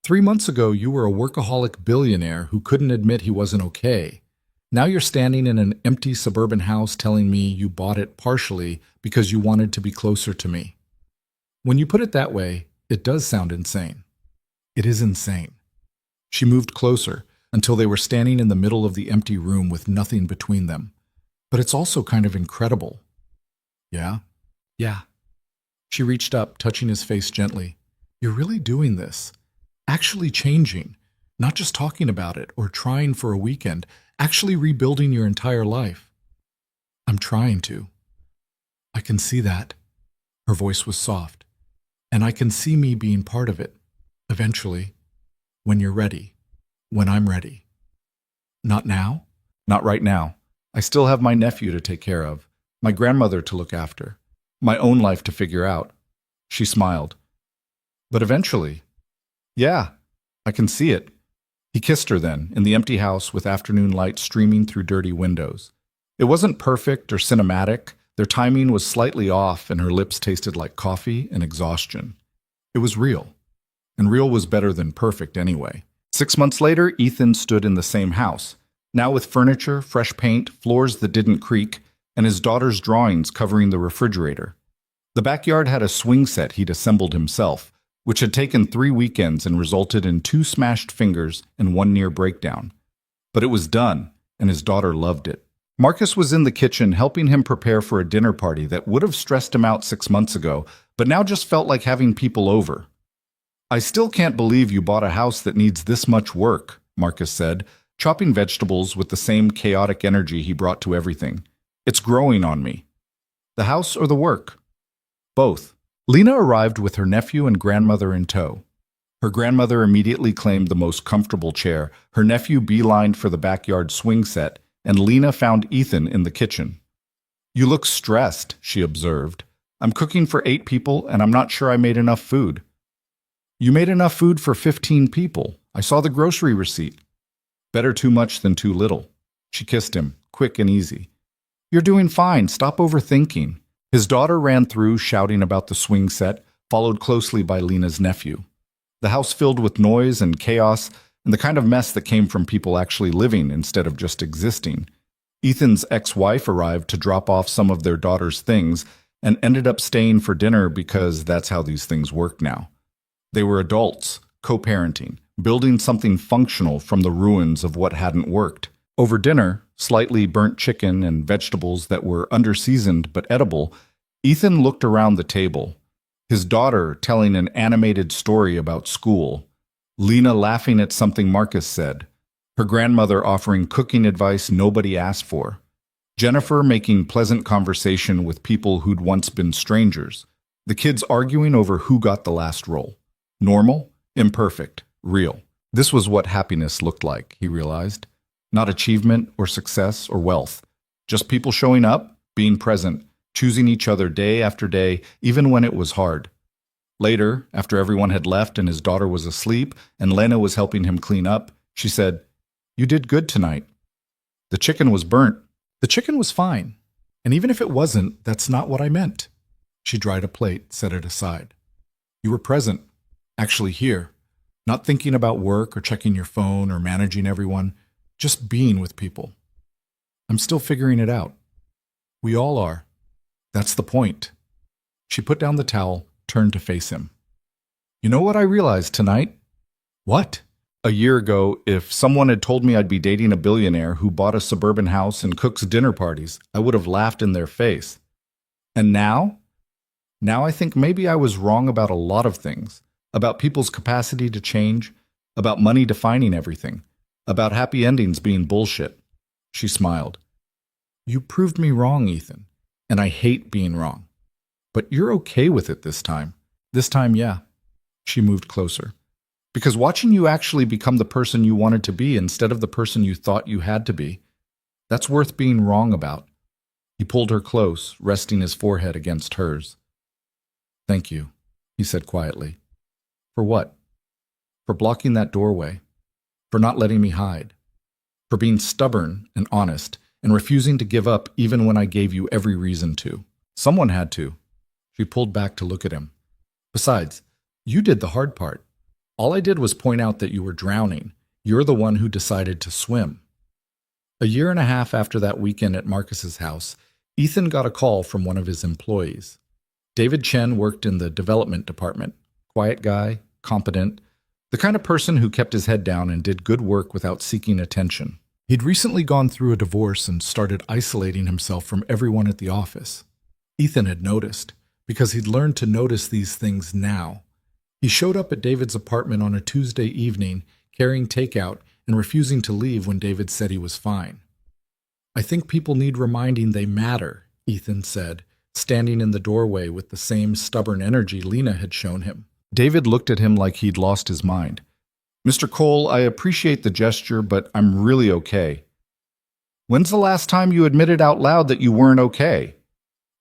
3 months ago, you were a workaholic billionaire who couldn't admit he wasn't okay. Now you're standing in an empty suburban house telling me you bought it partially because you wanted to be closer to me. When you put it that way, it does sound insane. It is insane. She moved closer until they were standing in the middle of the empty room with nothing between them. But it's also kind of incredible. Yeah? Yeah. She reached up, touching his face gently. You're really doing this. Actually changing. Not just talking about it or trying for a weekend. Actually rebuilding your entire life. I'm trying to. I can see that. Her voice was soft. And I can see me being part of it. Eventually. When you're ready. When I'm ready. Not now? Not right now. I still have my nephew to take care of. My grandmother to look after. My own life to figure out. She smiled. But eventually. Yeah, I can see it. He kissed her then, in the empty house with afternoon light streaming through dirty windows. It wasn't perfect or cinematic. Their timing was slightly off, and her lips tasted like coffee and exhaustion. It was real. And real was better than perfect anyway. 6 months later, Ethan stood in the same house, now with furniture, fresh paint, floors that didn't creak, and his daughter's drawings covering the refrigerator. The backyard had a swing set he'd assembled himself, which had taken 3 weekends and resulted in 2 smashed fingers and 1 near breakdown. But it was done, and his daughter loved it. Marcus was in the kitchen helping him prepare for a dinner party that would have stressed him out 6 months ago, but now just felt like having people over. I still can't believe you bought a house that needs this much work, Marcus said, chopping vegetables with the same chaotic energy he brought to everything. It's growing on me. The house or the work? Both. Lena arrived with her nephew and grandmother in tow. Her grandmother immediately claimed the most comfortable chair, her nephew beelined for the backyard swing set, and Lena found Ethan in the kitchen. You look stressed, she observed. I'm cooking for 8 people, and I'm not sure I made enough food. You made enough food for 15 people. I saw the grocery receipt. Better too much than too little. She kissed him, quick and easy. You're doing fine. Stop overthinking. His daughter ran through, shouting about the swing set, followed closely by Lena's nephew. The house filled with noise and chaos, and the kind of mess that came from people actually living instead of just existing. Ethan's ex-wife arrived to drop off some of their daughter's things and ended up staying for dinner because that's how these things work now. They were adults, co-parenting, building something functional from the ruins of what hadn't worked. Over dinner, slightly burnt chicken and vegetables that were under-seasoned but edible, Ethan looked around the table, his daughter telling an animated story about school, Lena laughing at something Marcus said, her grandmother offering cooking advice nobody asked for, Jennifer making pleasant conversation with people who'd once been strangers, the kids arguing over who got the last role. Normal, imperfect, real. This was what happiness looked like, he realized. Not achievement or success or wealth. Just people showing up, being present, choosing each other day after day, even when it was hard. Later, after everyone had left and his daughter was asleep and Lena was helping him clean up, she said, You did good tonight. The chicken was burnt. The chicken was fine. And even if it wasn't, that's not what I meant. She dried a plate, set it aside. You were present. Actually here. Not thinking about work or checking your phone or managing everyone. Just being with people. I'm still figuring it out. We all are. That's the point. She put down the towel, turned to face him. You know what I realized tonight? What? A year ago, if someone had told me I'd be dating a billionaire who bought a suburban house and cooks dinner parties, I would have laughed in their face. And now? Now I think maybe I was wrong about a lot of things. About people's capacity to change. About money defining everything. About happy endings being bullshit. She smiled. You proved me wrong, Ethan. And I hate being wrong. But you're okay with it this time. This time, yeah. She moved closer. Because watching you actually become the person you wanted to be instead of the person you thought you had to be, that's worth being wrong about. He pulled her close, resting his forehead against hers. Thank you, he said quietly. For what? For blocking that doorway. For not letting me hide. For being stubborn and honest and refusing to give up even when I gave you every reason to. Someone had to. She pulled back to look at him. Besides, you did the hard part. All I did was point out that you were drowning. You're the one who decided to swim. A year and a half after that weekend at Marcus's house, Ethan got a call from one of his employees. David Chen worked in the development department. Quiet guy, competent, the kind of person who kept his head down and did good work without seeking attention. He'd recently gone through a divorce and started isolating himself from everyone at the office. Ethan had noticed, because he'd learned to notice these things now. He showed up at David's apartment on a Tuesday evening, carrying takeout and refusing to leave when David said he was fine. I think people need reminding they matter, Ethan said, standing in the doorway with the same stubborn energy Lena had shown him. David looked at him like he'd lost his mind. Mr. Cole, I appreciate the gesture, but I'm really okay. When's the last time you admitted out loud that you weren't okay?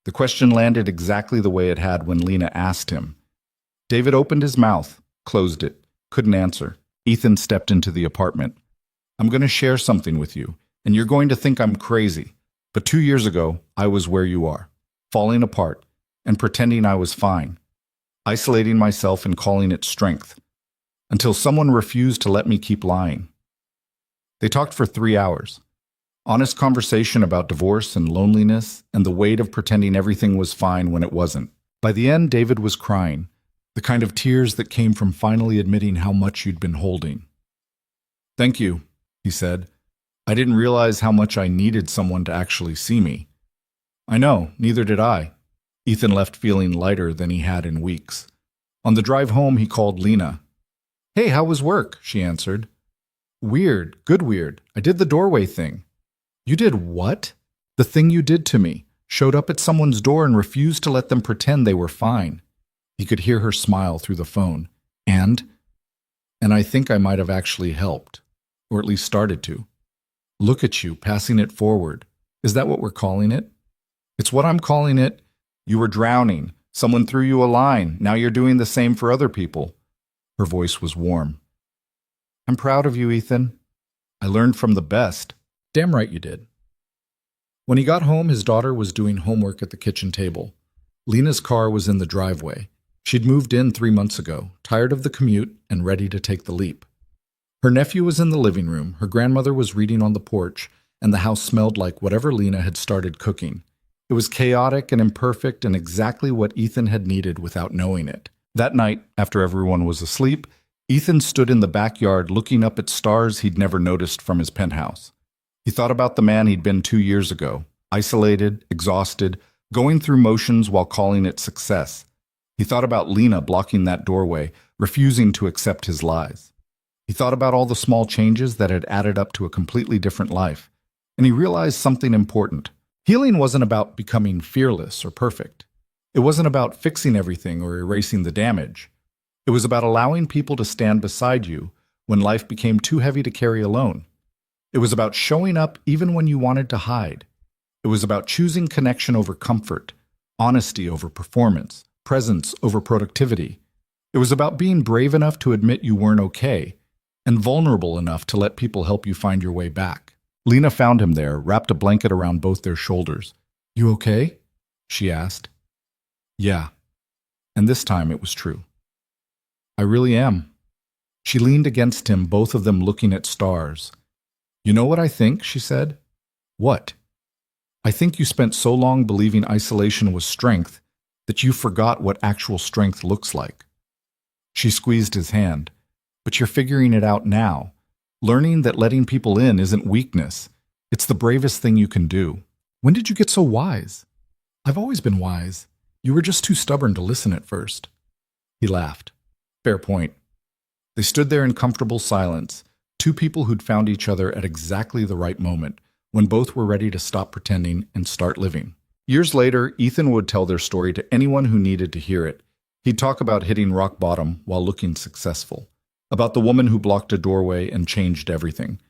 The question landed exactly the way it had when Lena asked him. David opened his mouth, closed it, couldn't answer. Ethan stepped into the apartment. I'm going to share something with you, and you're going to think I'm crazy. But 2 years ago, I was where you are, falling apart, and pretending I was fine, isolating myself and calling it strength, until someone refused to let me keep lying. They talked for 3 hours. Honest conversation about divorce and loneliness and the weight of pretending everything was fine when it wasn't. By the end, David was crying, the kind of tears that came from finally admitting how much you'd been holding. Thank you, he said. I didn't realize how much I needed someone to actually see me. I know, neither did I. Ethan left feeling lighter than he had in weeks. On the drive home, he called Lena. Hey, how was work? She answered. Weird, good weird. I did the doorway thing. You did what? The thing you did to me. Showed up at someone's door and refused to let them pretend they were fine. He could hear her smile through the phone. And I think I might have actually helped. Or at least started to. Look at you, passing it forward. Is that what we're calling it? It's what I'm calling it. You were drowning. Someone threw you a line. Now you're doing the same for other people. Her voice was warm. I'm proud of you, Ethan. I learned from the best. Damn right you did. When he got home, his daughter was doing homework at the kitchen table. Lena's car was in the driveway. She'd moved in 3 months ago, tired of the commute and ready to take the leap. Her nephew was in the living room, her grandmother was reading on the porch, and the house smelled like whatever Lena had started cooking. It was chaotic and imperfect and exactly what Ethan had needed without knowing it. That night, after everyone was asleep, Ethan stood in the backyard looking up at stars he'd never noticed from his penthouse. He thought about the man he'd been 2 years ago, isolated, exhausted, going through motions while calling it success. He thought about Lena blocking that doorway, refusing to accept his lies. He thought about all the small changes that had added up to a completely different life. And he realized something important. Healing wasn't about becoming fearless or perfect. It wasn't about fixing everything or erasing the damage. It was about allowing people to stand beside you when life became too heavy to carry alone. It was about showing up even when you wanted to hide. It was about choosing connection over comfort, honesty over performance, presence over productivity. It was about being brave enough to admit you weren't okay, and vulnerable enough to let people help you find your way back. Lena found him there, wrapped a blanket around both their shoulders. You okay? She asked. Yeah. And this time it was true. I really am. She leaned against him, both of them looking at stars. You know what I think? She said. What? I think you spent so long believing isolation was strength that you forgot what actual strength looks like. She squeezed his hand. But you're figuring it out now. Learning that letting people in isn't weakness. It's the bravest thing you can do. When did you get so wise? I've always been wise. You were just too stubborn to listen at first. He laughed. Fair point. They stood there in comfortable silence, two people who'd found each other at exactly the right moment, when both were ready to stop pretending and start living. Years later, Ethan would tell their story to anyone who needed to hear it. He'd talk about hitting rock bottom while looking successful. About the woman who blocked a doorway and changed everything.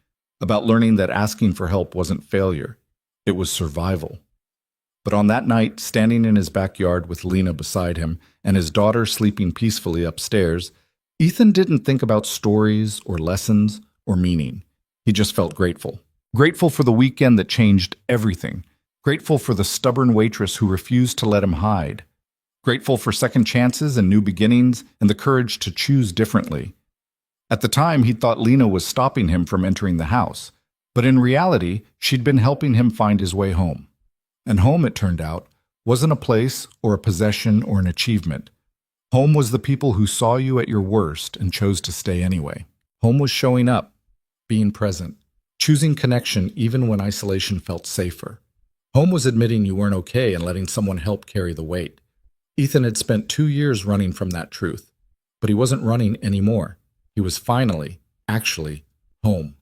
About learning that asking for help wasn't failure, it was survival. But on that night, standing in his backyard with Lena beside him and his daughter sleeping peacefully upstairs, Ethan didn't think about stories or lessons or meaning. He just felt grateful. Grateful for the weekend that changed everything. Grateful for the stubborn waitress who refused to let him hide. Grateful for second chances and new beginnings and the courage to choose differently. At the time, he thought Lena was stopping him from entering the house, but in reality, she'd been helping him find his way home. And home, it turned out, wasn't a place or a possession or an achievement. Home was the people who saw you at your worst and chose to stay anyway. Home was showing up, being present, choosing connection even when isolation felt safer. Home was admitting you weren't okay and letting someone help carry the weight. Ethan had spent 2 years running from that truth, but he wasn't running anymore. He was finally, actually, home.